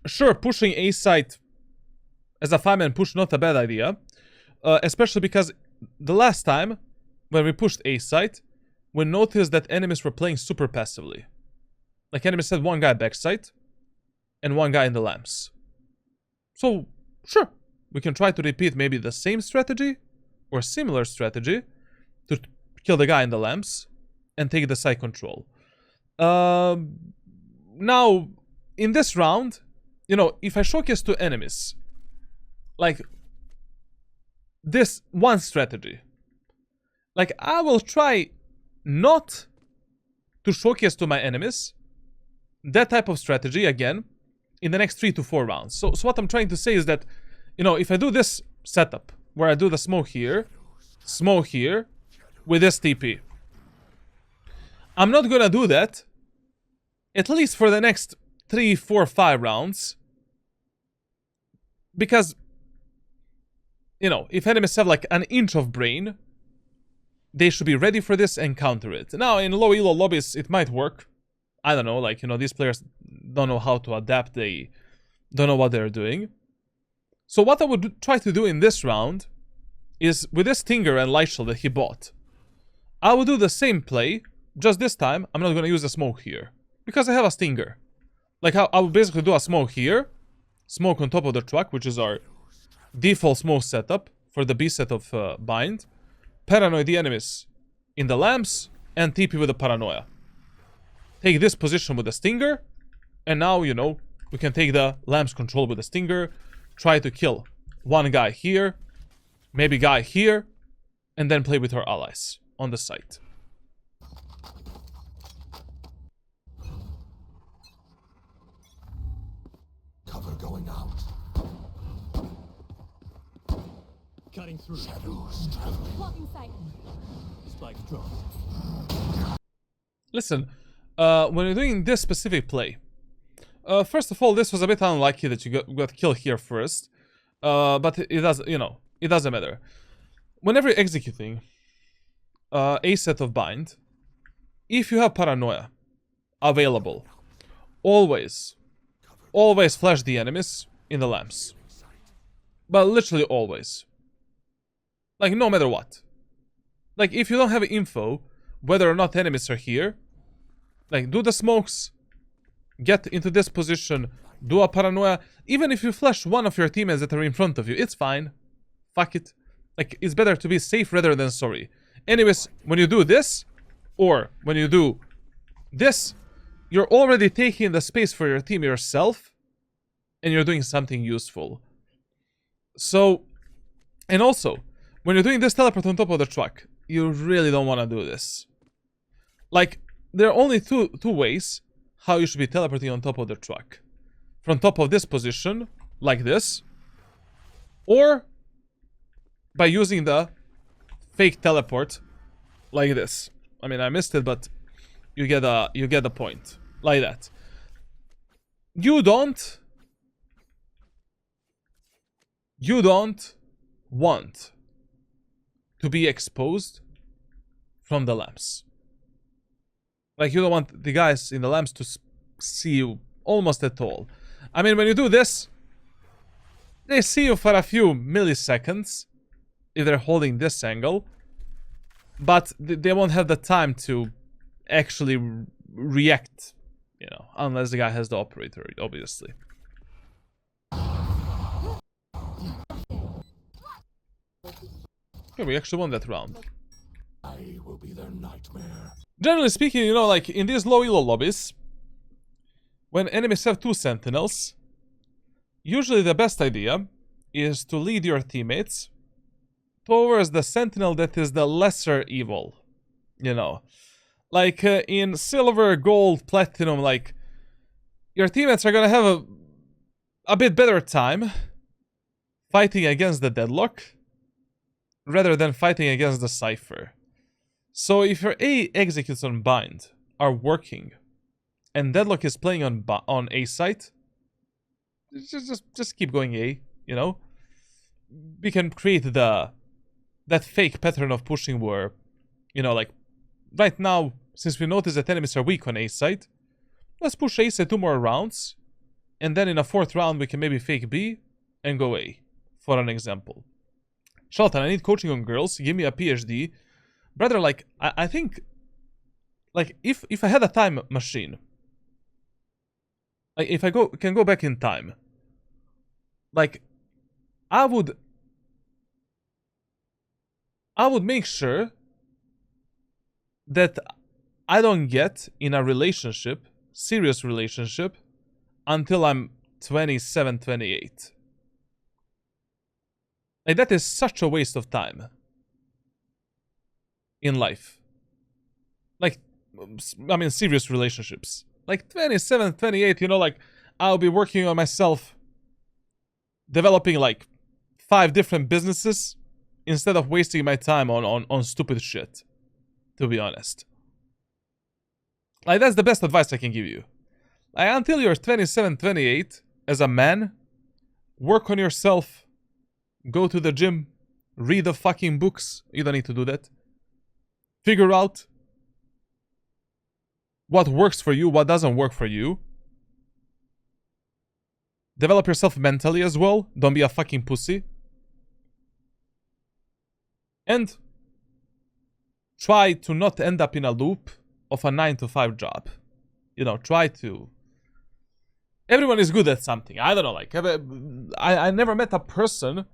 Sure, pushing A site as a 5-man push, not a bad idea. Especially because the last time when we pushed A site, we noticed that enemies were playing super passively. Like, enemies had one guy backside and one guy in the lamps. So, sure, we can try to repeat maybe the same strategy or similar strategy to kill the guy in the lamps and take the side control. Now, in this round, you know, if I showcase to enemies, like, this one strategy, like, I will try not to showcase to my enemies that type of strategy again in the next 3 to 4 rounds. So what I'm trying to say is that, you know, if I do this setup where I do the smoke here with this TP, I'm not gonna do that at least for the next 3, 4, 5 rounds, because, you know, if enemies have like an inch of brain, they should be ready for this and counter it. Now, in low elo lobbies, it might work. I don't know, like, you know, these players don't know how to adapt. They don't know what they're doing. So what I would try to do in this round is, with this Stinger and Light Shield that he bought, I would do the same play just this time, I'm not gonna use a smoke here. Because I have a stinger. Like, I will basically do a smoke here. Smoke on top of the truck, which is our default smoke setup for the B set of bind. Paranoid the enemies in the lamps, and TP with the paranoia. Take this position with the stinger, and now, you know, we can take the lamps control with the stinger, try to kill one guy here, maybe guy here, and then play with our allies on the site. Cover going out. Cutting through. Shadows traveling. Blocking sight. Spike drop. Listen, when you're doing this specific play, first of all, this was a bit unlucky that you got killed here first, but it does, you know, it doesn't matter. Whenever you're executing a set of bind, if you have paranoia available, always flash the enemies in the lamps. But literally always. Like, no matter what. Like, if you don't have info whether or not enemies are here, like, do the smokes, get into this position, do a paranoia. Even if you flash one of your teammates that are in front of you, it's fine. Fuck it. Like, it's better to be safe rather than sorry. Anyways, when you do this, or when you do this, you're already taking the space for your team yourself, and you're doing something useful. So, and also, when you're doing this teleport on top of the truck, you really don't want to do this. Like, there are only two ways how you should be teleporting on top of the truck. From top of this position, like this, or by using the fake teleport, like this. I mean, I missed it, but you get the point. Like that. You don't want to be exposed from the lamps. Like, you don't want the guys in the lamps to see you almost at all. I mean, when you do this, they see you for a few milliseconds if they're holding this angle, but they won't have the time to actually react, you know, unless the guy has the operator, obviously. Okay, we actually won that round. I will be their nightmare. Generally speaking, you know, like, in these low elo lobbies, when enemies have 2 sentinels, usually the best idea is to lead your teammates towards the sentinel that is the lesser evil, you know. Like, in silver, gold, platinum, like, your teammates are gonna have a bit better time fighting against the deadlock rather than fighting against the cipher. So if your A executes on bind are working and deadlock is playing on A site, just keep going A, you know. We can create that fake pattern of pushing where, you know, like, right now, since we notice that enemies are weak on A site, let's push A site 2 more rounds, and then in a 4th round we can maybe fake B and go A, for an example. CHARLATAN, I need coaching on girls, give me a PhD. Brother, like, I think, like, if I had a time machine, like, if I can go back in time, like, I would make sure that I don't get in a relationship, serious relationship, until I'm 27, 28. Like, that is such a waste of time in life. Like, I mean, serious relationships. Like, 27, 28, you know, like, I'll be working on myself, developing, like, 5 different businesses, instead of wasting my time on stupid shit, to be honest. Like, that's the best advice I can give you. Like, until you're 27, 28, as a man, work on yourself, go to the gym, read the fucking books. You don't need to do that. Figure out what works for you, what doesn't work for you. Develop yourself mentally as well. Don't be a fucking pussy. And try to not end up in a loop of a 9-to-5 job. You know, try to... Everyone is good at something. I don't know, like... I never met a person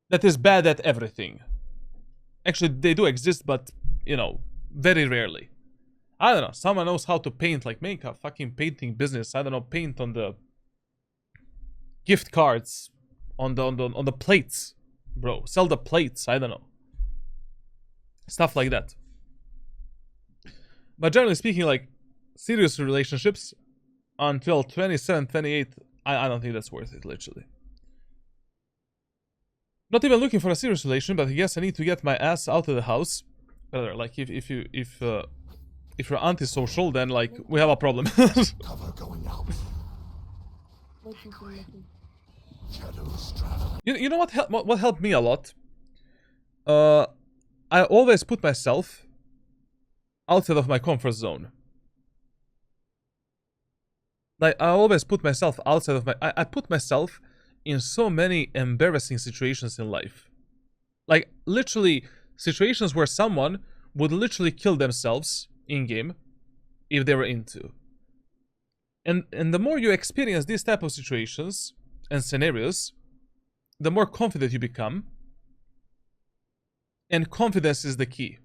that is bad at everything. Actually, they do exist, but, you know, very rarely. I don't know, someone knows how to paint, like make a fucking painting business. I don't know, paint on the gift cards, on the plates, bro. Sell the plates, I don't know. Stuff like that. But generally speaking, like, serious relationships until 27, 28, I don't think that's worth it, literally. Not even looking for a serious relation, but I guess I need to get my ass out of the house. Like, if you're antisocial, then, like, we have a problem. Cover going out. Shadows traveling. You know what helped me a lot? I always put myself outside of my comfort zone. Like, I always put myself outside of my... I put myself in so many embarrassing situations in life. Like, literally, situations where someone would literally kill themselves in-game if they were into. And the more you experience these type of situations and scenarios, the more confident you become. And confidence is the key.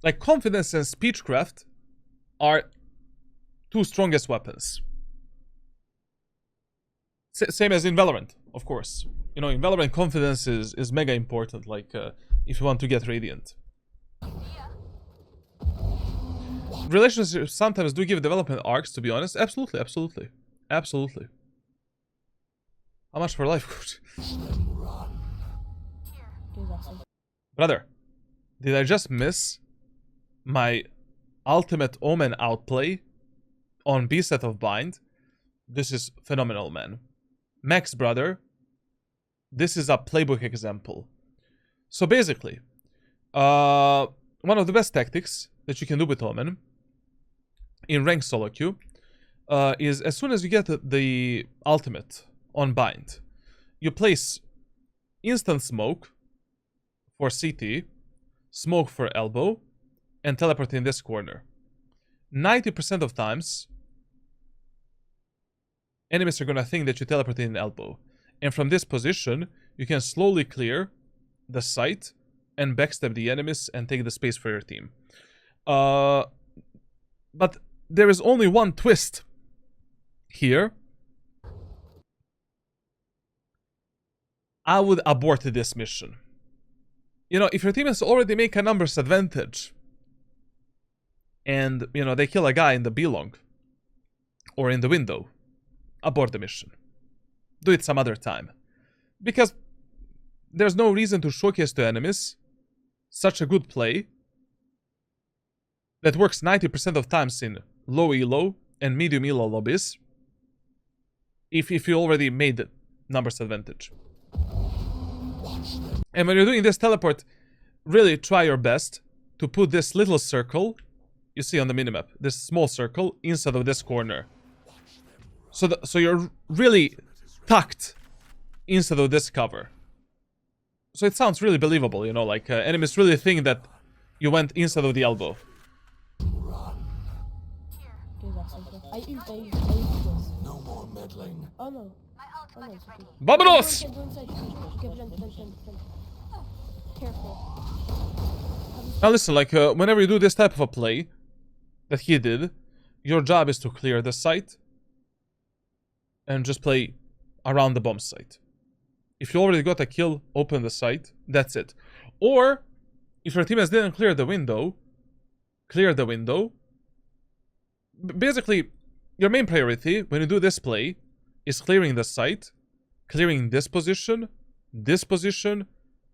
Like, confidence and speechcraft are two strongest weapons. Same as in Valorant, of course. You know, in Valorant, confidence is mega important, like, if you want to get Radiant. Relationships sometimes do give development arcs, to be honest. Absolutely, absolutely. Absolutely. How much for life coach? Brother, did I just miss my ultimate Omen outplay on B set of Bind? This is phenomenal, man. Max, brother, this is a playbook example. So basically, one of the best tactics that you can do with Omen in ranked solo queue is as soon as you get the ultimate on Bind, you place instant smoke for CT, smoke for elbow, and teleport in this corner. 90% of times, enemies are gonna think that you teleport in elbow. And from this position, you can slowly clear the site and backstab the enemies and take the space for your team. But there is only one twist here. I would abort this mission. You know, if your teammates already make a numbers advantage and, you know, they kill a guy in the B-long or in the window, abort the mission. Do it some other time. Because there's no reason to showcase to enemies such a good play that works 90% of times in low elo and medium elo lobbies if you already made the numbers advantage. And when you're doing this teleport, really try your best to put this little circle you see on the minimap, this small circle inside of this corner. So you're really tucked inside of this cover. So it sounds really believable, you know, like enemies really think that you went inside of the elbow. No more meddling. Oh no. My ultimate is ready. Vamonos! Careful. Now listen, like, whenever you do this type of a play that he did, your job is to clear the site and just play around the bomb site. If you already got a kill, open the site, that's it. Or, if your teammates didn't clear the window, basically, your main priority when you do this play is clearing the site, clearing this position,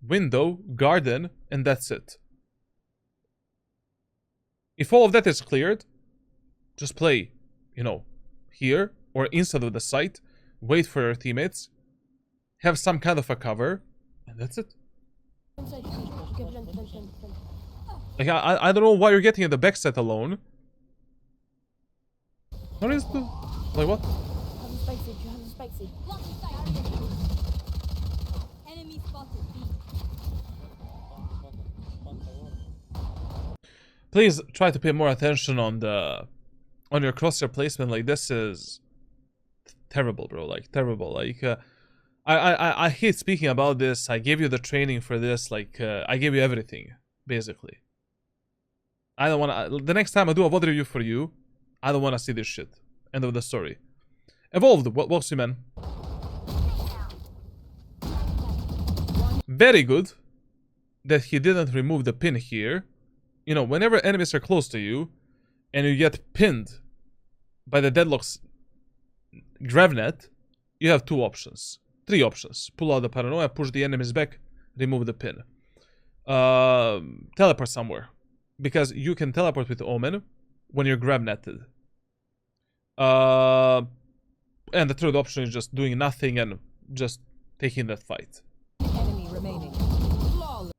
window, garden, and that's it. If all of that is cleared, just play, you know, here or inside of the site, wait for your teammates, have some kind of a cover, and that's it. Like, I don't know why you're getting at the backside alone. What is the... Like, what? Enemy spotted. Please try to pay more attention on your crosshair placement. Like, this is terrible, bro. Like, terrible. Like, I hate speaking about this. I gave you the training for this. Like, I gave you everything, basically. I don't want to... The next time I do a VOD review for you, I don't want to see this shit. End of the story. Evolved. What works you, man? Very good that he didn't remove the pin here. You know, whenever enemies are close to you and you get pinned by the Deadlock's Gravnet, you have 2 options. 3 options. Pull out the paranoia, push the enemies back, remove the pin. Teleport somewhere. Because you can teleport with Omen when you're Gravnetted. And the third option is just doing nothing and just taking that fight. Enemy remaining. Flawless.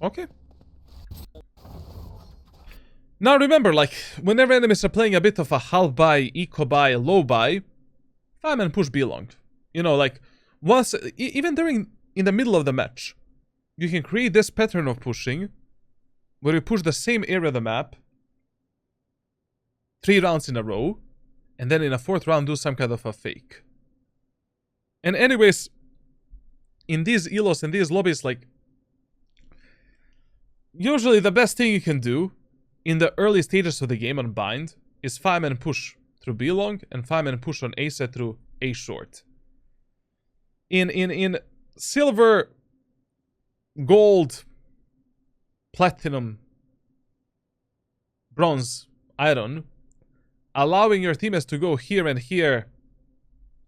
Okay. Now remember, like, whenever enemies are playing a bit of a half buy, eco buy, low buy, farm and push B long. You know, like, once, even in the middle of the match, you can create this pattern of pushing, where you push the same area of the map 3 rounds in a row, and then in a 4th round do some kind of a fake. And anyways, in these elos and these lobbies, like, usually the best thing you can do in the early stages of the game on bind is 5-man push through B long and 5-man push on A set through A short. In silver, gold, platinum, bronze, iron, allowing your teammates to go here and here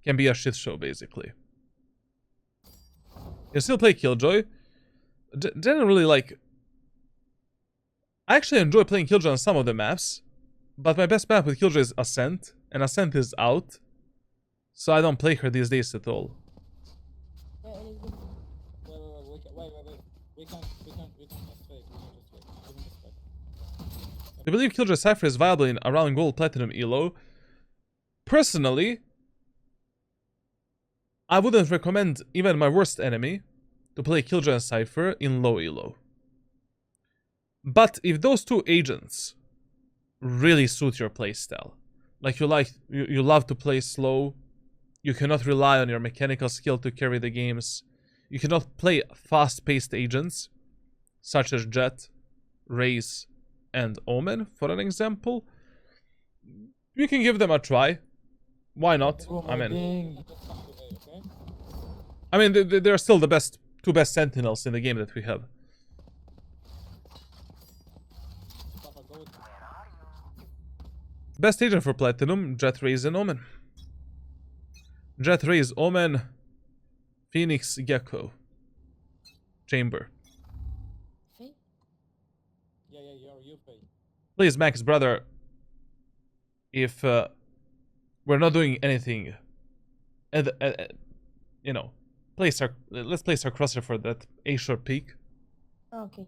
can be a shit show, basically. You still play Killjoy. Generally, like, I actually enjoy playing Killjoy on some of the maps, but my best map with Killjoy is Ascent, and Ascent is out, so I don't play her these days at all. I believe Killjoy Cypher is viable in around gold, platinum, elo. Personally, I wouldn't recommend even my worst enemy to play Killjoy and Cypher in low elo. But if those 2 agents really suit your playstyle, like you love to play slow, you cannot rely on your mechanical skill to carry the games, you cannot play fast-paced agents such as Jet, Raze, and Omen, for an example, you can give them a try. Why not? I mean, they're still the 2 best sentinels in the game that we have. Best agent for Platinum, Jet, Raze, and Omen. Jet, Raze, Omen, Phoenix, Gecko, Chamber. Please, Max, brother, if we're not doing anything, you know, let's place our crosshair for that A short peak. Okay.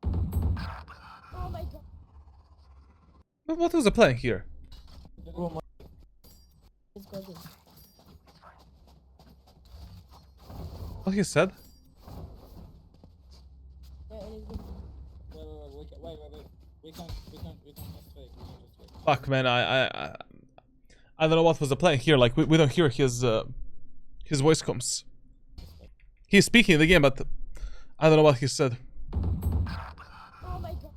Oh my god. But what was the plan here? Let's go this. What he said? Fuck, man, I don't know what was the plan here. Like, we don't hear his voice comms. He's speaking in the game, but I don't know what he said. Oh my god.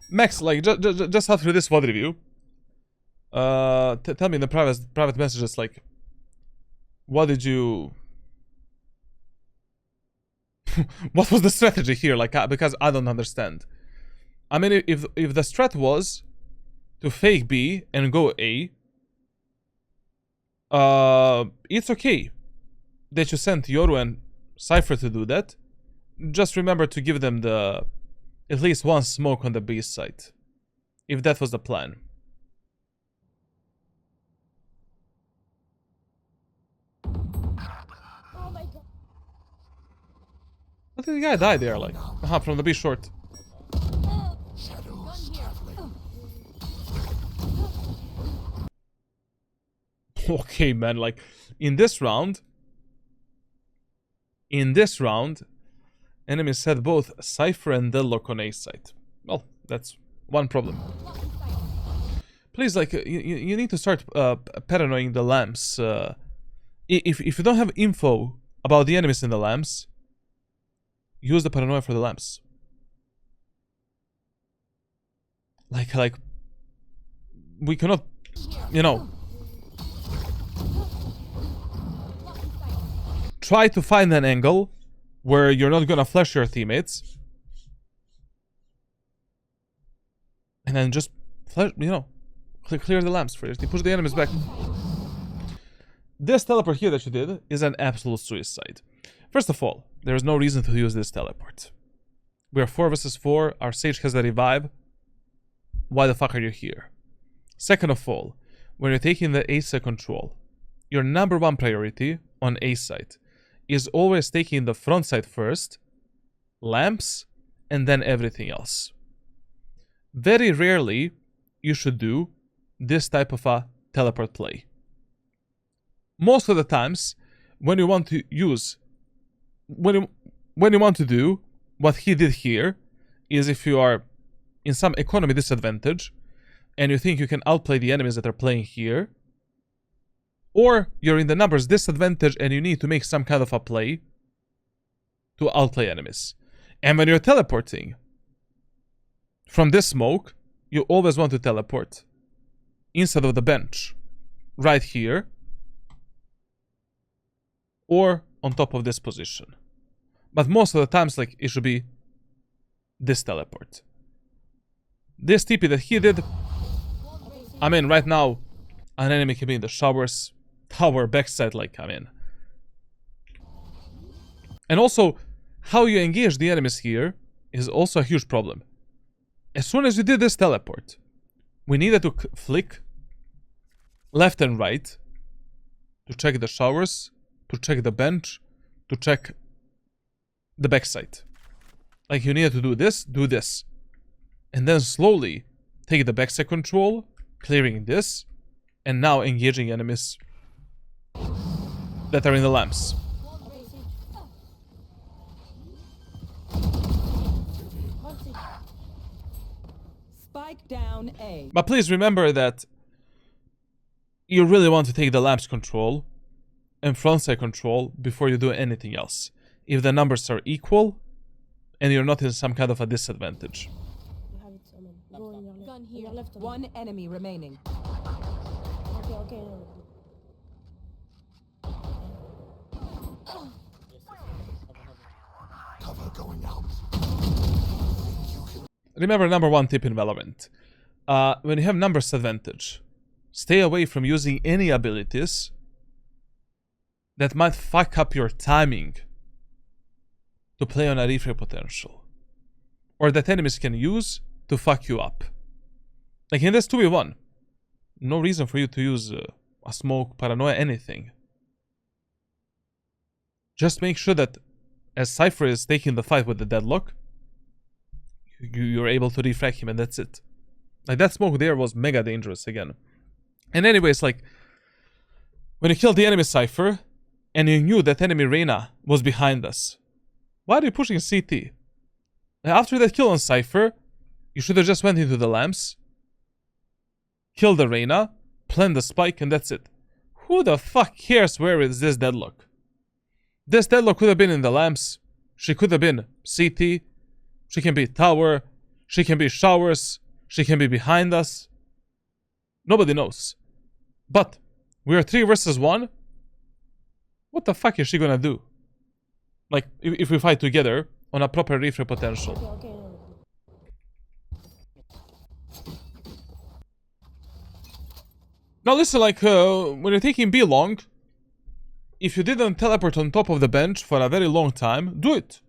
Max, like, just after this VOD review, tell me in the private messages, like, what did you... what was the strategy here? Like, because I don't understand. I mean, if the strat was to fake B and go A, it's okay that you sent Yoru and Cypher to do that. Just remember to give them at least one smoke on the B side, if that was the plan. Oh my god. I think the guy died there, like, from the B short. Shadows traveling. Okay, man, like, in this round, In this round, enemies had both Cypher and Deadlock on A site. Well, that's one problem. Please, like, you need to start paranoying the lamps. If you don't have info about the enemies in the lamps, use the paranoia for the lamps. Like, we cannot, you know, try to find an angle where you're not gonna flash your teammates, and then just flash, you know, clear the lamps first. You push the enemies back. This teleport here that you did is an absolute suicide. First of all, there is no reason to use this teleport. We are 4 versus 4. Our Sage has a revive. Why the fuck are you here? Second of all, when you're taking the A site control, your number one priority on A site is always taking the front side first, lamps, and then everything else. Very rarely you should do this type of a teleport play. Most of the times, when you want to use, when you want to do what he did here, is if you are in some economy disadvantage, and you think you can outplay the enemies that are playing here, or you're in the numbers disadvantage and you need to make some kind of a play to outplay enemies. And when you're teleporting from this smoke, you always want to teleport instead of the bench right here or on top of this position. But most of the times, like, it should be this teleport. This TP that he did, I mean, right now an enemy can be in the showers, tower, backside, like, I mean. And also, how you engage the enemies here is also a huge problem. As soon as you did this teleport, we needed to flick left and right to check the showers, to check the bench, to check the backside. Like, you needed to do this, and then slowly take the backside control, clearing this, and now engaging enemies that are in the lamps. Spike down A. But please remember that you really want to take the lamps control and frontside control before you do anything else. If the numbers are equal and you're not in some kind of a disadvantage. You have it, Omen. Go in your left. Gun In here. your left. Omen. One enemy remaining. Okay. Cover going out. Remember number one tip in Valorant. When you have numbers advantage, stay away from using any abilities that might fuck up your timing to play on a refrag potential, or that enemies can use to fuck you up. Like in this 2v1, no reason for you to use a smoke, paranoia, anything. Just make sure that as Cypher is taking the fight with the deadlock, you're able to refrag him, and that's it. Like, that smoke there was mega dangerous again. And anyways, like, when you killed the enemy Cypher, and you knew that enemy Reyna was behind us, why are you pushing CT? After that kill on Cypher, you should have just went into the lamps, killed the Reyna, plant the spike, and that's it. Who the fuck cares where is this deadlock? This deadlock could have been in the lamps. She could have been CT. She can be tower. She can be showers. She can be behind us. Nobody knows. But we are 3 versus 1. What the fuck is she gonna do? Like, if we fight together on a proper refrag potential. Okay. Now listen, like, when you're taking B long, if you didn't teleport on top of the bench for a very long time, do it.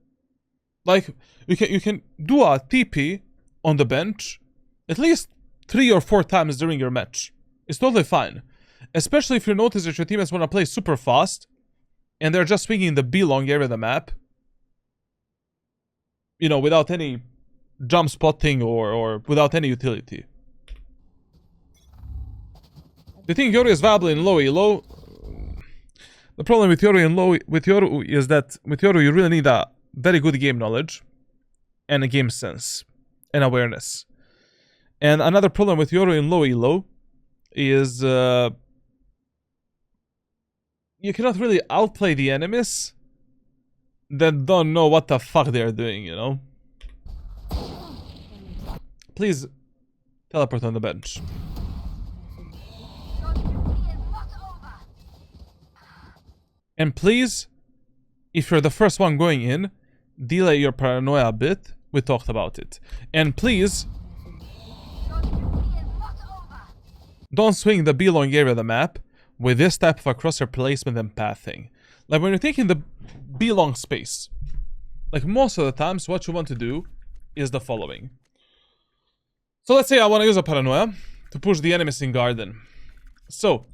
Like, you can do a TP on the bench at least 3 or 4 times during your match. It's totally fine. Especially if you notice that your teammates want to play super fast and they're just swinging the B long area of the map, you know, without any jump spotting or without any utility. Do you think Yori is viable in low elo? The problem with Yoru and low with Yoru is that with Yoru you really need a very good game knowledge and a game sense and awareness. And another problem with Yoru in low elo is you cannot really outplay the enemies that don't know what the fuck they're doing, you know? Please teleport on the bench. And please, if you're the first one going in, delay your paranoia a bit. We talked about it. And please, don't swing the B-long area of the map with this type of a crosshair placement and pathing. Like when you're taking the B-long space, like most of the times what you want to do is the following. So let's say I want to use a paranoia to push the enemies in garden. So,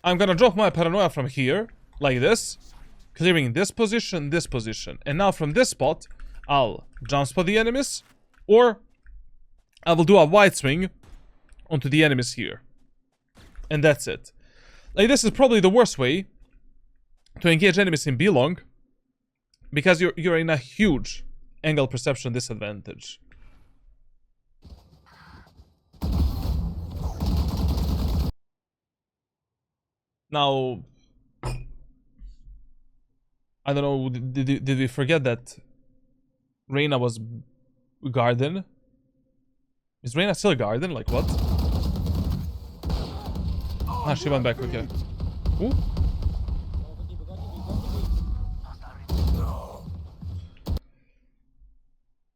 I'm gonna drop my paranoia from here, like this, clearing this position, and now from this spot, I'll jump spot the enemies, or I will do a wide swing onto the enemies here. And that's it. Like, this is probably the worst way to engage enemies in B-long, because you're in a huge angle perception disadvantage. Now, I don't know, did we forget that Reyna was garden? Is Reyna still garden? Like what? Ah, she went back, okay. Ooh.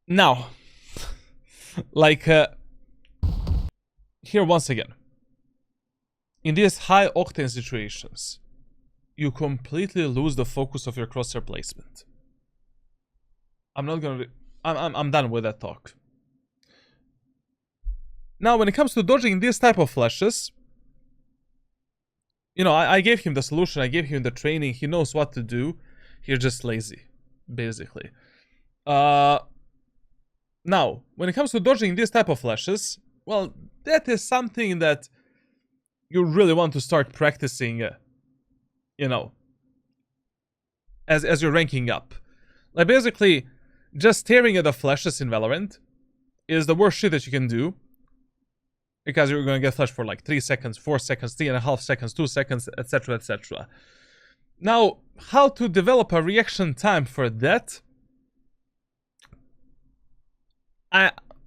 Now, like, here once again. In these high octane situations, you completely lose the focus of your crosshair placement. I'm not gonna... I'm done with that talk. Now, when it comes to dodging these type of flashes, you know, I gave him the solution, I gave him the training, he knows what to do. He's just lazy, basically. Now, when it comes to dodging these type of flashes, well, that is something that you really want to start practicing, you know, as you're ranking up. Like, basically, just staring at the flashes in Valorant is the worst shit that you can do. Because you're gonna get flashed for like 3 seconds, 4 seconds, 3.5 seconds, 2 seconds, etc, etc. Now, how to develop a reaction time for that?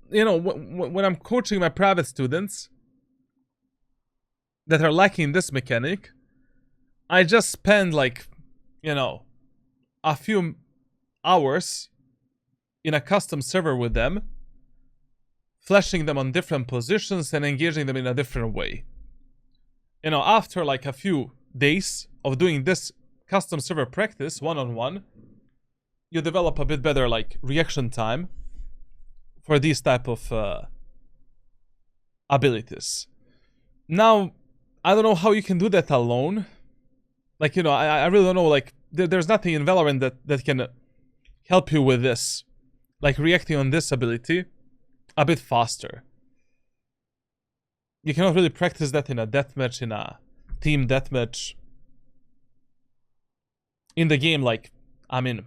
You know, when I'm coaching my private students that are lacking this mechanic, I just spend like, you know, a few hours in a custom server with them, flashing them on different positions and engaging them in a different way. You know, after like a few days of doing this custom server practice one-on-one, you develop a bit better like reaction time for these type of abilities. Now, I don't know how you can do that alone. Like, you know, I really don't know, like, there's nothing in Valorant that can help you with this. Like, reacting on this ability a bit faster. You cannot really practice that in a deathmatch, in a team deathmatch. In the game, like, I mean,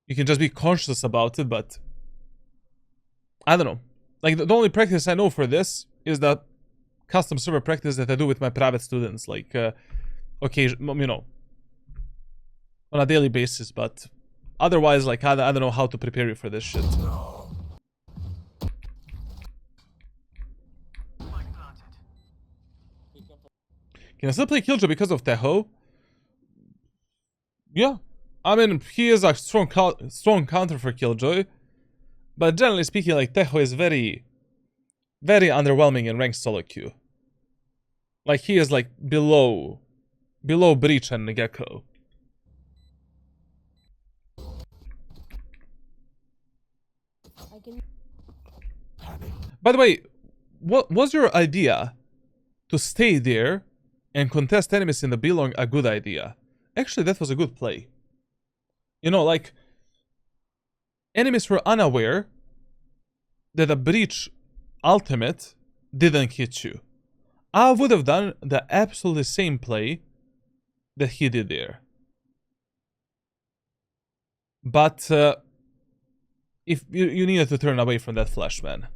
you can just be conscious about it, but I don't know. Like, the only practice I know for this is that custom server practice that I do with my private students, like, occasion, you know, on a daily basis, but otherwise, like, I don't know how to prepare you for this shit. Can I still play Killjoy because of Teho? Yeah. I mean, he is a strong counter for Killjoy. But generally speaking, like, Teho is very, very underwhelming in ranked solo queue. Like, he is, like, below Breach and Gecko. By the way, what was your idea to stay there and contest enemies in the B-long a good idea? Actually, that was a good play. You know, like, enemies were unaware that a Breach ultimate didn't hit you. I would have done the absolutely same play that he did there. But if you needed to turn away from that flash, man.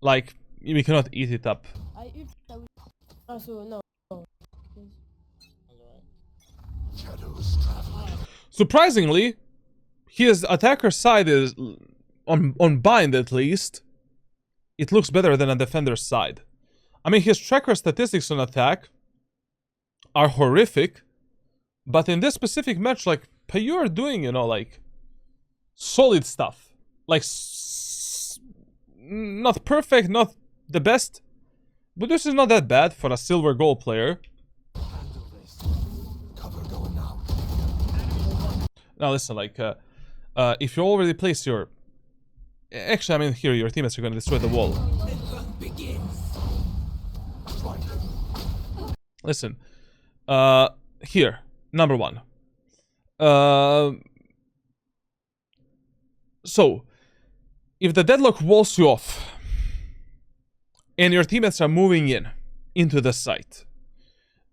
Like, we cannot eat it up. I ulted. Oh, so no. Shadows traveling. Surprisingly, his attacker side is on bind at least. It looks better than a defender's side. I mean, his tracker statistics on attack are horrific, but in this specific match, like, you are doing, you know, like, solid stuff. Like, not perfect, not the best, but this is not that bad for a silver gold player. Cover going out. Now listen, like, if you already placed your... Actually, I mean, here, your teammates are gonna destroy the wall. Listen, here, number one. So, if the deadlock walls you off, and your teammates are moving into the site,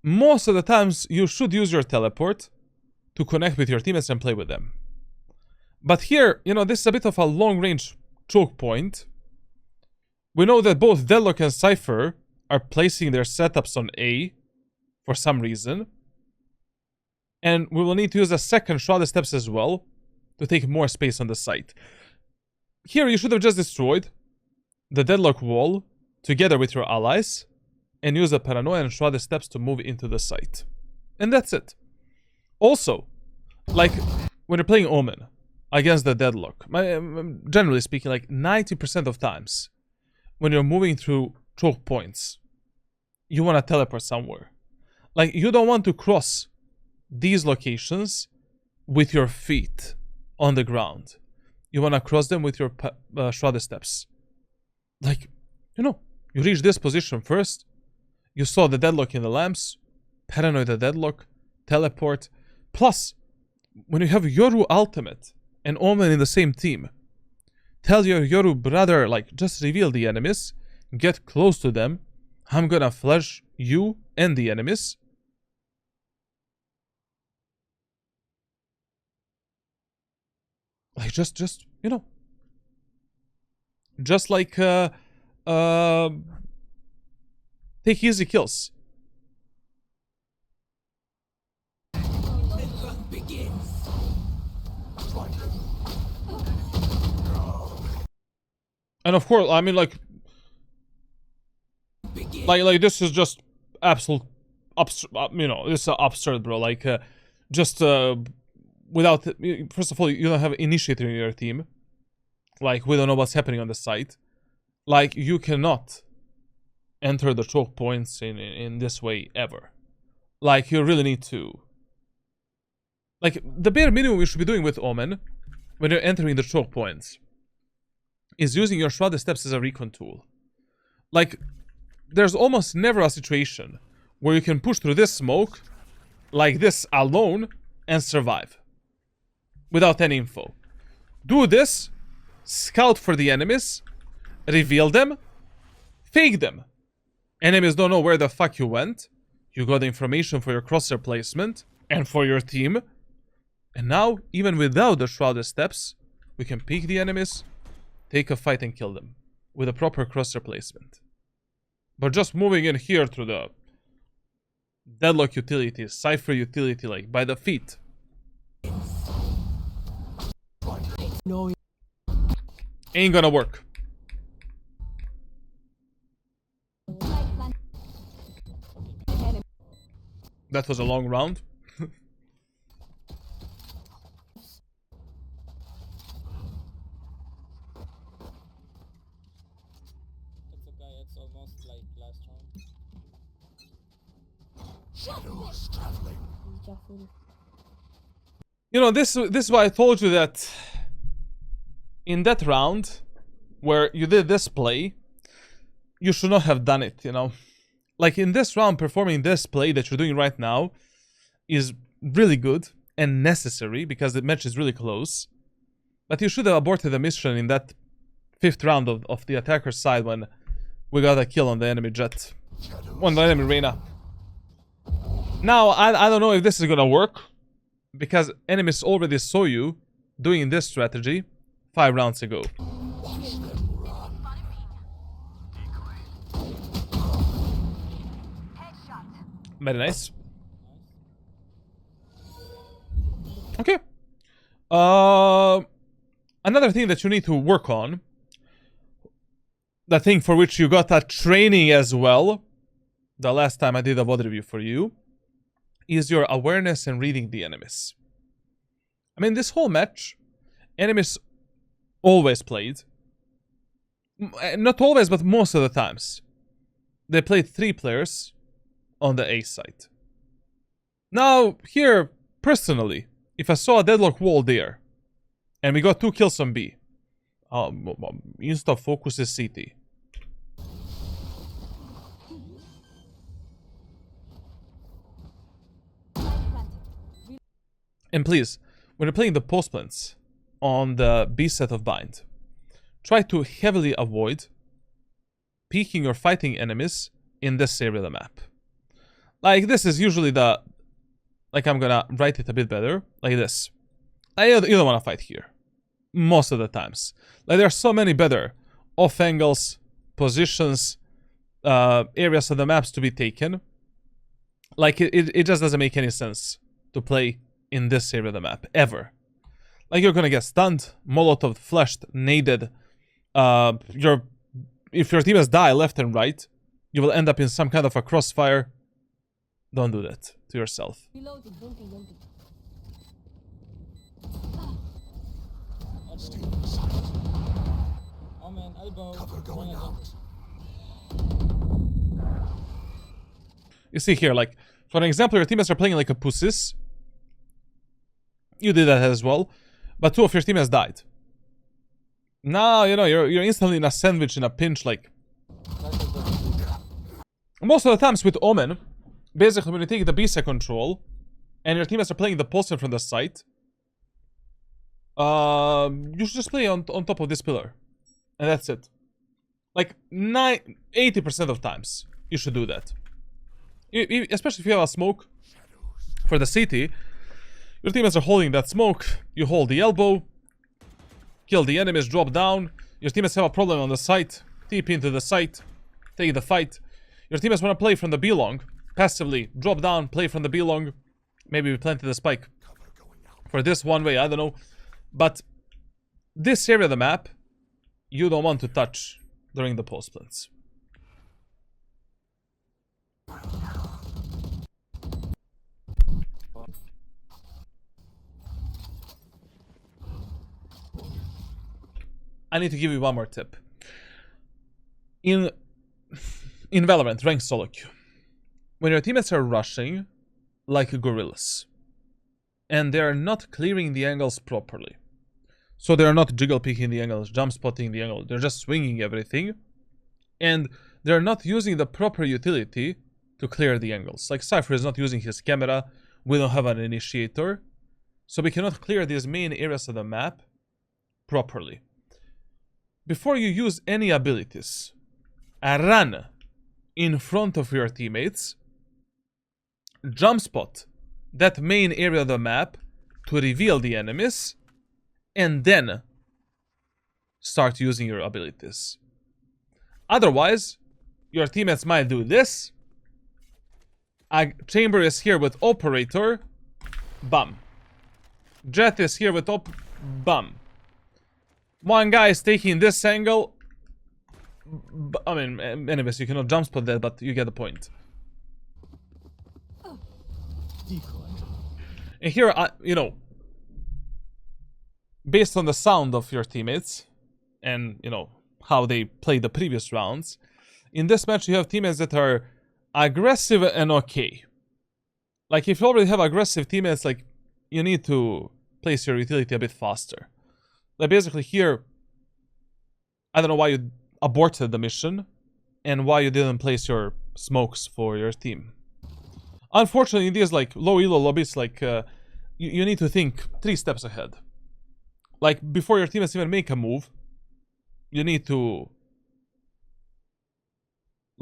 most of the times you should use your teleport to connect with your teammates and play with them. But here, you know, this is a bit of a long-range choke point. We know that both Deadlock and Cypher are placing their setups on A for some reason. And we will need to use a second Shrouded Steps as well to take more space on the site. Here, you should have just destroyed the Deadlock wall together with your allies and use the Paranoia and Shrouded Steps to move into the site. And that's it. Also, like, when you're playing Omen against the Deadlock, generally speaking, like 90% of times, when you're moving through choke points, you want to teleport somewhere. Like, you don't want to cross these locations with your feet on the ground. You want to cross them with your Shrouded Steps. Like, you know, you reach this position first, you saw the Deadlock in the lamps, Paranoid the Deadlock, teleport. Plus, when you have Yoru ultimate and Omen in the same team, tell your Yoru brother, like, just reveal the enemies, get close to them, I'm gonna flash you and the enemies. Like, just, you know, just like, take easy kills. And of course, I mean, like this is just absolute, you know, this is absurd, bro. Like, just without, first of all, you don't have initiator in your team. Like, we don't know what's happening on the site. Like, you cannot enter the choke points in this way ever. Like, you really need to. Like, the bare minimum you should be doing with Omen when you're entering the choke points is using your Shrouded Steps as a recon tool. Like, there's almost never a situation where you can push through this smoke like this alone and survive without any info. Do this, scout for the enemies, reveal them, fake them. Enemies don't know where the fuck you went. You got the information for your crosshair placement and for your team. And now, even without the Shrouded Steps, we can peek the enemies, take a fight and kill them with a proper crosshair placement. But just moving in here through the Deadlock utility, Cypher utility, like by the feet, No, ain't gonna work. That was a long round. It's okay, it's almost like last round. Shadows traveling. Be careful. You know, this is why I told you that in that round where you did this play, you should not have done it, you know. Like, in this round, performing this play that you're doing right now is really good and necessary because the match is really close. But you should have aborted the mission in that 5th round of the attacker's side when we got a kill on the enemy jet. Shadows One enemy Reyna. Now, I don't know if this is gonna work, because enemies already saw you doing this strategy 5 rounds ago. Watch them run. Headshot. Very nice. Okay. Another thing that you need to work on, the thing for which you got that training as well, the last time I did a VOD review for you, is your awareness and reading the enemies. I mean, this whole match, enemies always played. Not always, but most of the times. They played 3 players on the A side. Now, here, personally, if I saw a deadlock wall there, and we got 2 kills on B, insta focus is CT. And please, when you're playing the post plants on the B set of bind, try to heavily avoid peeking or fighting enemies in this area of the map. Like, this is usually the... Like, I'm gonna write it a bit better. Like this. You don't want to fight here. Most of the times. Like, there are so many better off angles, positions, areas of the maps to be taken. Like, it just doesn't make any sense to play in this area of the map, ever. Like, you're gonna get stunned, molotov, flashed, naded. If your teammates die left and right, you will end up in some kind of a crossfire. Don't do that to yourself. Reloading, don't be. Stay in sight. Omen, elbow. Cover going out. You see here, like, for an example, your teammates are playing like a pussies. You did that as well. But 2 of your teammates died. Now, you know, you're instantly in a sandwich, in a pinch, like... Most of the times with Omen, basically when you take the B-sec control, and your teammates are playing the pulsar from the site, you should just play on top of this pillar. And that's it. Like, 80% of times, you should do that. Especially if you have a smoke for the city. Your teammates are holding that smoke. You hold the elbow. Kill the enemies, drop down. Your teammates have a problem on the site. TP into the site. Take the fight. Your teammates want to play from the B long. Passively, drop down, play from the B long. Maybe we planted the spike. For this one way, I don't know. But this area of the map, you don't want to touch during the post plants. I need to give you one more tip. In Valorant, ranked solo queue, when your teammates are rushing like gorillas, and they are not clearing the angles properly, so they are not jiggle picking the angles, jump spotting the angle, they're just swinging everything, and they're not using the proper utility to clear the angles. Like Cypher is not using his camera, we don't have an initiator, so we cannot clear these main areas of the map properly. Before you use any abilities, run in front of your teammates, jump spot that main area of the map to reveal the enemies, and then start using your abilities. Otherwise, your teammates might do this. A chamber is here with operator, bum. Jet is here with bum. One guy is taking this angle. I mean, anyways, you cannot jump spot that, but you get the point. And here, you know, based on the sound of your teammates, and, you know, how they played the previous rounds, in this match you have teammates that are aggressive and okay. Like, if you already have aggressive teammates, like, you need to place your utility a bit faster. Like, basically here, I don't know why you aborted the mission, and why you didn't place your smokes for your team. Unfortunately, in these, like, low elo lobbies, like, you need to think 3 steps ahead. Like, before your teammates even make a move, you need to,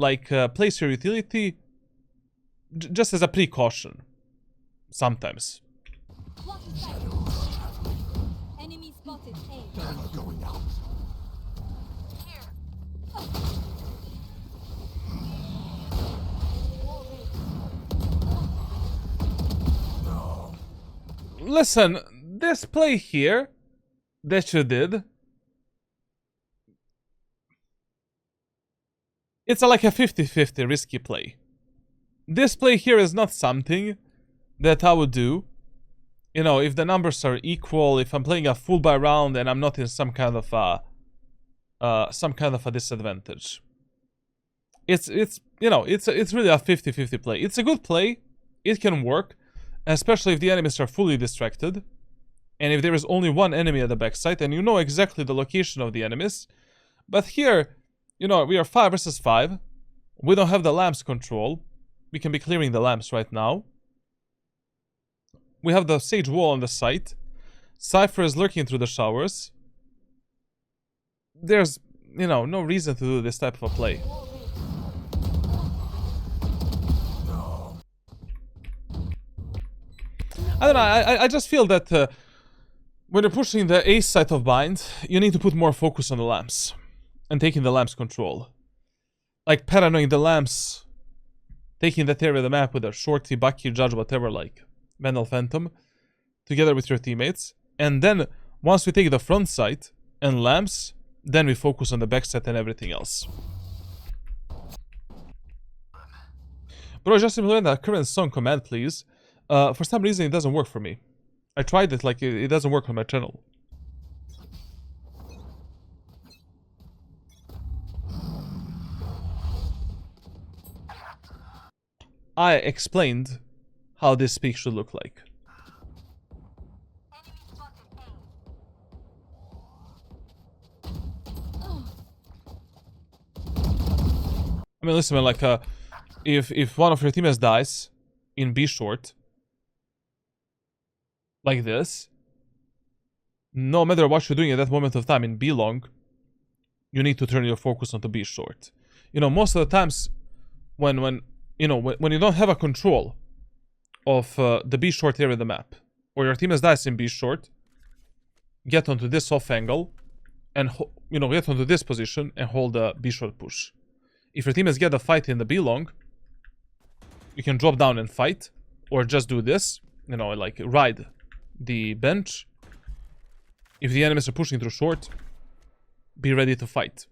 like place your utility just as a precaution. Sometimes. What is that? Enemy spotted. A. Cover going out. Here. Listen, this play here that you did, it's like a 50-50 risky play. This play here is not something that I would do. You know, if the numbers are equal, if I'm playing a full buy round and I'm not in some kind of a disadvantage. It's you know, it's really a 50-50 play. It's a good play. It can work, especially if the enemies are fully distracted. And if there is only one enemy at the backside and you know exactly the location of the enemies. But here, you know, we are 5 versus 5. We don't have the lamps control. We can be clearing the lamps right now. We have the Sage wall on the site. Cypher is lurking through the showers. There's, you know, no reason to do this type of a play. I don't know, I just feel that when you're pushing the ace side of bind, you need to put more focus on the lamps. And taking the lamps control. Like paranoing the lamps. Taking that area of the map with a shorty, bucky, judge, whatever, like Vandal Phantom. Together with your teammates. And then, once we take the front side and lamps, then we focus on the back side and everything else. Bro, just implement that current song command, please. For some reason, it doesn't work for me. I tried it, like, it doesn't work on my channel. I explained how this peak should look like. Enemy spotted A. I mean, listen, man, like, if one of your teammates dies in B short, like this, no matter what you're doing at that moment of time in B long, you need to turn your focus onto B short. You know, most of the times, when you don't have a control of the B short area of the map, or your teammates dies in B short, get onto this off angle, and get onto this position and hold the B short push. If your teammates get a fight in the B long, you can drop down and fight, or just do this, you know, like ride the bench. If the enemies are pushing through short, be ready to fight.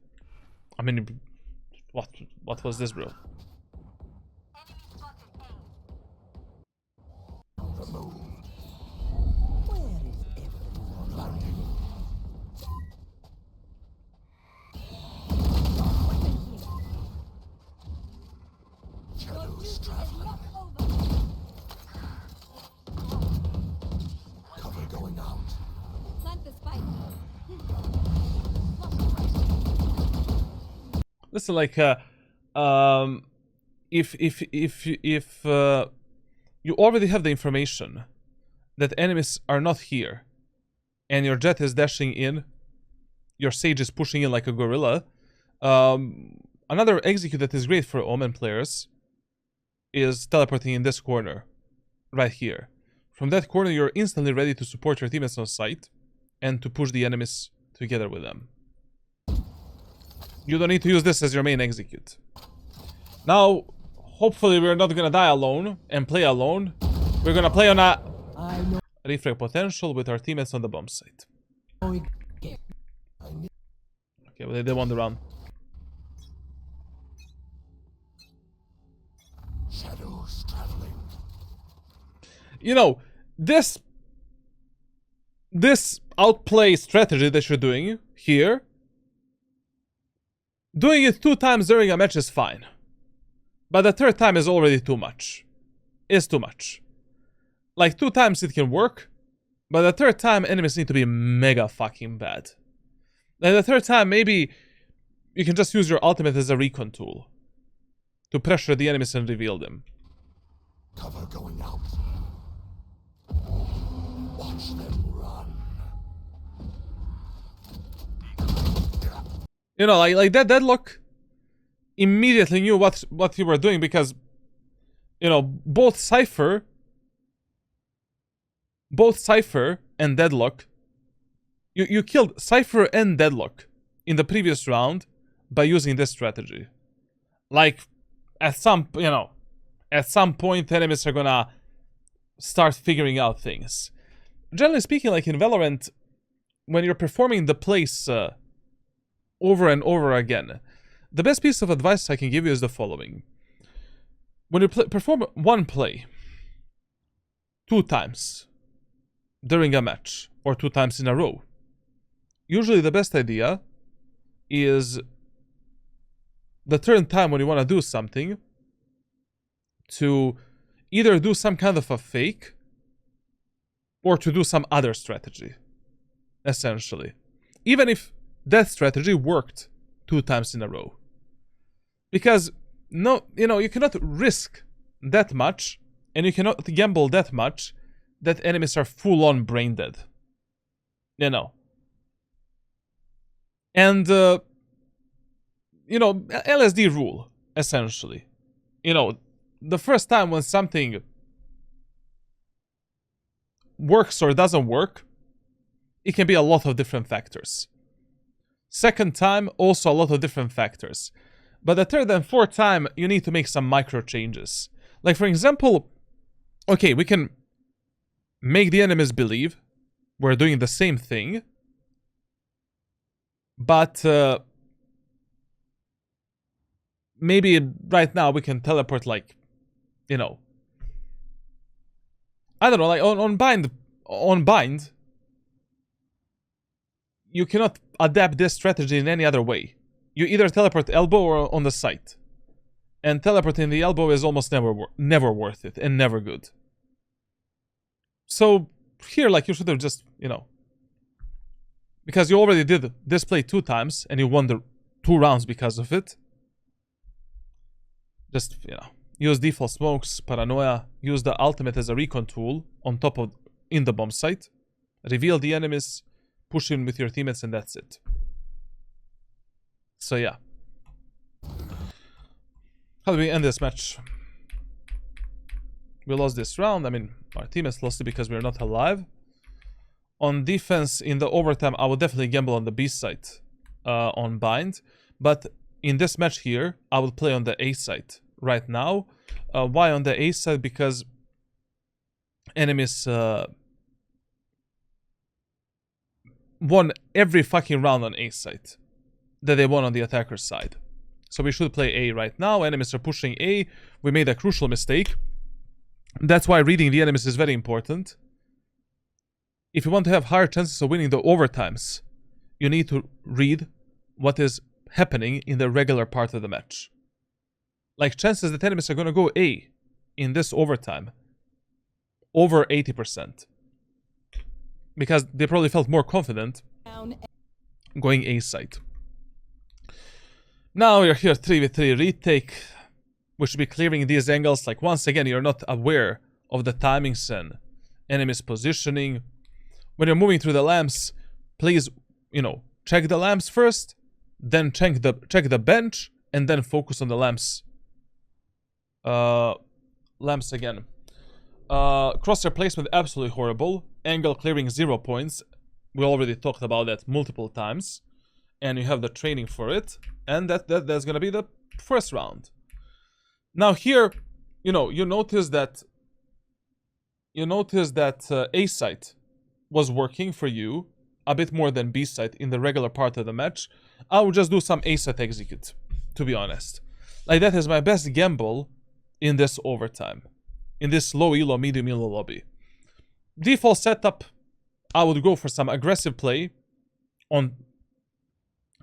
I mean, what was this, bro? Enemy spotted A. The moon. Where is everyone? Landing. Shadows traveling. Cover going out. Plant the spike. Listen, like, if you already have the information that enemies are not here, and your jet is dashing in, your sage is pushing in like a gorilla. Another execute that is great for Omen players is teleporting in this corner, right here. From that corner, you're instantly ready to support your teammates on site and to push the enemies together with them. You don't need to use this as your main execute. Now, hopefully we're not gonna die alone and play alone. We're gonna play on a refrag potential with our teammates on the bomb site. Okay, well, they won the round. Shadows traveling. You know, this outplay strategy that you're doing here, doing it 2 times during a match is fine. But the 3rd time is already too much. It's too much. Like, 2 times it can work, but the 3rd time enemies need to be mega fucking bad. And the 3rd time, maybe you can just use your ultimate as a recon tool to pressure the enemies and reveal them. Cover going out. Watch them run. You know, like that deadlock immediately knew what you were doing because, you know, both Cypher and Deadlock, you killed Cypher and Deadlock in the previous round by using this strategy. Like, at some point, enemies are gonna start figuring out things. Generally speaking, like in Valorant, when you're performing the plays over and over again, the best piece of advice I can give you is the following. When you perform one play 2 times during a match, or 2 times in a row, usually the best idea is the third time when you want to do something to either do some kind of a fake or to do some other strategy, essentially. Even if that strategy worked 2 times in a row. Because, no, you know, you cannot risk that much, and you cannot gamble that much that enemies are full-on brain dead. You know. And, you know, LSD rule, essentially. You know, the first time when something works or doesn't work, it can be a lot of different factors. Second time, also a lot of different factors. But the third and fourth time, you need to make some micro changes. Like, for example, okay, we can make the enemies believe we're doing the same thing, but maybe right now we can teleport, like, you know, I don't know, like on bind, you cannot adapt this strategy in any other way. You either teleport elbow or on the site. And teleporting the elbow is almost never worth it and never good. So here, like, you should have just, you know, because you already did this play 2 times and you won the 2 rounds because of it. Just, you know, use default smokes, paranoia, use the ultimate as a recon tool on top of in the bomb site. Reveal the enemies, push in with your teammates, and that's it. So yeah. How do we end this match? We lost this round. I mean, our teammates lost it because we're not alive. On defense, in the overtime, I would definitely gamble on the B site on bind. But in this match here, I would play on the A site right now. Why on the A side? Because enemies won every fucking round on A side that they won on the attacker's side. So we should play A right now. Enemies are pushing A. We made a crucial mistake. That's why reading the enemies is very important. If you want to have higher chances of winning the overtimes, you need to read what is happening in the regular part of the match. Like, chances that enemies are going to go A in this overtime, over 80%. Because they probably felt more confident going A side. Now you're here 3v3 retake. We should be clearing these angles. Like, once again, you're not aware of the timings and enemies positioning. When you're moving through the lamps, please, you know, check the lamps first, then check the bench, and then focus on the lamps. Lamps again. Crosshair placement, absolutely horrible. Angle clearing, 0 points. We already talked about that multiple times. And you have the training for it. And that's gonna be the first round. Now here, you know, you notice that A site was working for you a bit more than B site in the regular part of the match. I would just do some A site execute, to be honest. Like, that is my best gamble in this overtime. In this low elo, medium elo lobby. Default setup, I would go for some aggressive play on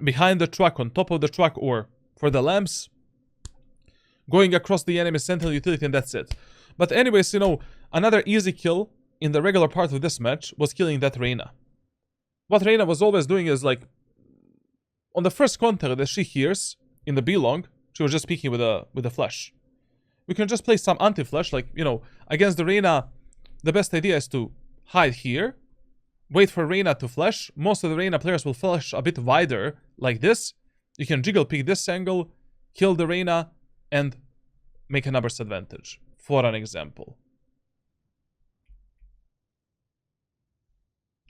behind the truck, on top of the truck, or for the lamps. Going across the enemy sentinel utility, and that's it. But anyways, you know, another easy kill in the regular part of this match was killing that Reyna. What Reyna was always doing is, like, on the first contact that she hears in the B long, she was just peeking with a flash. We can just play some anti-flash, like, you know, against the Reyna. The best idea is to hide here, wait for Reyna to flash. Most of the Reyna players will flash a bit wider, like this. You can jiggle peek this angle, kill the Reyna, and make a numbers advantage, for an example.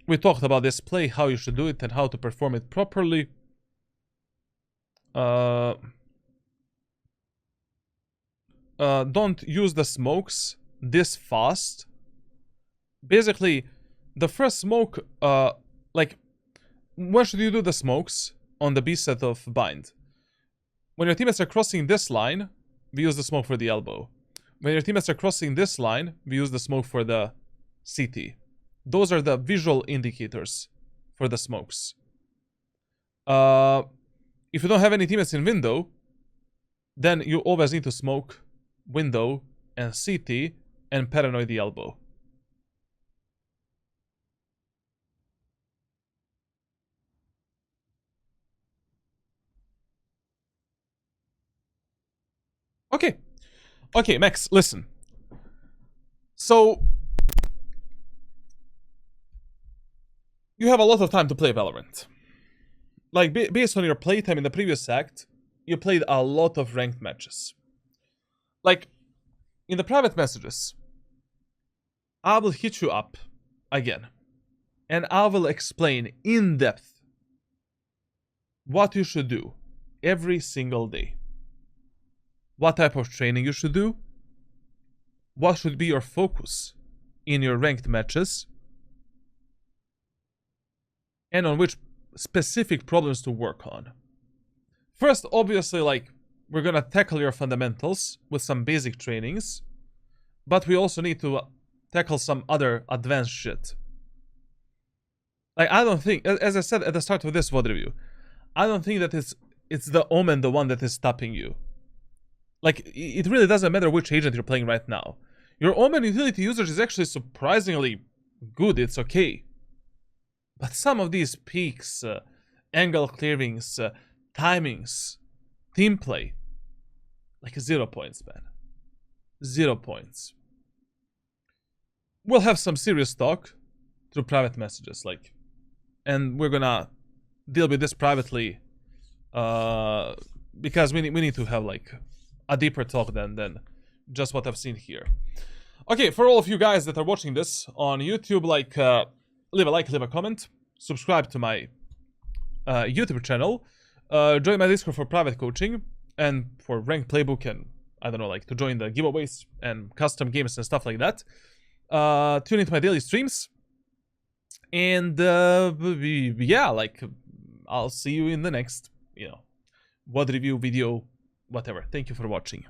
We talked about this play, how you should do it, and how to perform it properly. Don't use the smokes this fast. Basically, the first smoke, like, when should you do the smokes on the B set of bind? When your teammates are crossing this line, we use the smoke for the elbow. When your teammates are crossing this line, we use the smoke for the CT. Those are the visual indicators for the smokes. If you don't have any teammates in window, then you always need to smoke window and CT and paranoid the elbow. Okay. Okay, Max, listen. So, you have a lot of time to play Valorant. Like, based on your playtime in the previous act, you played a lot of ranked matches. Like, in the private messages, I will hit you up again. And I will explain in depth what you should do every single day. What type of training you should do. What should be your focus in your ranked matches. And on which specific problems to work on. First, obviously, like, we're gonna tackle your fundamentals with some basic trainings. But we also need to tackle some other advanced shit. Like, I don't think, as I said at the start of this VOD review, I don't think that it's the Omen the one that is stopping you. Like, it really doesn't matter which agent you're playing right now. Your Omen utility usage is actually surprisingly good, it's okay. But some of these peaks, angle clearings, timings, team play, like 0 points, man. 0 points. We'll have some serious talk through private messages, like, and we're gonna deal with this privately, because we need to have like a deeper talk than just what I've seen here. Okay, for all of you guys that are watching this on YouTube, like, leave a like, leave a comment, subscribe to my YouTube channel, join my Discord for private coaching and for ranked playbook, and I don't know, like, to join the giveaways and custom games and stuff like that. Tune into my daily streams, and yeah, like, I'll see you in the next, you know, VOD review video, whatever. Thank you for watching.